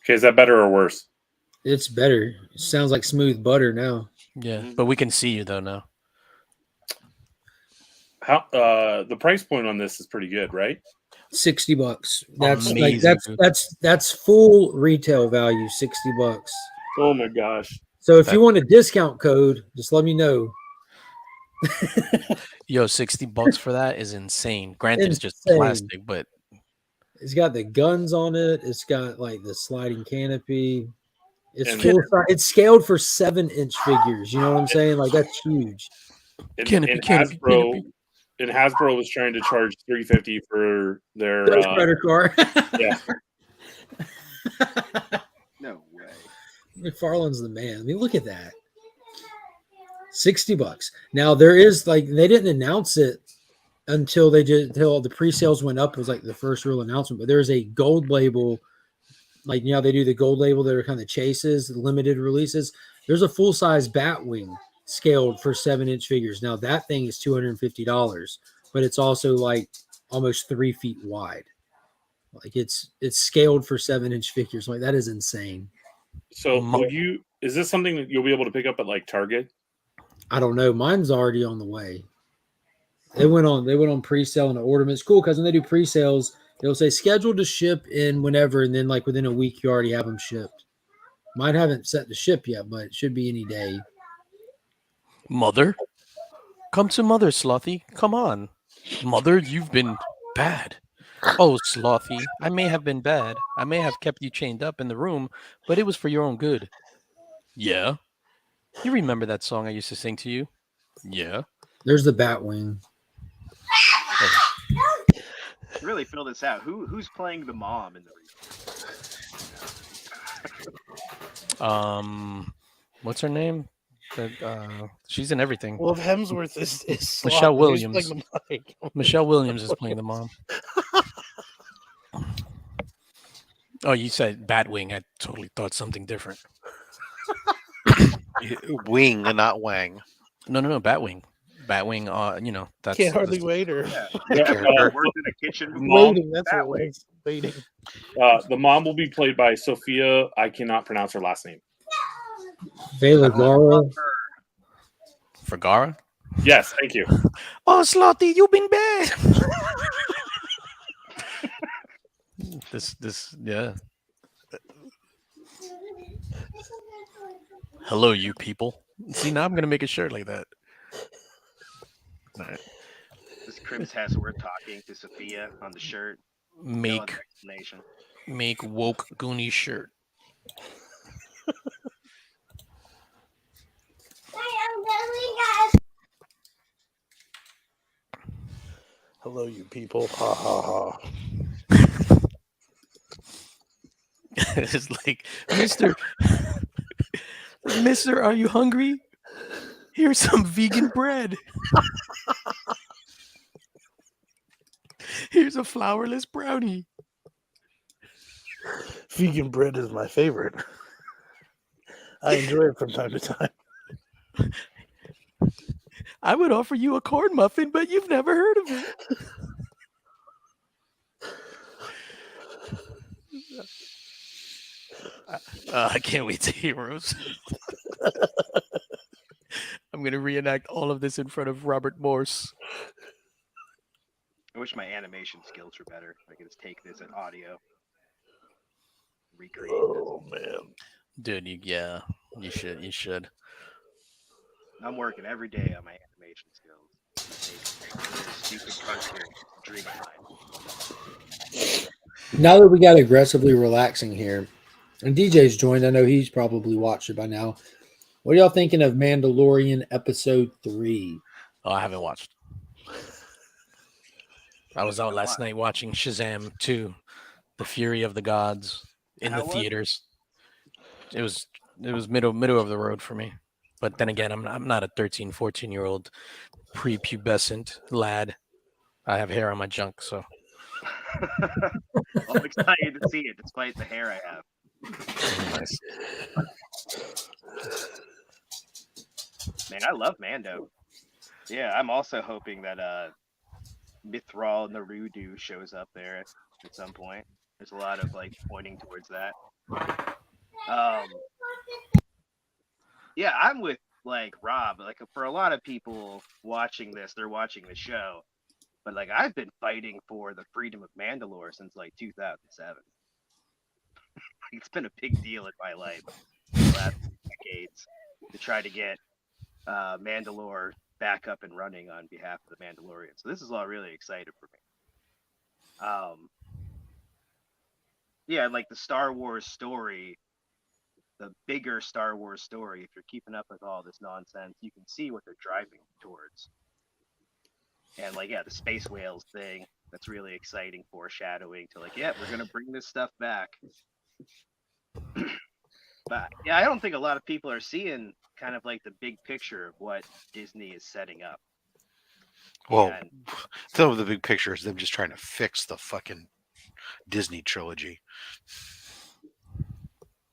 Okay, is that better or worse? It's better. It sounds like smooth butter now. Yeah, but we can see you though now. How the price point on this is pretty good, right? $60. That's like Amazing, dude. that's full retail value. $60. Oh my gosh. So if you want a discount code, just let me know. Yo, $60 for that is insane. Granted, it's just Insane. plastic, but It's got the guns on it. It's got like the sliding canopy. It's And- full size. It's scaled for 7-inch figures. You know what I'm saying? Like that's huge. Canopy. And Hasbro was trying to charge $350 for their Ghost Rider car. yeah. No way. McFarlane's the man. I mean, look at that. $60. Now there is like they didn't announce it until the pre-sales went up. It was like the first real announcement. But there's a gold label, like they do the gold label that are kind of chases, limited releases. There's a full-size Batwing scaled for 7-inch figures. Now that thing is $250, but it's also like almost 3 feet wide. Like it's scaled for 7-inch figures. Like that is insane. So is this something that you'll be able to pick up at like Target? I don't know. Mine's already on the way. They went on pre-sale and the order. It's cool because when they do pre-sales, they'll say scheduled to ship in whenever, and then like within a week you already have them shipped. Mine haven't set to ship yet, but it should be any day. Mother? Come to Mother, Slothy. Come on. Mother, you've been bad. Oh, Slothy, I may have been bad. I may have kept you chained up in the room, but it was for your own good. Yeah? You remember that song I used to sing to you? Yeah. There's the Batwing. Really fill this out. Who's playing the mom in the reboot? What's her name? She's in everything. Well, if Hemsworth is Michelle Williams. Michelle Williams is playing the mom. Oh, you said Batwing. I totally thought something different. Wing and not Wang. No, Batwing. Batwing. That's can't hardly wait. Or worked in the kitchen. Waiting. That's what waits. Waiting. The mom will be played by Sophia. I cannot pronounce her last name. Vergara? Yes, thank you. Oh, Slotty, you've been bad. Yeah. Hello, you people. See, now I'm gonna make a shirt like that. All right. This Crims Hemsworth talking to Sophia on the shirt. Make woke Goonie shirt. Hello, you people. Ha ha ha. It's like, Mister, are you hungry? Here's some vegan bread. Here's a flourless brownie. Vegan bread is my favorite. I enjoy it from time to time. I would offer you a corn muffin, but you've never heard of it. I can't wait to hear Rose. I'm going to reenact all of this in front of Robert Morse. I wish my animation skills were better. I could just take this in audio, recreate this. Oh man, dude, you should. I'm working every day on my animation skills. Stupid cartoon dream of mine. Now that we got aggressively relaxing here, and DJ's joined, I know he's probably watched it by now. What are y'all thinking of Mandalorian Episode 3? Oh, I haven't watched. I was out last night watching Shazam 2, The Fury of the Gods, in the theaters. It was middle of the road for me. But then again, I'm not a 13, 14-year-old prepubescent lad. I have hair on my junk, so. I'm excited to see it, despite the hair I have. Nice. Man, I love Mando. Yeah, I'm also hoping that Mithral Narudu shows up there at some point. There's a lot of pointing towards that. Yeah, I'm with Rob. For a lot of people watching this, they're watching the show. But I've been fighting for the freedom of Mandalore since 2007. It's been a big deal in my life the last decades to try to get Mandalore back up and running on behalf of the Mandalorian. So this is all really exciting for me. Yeah, like the Star Wars story, the bigger Star Wars story, if you're keeping up with all this nonsense, you can see what they're driving towards. And like, yeah, the space whales thing, that's really exciting foreshadowing to like, yeah, we're going to bring this stuff back. But yeah, I don't think a lot of people are seeing kind of like the big picture of what Disney is setting up. Well, And some of the big picture is them just trying to fix the fucking Disney trilogy.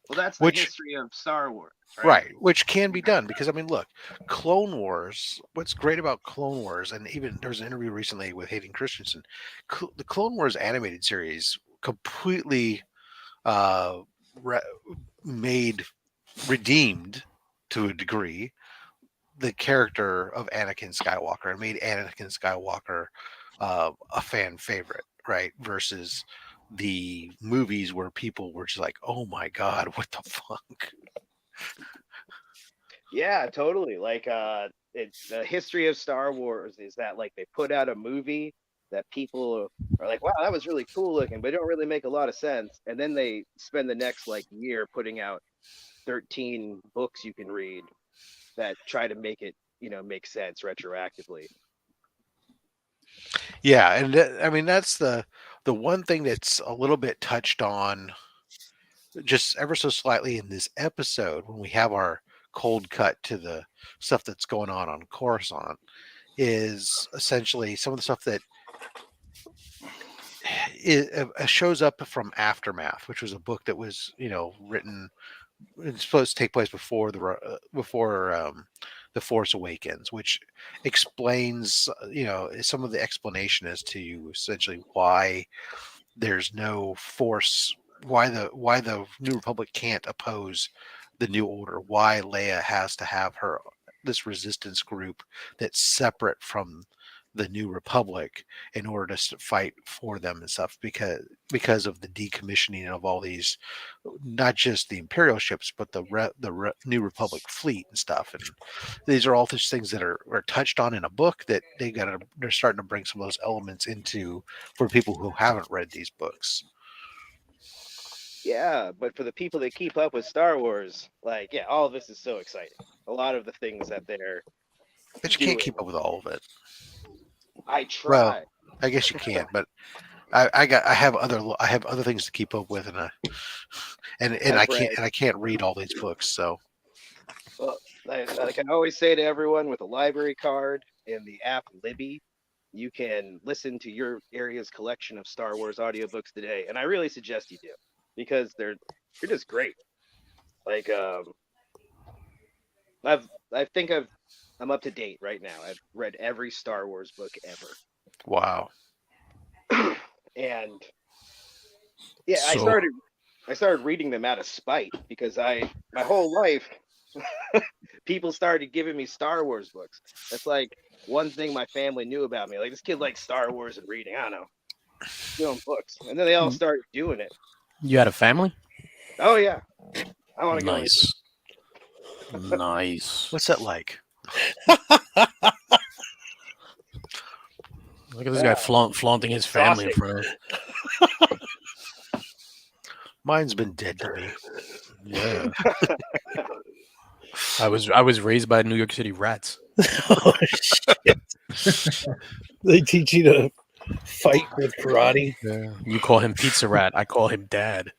well, that's the history of Star Wars, right? Which can be done because I mean, look, Clone Wars. What's great about Clone Wars, and even there was an interview recently with Hayden Christensen, the Clone Wars animated series completely redeemed to a degree the character of Anakin Skywalker and made Anakin Skywalker a fan favorite, right? Versus the movies where people were just like, "Oh my god, what the fuck." Yeah, totally. Like the history of Star Wars is that like they put out a movie that people are like, wow, that was really cool looking, but it don't really make a lot of sense. And then they spend the next like year putting out 13 books you can read that try to make it, make sense retroactively. Yeah, and I mean that's the one thing that's a little bit touched on just ever so slightly in this episode when we have our cold cut to the stuff that's going on Coruscant is essentially some of the stuff that shows up from Aftermath, which was a book that was written. It's supposed to take place before the Force Awakens, which explains some of the explanation as to essentially why there's no Force, why the New Republic can't oppose the New Order, why Leia has to have this resistance group that's separate from the New Republic in order to fight for them and stuff because of the decommissioning of all these, not just the Imperial ships but the New Republic fleet and stuff. And these are all these things that are touched on in a book that they're starting to bring some of those elements into for people who haven't read these books. Yeah, but for the people that keep up with Star Wars, like, yeah, all of this is so exciting. A lot of the things that they're But you can't keep up with all of it. I try. Well, I guess you can, but I have other things to keep up with, and I can't read all these books. So, well, like I always say to everyone, with a library card and the app Libby, you can listen to your area's collection of Star Wars audiobooks today, and I really suggest you do because they're just great. Like I'm up to date right now. I've read every Star Wars book ever. Wow. And yeah, so, I started reading them out of spite because my whole life people started giving me Star Wars books. That's like one thing my family knew about me. Like, this kid likes Star Wars and reading. I don't know, doing books, and then they all started doing it. You had a family? Oh yeah, I want to go. Nice. Nice. What's that like? Look at this guy flaunting his family in front of. Mine's been dead to me. Yeah. I was raised by New York City rats. Oh shit! They teach you to fight with karate. Yeah. You call him Pizza Rat. I call him Dad.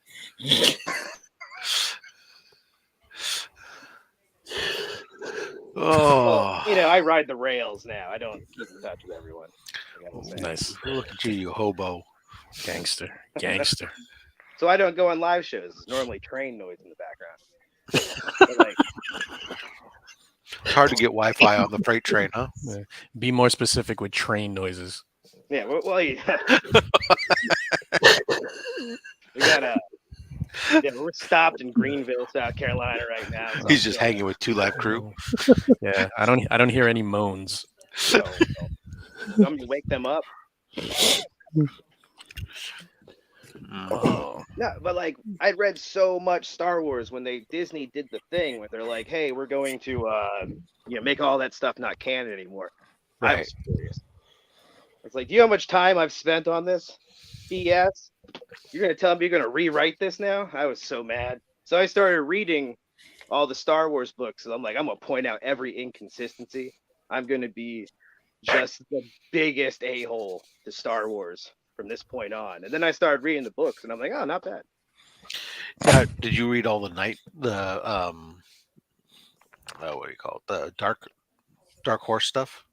Oh, well, I ride the rails now. I don't keep in touch with everyone. Nice. Look at you hobo. Gangster. So I don't go on live shows. There's normally train noise in the background. It's hard to get Wi-Fi on the freight train, huh? Yeah. Be more specific with train noises. Yeah, well, yeah. We got we're stopped in Greenville, South Carolina right now. So he's just hanging with 2 Live Crew. Yeah, I don't hear any moans. No. I'm gonna wake them up. Oh. No, but like I'd read so much Star Wars when Disney did the thing where they're like, "Hey, we're going to make all that stuff not canon anymore." I Right. was furious. It's like, do you know how much time I've spent on this BS? You're gonna tell me you're gonna rewrite this now? I was so mad. So I started reading all the Star Wars books, and I'm like, I'm gonna point out every inconsistency. I'm gonna be just the biggest a-hole to Star Wars from this point on. And then I started reading the books, and I'm like, oh, not bad. Did you read all what do you call it? The Dark Horse stuff?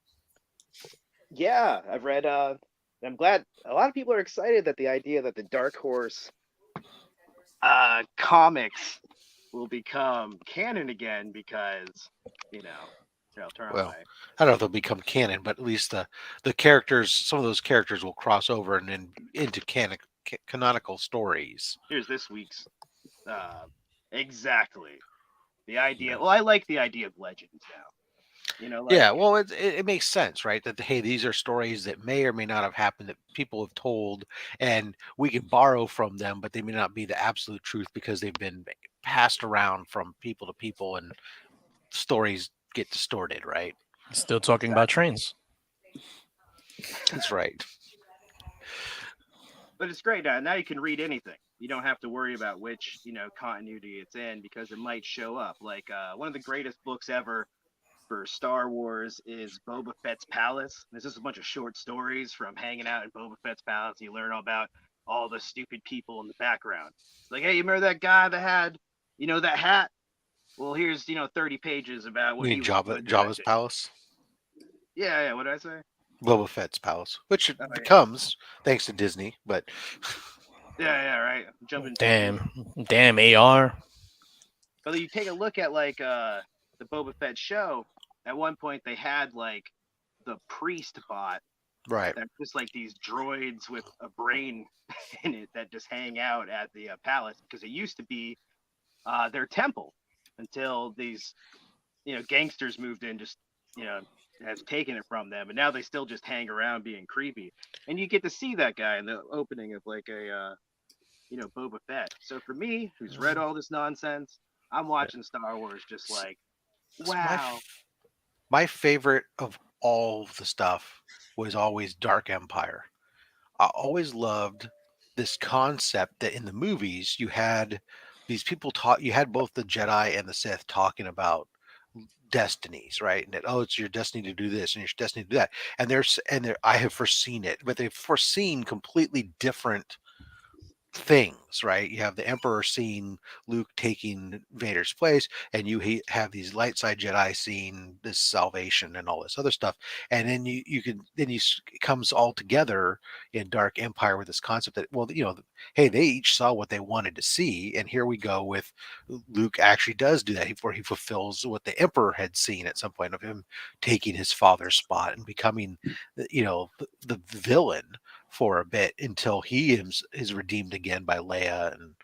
Yeah, I've read. I'm glad a lot of people are excited that the idea that the Dark Horse comics will become canon again because I'll turn on Well, my. I don't know if they'll become canon, but at least the characters, some of those characters will cross over and then into canonical stories. Here's this week's. Exactly the idea. Well, I like the idea of legends now. Yeah, well, it makes sense, right? That hey, these are stories that may or may not have happened that people have told, and we can borrow from them, but they may not be the absolute truth because they've been passed around from people to people, and stories get distorted, right? Still talking about trains. That's right. But it's great now. Now you can read anything. You don't have to worry about which continuity it's in because it might show up. Like one of the greatest books ever for Star Wars is Boba Fett's Palace. There's just a bunch of short stories from hanging out in Boba Fett's Palace. You learn all about all the stupid people in the background. Like, hey, you remember that guy that had, that hat? Well, here's 30 pages about what You he mean was doing Java's that day. palace? Yeah. What did I say? Boba Fett's palace, which it Oh, yeah. becomes thanks to Disney, but Yeah, right. Jumping. Damn AR. But you take a look at like the Boba Fett show. At one point, they had like the priest bot right. that just like these droids with a brain in it that just hang out at the palace because it used to be their temple until these gangsters moved in, just has taken it from them, and now they still just hang around being creepy. And you get to see that guy in the opening of like a Boba Fett. So for me, who's read all this nonsense, I'm watching Star Wars just like, wow. My favorite of all of the stuff was always Dark Empire. I always loved this concept that in the movies you had these people talk. You had both the Jedi and the Sith talking about destinies, right? And that it's your destiny to do this and your destiny to do that. And I have foreseen it, but they've foreseen completely different things, right? You have the Emperor seeing Luke taking Vader's place, and you have these light side Jedi seeing this salvation and all this other stuff, and then it comes all together in Dark Empire with this concept that hey, they each saw what they wanted to see, and here we go with Luke actually does do that, where he fulfills what the Emperor had seen at some point of him taking his father's spot and becoming the villain for a bit until he is redeemed again by Leia and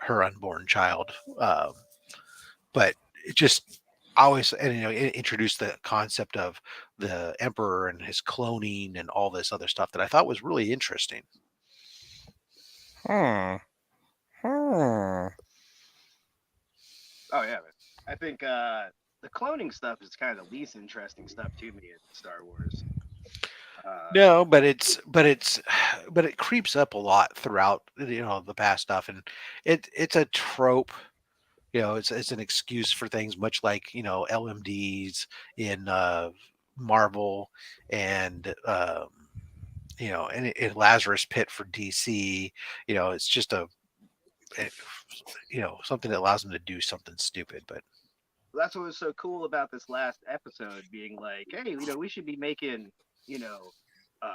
her unborn child. But it just always, and it introduced the concept of the Emperor and his cloning and all this other stuff that I thought was really interesting. Oh yeah, I think the cloning stuff is kind of the least interesting stuff to me in Star Wars. No, but it creeps up a lot throughout the past stuff, and it's a trope. It's an excuse for things, much like LMDs in Marvel and in Lazarus Pit for DC. It's just something that allows them to do something stupid, but. That's what was so cool about this last episode being like, hey, we should be making,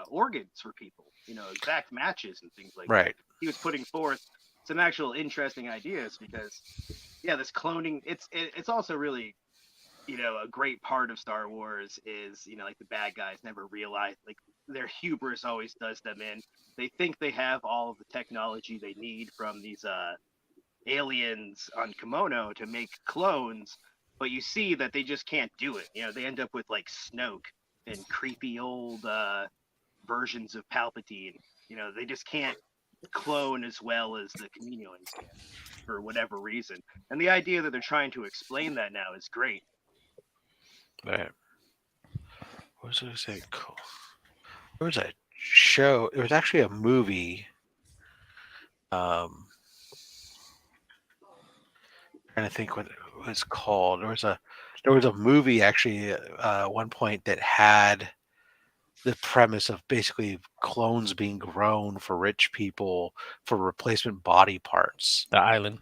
organs for people, exact matches and things like right. that. He was putting forth some actual interesting ideas because, yeah, this cloning, it's also really, a great part of Star Wars is, like the bad guys never realize, like their hubris always does them in. They think they have all of the technology they need from these aliens on Kimono to make clones, but you see that they just can't do it. They end up with like Snoke and creepy old versions of Palpatine. They just can't clone as well as the chameleons can, for whatever reason. And the idea that they're trying to explain that now is great. Right. What was I going to say? Cool. There was a show. There was actually a movie. Trying to think what it was called. There was a movie actually at one point that had the premise of basically clones being grown for rich people for replacement body parts. The Island.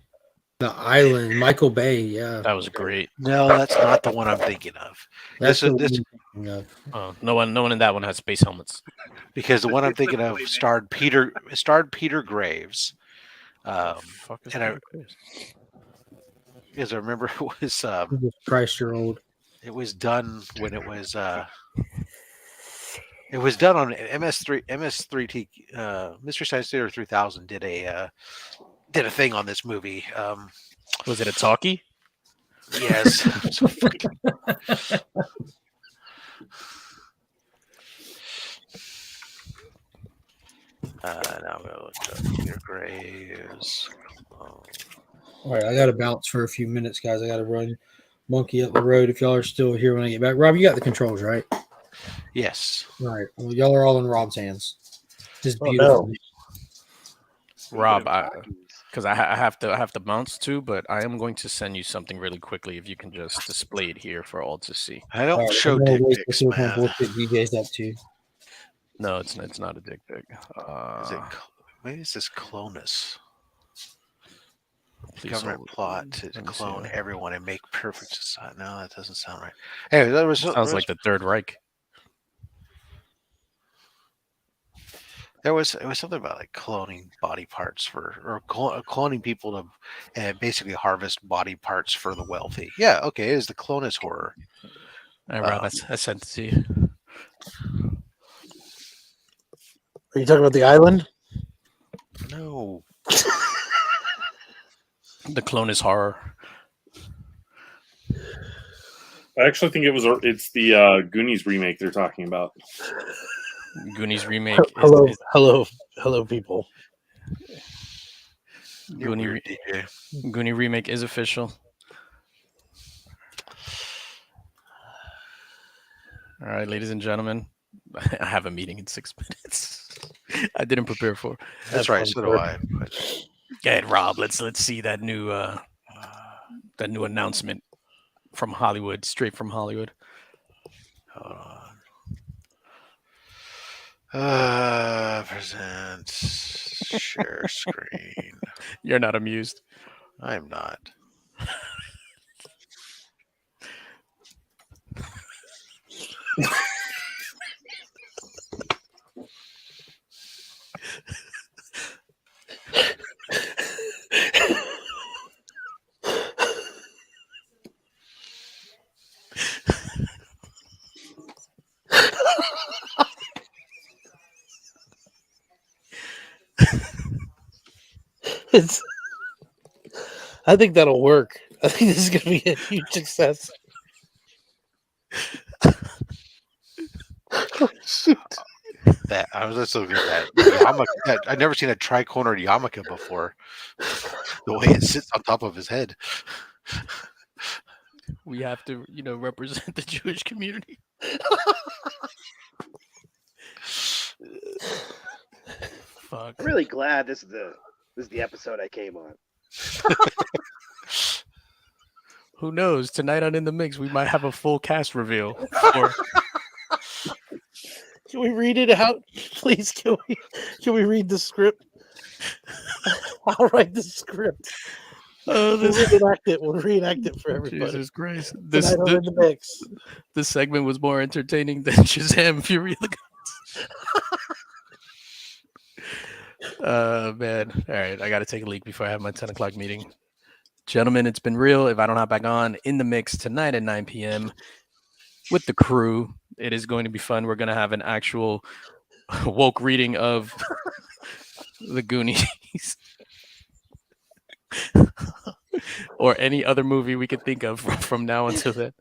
The Island, Michael Bay, yeah. That was great. No, that's not the one I'm thinking of. That's This the is one I'm thinking of. Oh, no one in that one has space helmets. because the one I'm It's the thinking of boy, man. starred Peter Graves. Fuck is and I- Peter Graves? Because I remember Jesus Christ, you're old. it was done when it was done on MS3T. Mystery Science Theater 3000 did a thing on this movie. Was it a talkie? Yes. So fucking- now I'm gonna look up Peter Graves. Oh. All right, I got to bounce for a few minutes, guys. I got to run monkey up the road. If y'all are still here when I get back, Rob, you got the controls, right? Yes. All right. Well, y'all are all in Rob's hands. His Oh, beautiful. no. Rob, Speaking of talkies, because I have to bounce too, but I am going to send you something really quickly. If you can just display it here for all to see. I don't All right, show I'm gonna dick wait to pics, see what my man. bullshit DJ's up to. No, it's not a dick pic. Maybe it's this Clonus Please government hold. plot to Let me see. clone everyone and make perfect society. No, that doesn't sound right. Anyway, there was Sounds like the Third Reich. it was something about like cloning body parts or cloning people to and basically harvest body parts for the wealthy. Yeah, okay, it is the Clonus horror. All right, Rob, I sent it to you. Are you talking about the island? No, The clone is horror. I actually think it's the Goonies remake they're talking about. Goonies remake. Hello, hello, people. you're Goonie, weird, DJ. Goonie remake is official. All right, ladies and gentlemen, I have a meeting in 6 minutes. I didn't prepare for. That's Have right. fun, So do sir. I. But, Go ahead, Rob. Let's see that new announcement from Hollywood, straight from Hollywood. hold on. Present share screen. You're not amused. I'm not. It's, I think that'll work. I think this is going to be a huge success. Oh, shoot. That I was just looking at that. I've never seen a tri-cornered yarmulke before. The way it sits on top of his head. We have to, represent the Jewish community. Fuck. I'm really glad this is the episode I came on. Who knows? Tonight on In the Mix, we might have a full cast reveal. Can we read it out, please? Can we read the script? I'll write the script. Oh, We'll reenact it. We'll reenact it for everybody. Jesus Christ! Tonight on In the Mix. This segment was more entertaining than Shazam! Fury of the Gods. Man. All right, I got to take a leak before I have my 10 o'clock meeting. Gentlemen, it's been real. If I don't hop back on In the Mix tonight at 9 p.m. with the crew, it is going to be fun. We're going to have an actual woke reading of the Goonies or any other movie we could think of from now until then.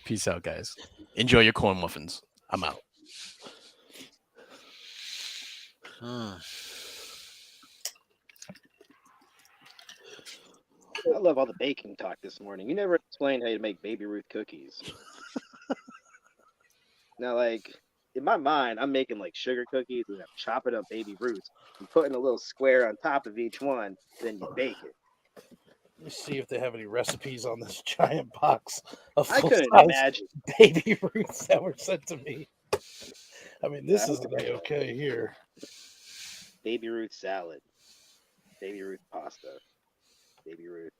Peace out, guys. Enjoy your corn muffins. I'm out. I love all the baking talk this morning. You never explained how you make Baby Ruth cookies. Now, like, in my mind, I'm making like sugar cookies and I'm chopping up Baby Ruths and putting a little square on top of each one. Then you bake it. Let me see if they have any recipes on this giant box of I couldn't full-size imagine. Baby Ruths that were sent to me. I mean, this I is don't know. okay here. Baby Ruth salad, Baby Ruth pasta, Baby Ruth.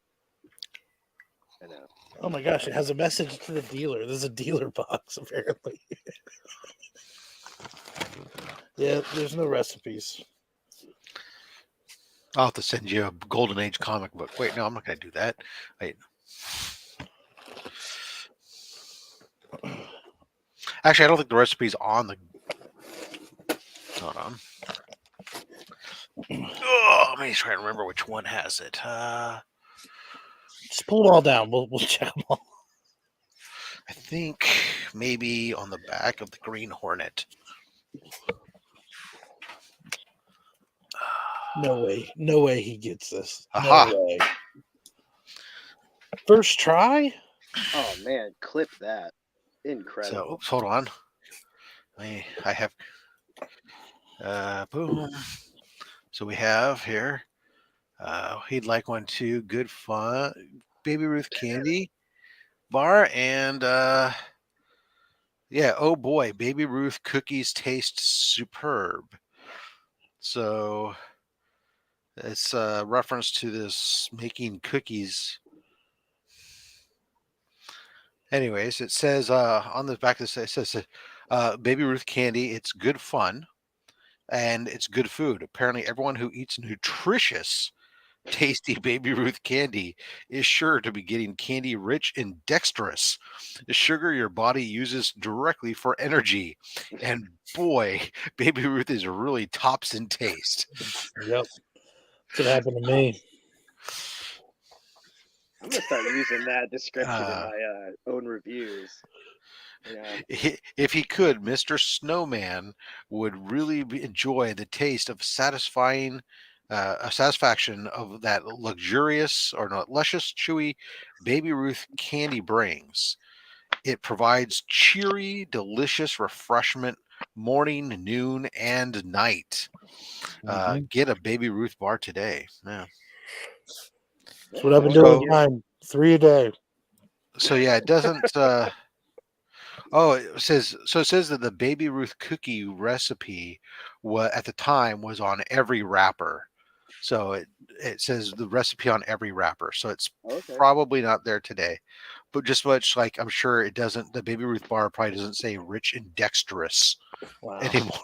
I know. Oh my gosh, it has a message to the dealer. There's a dealer box, apparently. Yeah, there's no recipes. I'll have to send you a Golden Age comic book. Wait, no, I'm not going to do that. Wait. Actually, I don't think the recipe's on the. Hold on. Oh, let me try and remember which one has it. Just pull them all down. We'll check them all. I think maybe on the back of the Green Hornet. No way. No way he gets this. Aha. No way. First try? Oh man, clip that. Incredible. So, oops, hold on. I have. Boom. So we have here. He'd like one too. Good fun. Baby Ruth candy bar and yeah. Oh boy, Baby Ruth cookies taste superb. So it's a reference to this making cookies. Anyways, it says on the back of this, it says Baby Ruth candy. It's good fun and it's good food. Apparently, everyone who eats nutritious, tasty Baby Ruth candy is sure to be getting candy rich and dexterous, the sugar your body uses directly for energy. And boy, Baby Ruth is really tops in taste. Yep. That's what happened to me. I'm gonna start using that description in my own reviews. Yeah. If he could, Mr. Snowman would really enjoy the taste of satisfaction of that luxurious or not luscious, chewy Baby Ruth candy brings. It provides cheery, delicious refreshment morning, noon, and night. Get a Baby Ruth bar today. Yeah. That's what I've been doing. Mine 3 a day. So yeah, it doesn't. It says that the Baby Ruth cookie recipe at the time was on every wrapper. So it says the recipe on every wrapper. So it's probably not there today. But just much like I'm sure it doesn't, the Baby Ruth bar probably doesn't say rich and dexterous anymore.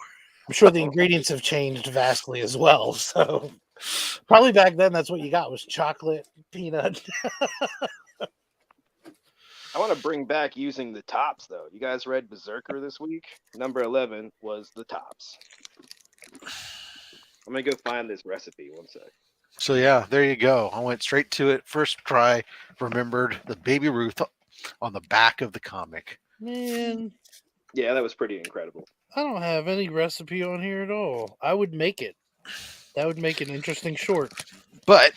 I'm sure the ingredients have changed vastly as well. So probably back then that's what you got was chocolate, peanut. I want to bring back using the tops though. You guys read Berserker this week? Number 11 was the tops. I'm gonna go find this recipe. One sec. So yeah, there you go. I went straight to it. First try, remembered the Baby Ruth on the back of the comic. Man. Yeah, that was pretty incredible. I don't have any recipe on here at all. I would make it. That would make an interesting short. But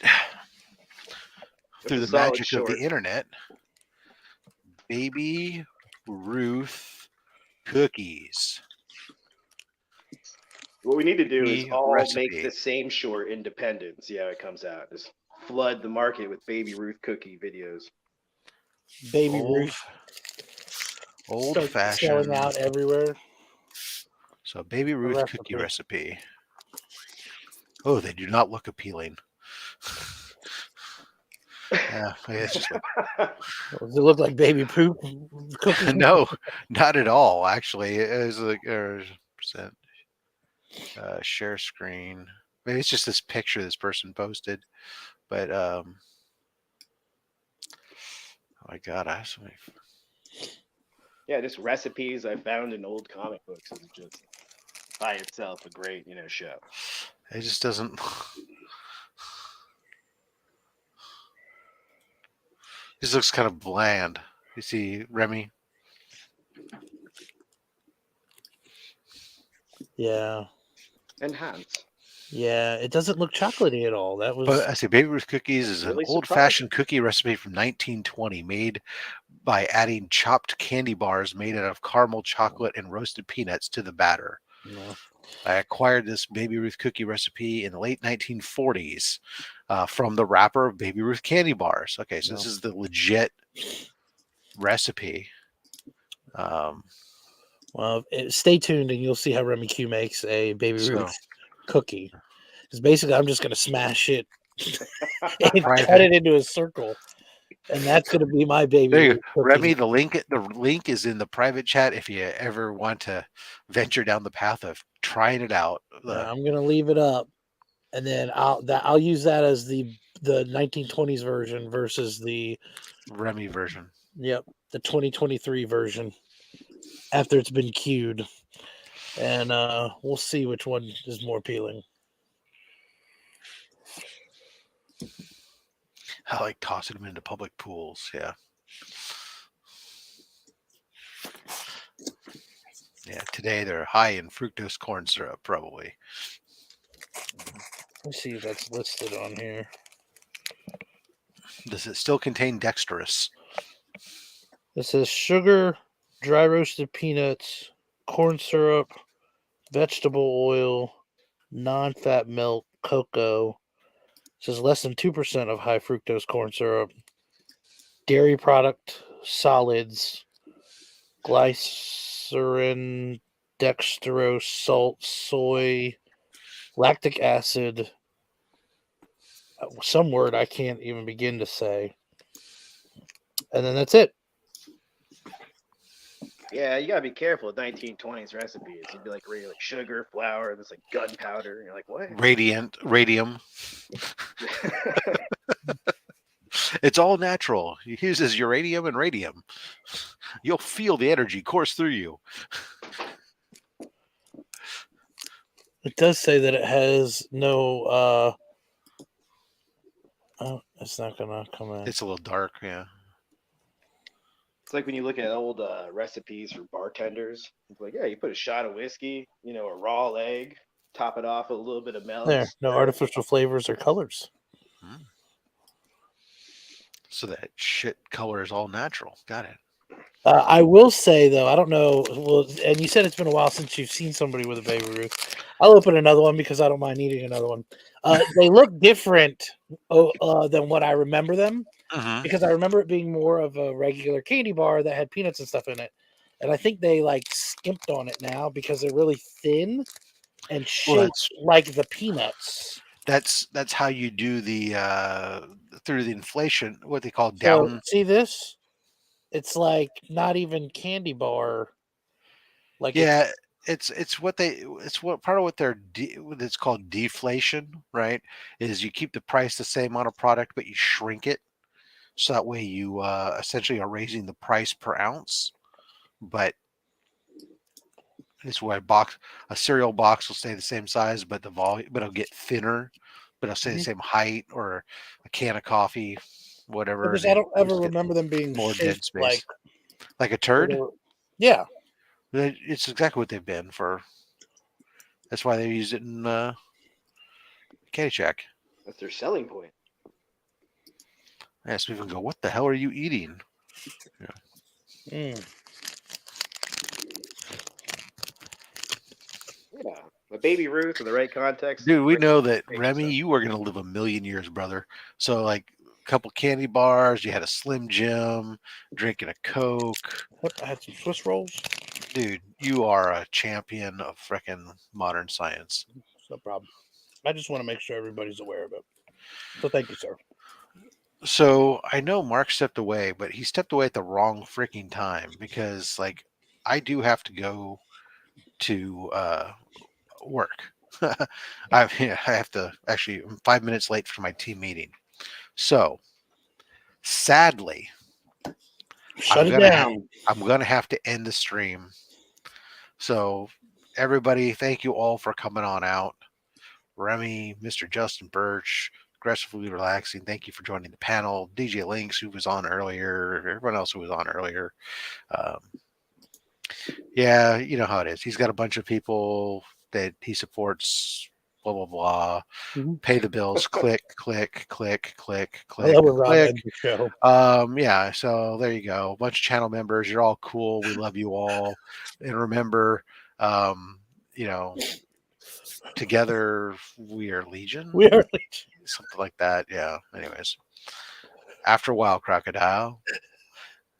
through the magic of the internet, Baby Ruth cookies. What we need to do is all make the same short independent. See how it comes out. Just flood the market with Baby Ruth cookie videos. Baby Ruth. Old fashioned. Selling out everywhere. So Baby Ruth cookie recipe. Oh, they do not look appealing. Yeah, it's just Does it look like baby poop cookies? No, not at all. Actually, it was like percent share screen. Maybe it's just this picture this person posted, but oh my god, I have so many. Yeah, just recipes I found in old comic books is just by itself a great, show. It just doesn't. This looks kind of bland. You see, Remy? Yeah. Enhance. Yeah, it doesn't look chocolatey at all. That was But I say Baby Ruth cookies is Really an old-fashioned cookie recipe from 1920 made by adding chopped candy bars made out of caramel chocolate and roasted peanuts to the batter. no. I acquired this Baby Ruth cookie recipe in the late 1940s from the wrapper of Baby Ruth candy bars. Okay, so No. this is the legit recipe. Um, Well, stay tuned and you'll see how Remy Q makes a Baby So- Ruth cookie. Because basically, I'm just going to smash it and Private. cut it into a circle, and that's going to be my Baby There you Ruth go. cookie. Remy, the link is in the private chat if you ever want to venture down the path of trying it out. I'm going to leave it up, and then I'll use that as the 1920s version versus the Remy version. the 2023 version after it's been queued, and we'll see which one is more appealing. I like tossing them into public pools. Yeah. Yeah. Today they're high in fructose corn syrup, probably. Let's see if that's listed on here. Does it still contain dextrose? It says sugar, dry roasted peanuts, corn syrup, vegetable oil, non-fat milk, cocoa. It says less than 2% of high fructose corn syrup, dairy product, solids, glycerin, dextrose, salt, soy, lactic acid, some word I can't even begin to say. And then that's it. Yeah, you gotta be careful with 1920s recipes. You'd be like reading like sugar, flour, there's like gunpowder, and you're like, what? Radium. It's all natural. It uses uranium and radium. You'll feel the energy course through you. It does say that it has no oh, it's not gonna come in. It's a little dark, yeah. It's like when you look at old recipes for bartenders. It's like, yeah, you put a shot of whiskey, a raw egg, top it off with a little bit of milk. There, no artificial flavors or colors. So that shit color is all natural. Got it. I will say though, I don't know. Well, and you said it's been a while since you've seen somebody with a Baby Ruth. I'll open another one because I don't mind eating another one. They look different than what I remember them because I remember it being more of a regular candy bar that had peanuts and stuff in it, and I think they like skimped on it now because they're really thin and shaped like the peanuts. That's how you do the through the inflation, what they call down. See this? It's like not even candy bar. Like yeah, it's what part of what it's called deflation, right? Is you keep the price the same on a product, but you shrink it, so that way you essentially are raising the price per ounce. But it's why a cereal box will stay the same size, but the volume, but it'll get thinner, but it'll stay the same height, or a can of coffee, whatever. Because I don't ever remember them being more dead shaped space, like a turd. Yeah, it's exactly what they've been for. That's why they use it in Caddyshack. That's their selling point. Yeah, so even go, what the hell are you eating? Yeah, but Baby Ruth in the right context. Dude, we know that great Remy, stuff. you are gonna live a million years, brother. So like a couple candy bars, you had a Slim Jim, drinking a Coke. I had some Swiss rolls. Dude, you are a champion of frickin' modern science. No problem. I just want to make sure everybody's aware of it. So thank you, sir. So I know Mark stepped away, but he stepped away at the wrong freaking time because like I do have to go to work. I have to actually, I'm 5 minutes late for my team meeting. So sadly, Shut it down. I'm gonna have to end the stream. So everybody, thank you all for coming on out. Remy, Mr. Justin Birch, Aggressively Relaxing, thank you for joining the panel. DJ Links, who was on earlier, everyone else who was on earlier. Yeah, you know how it is. He's got a bunch of people that he supports blah blah blah. Mhm. Pay the bills. Click, click, click, click, I click, love when Rob click. ends the show. Yeah, so there you go. A bunch of channel members. You're all cool. We love you all. And remember, you know, together we are legion. We are Something like that. Yeah. Anyways. After a while, crocodile.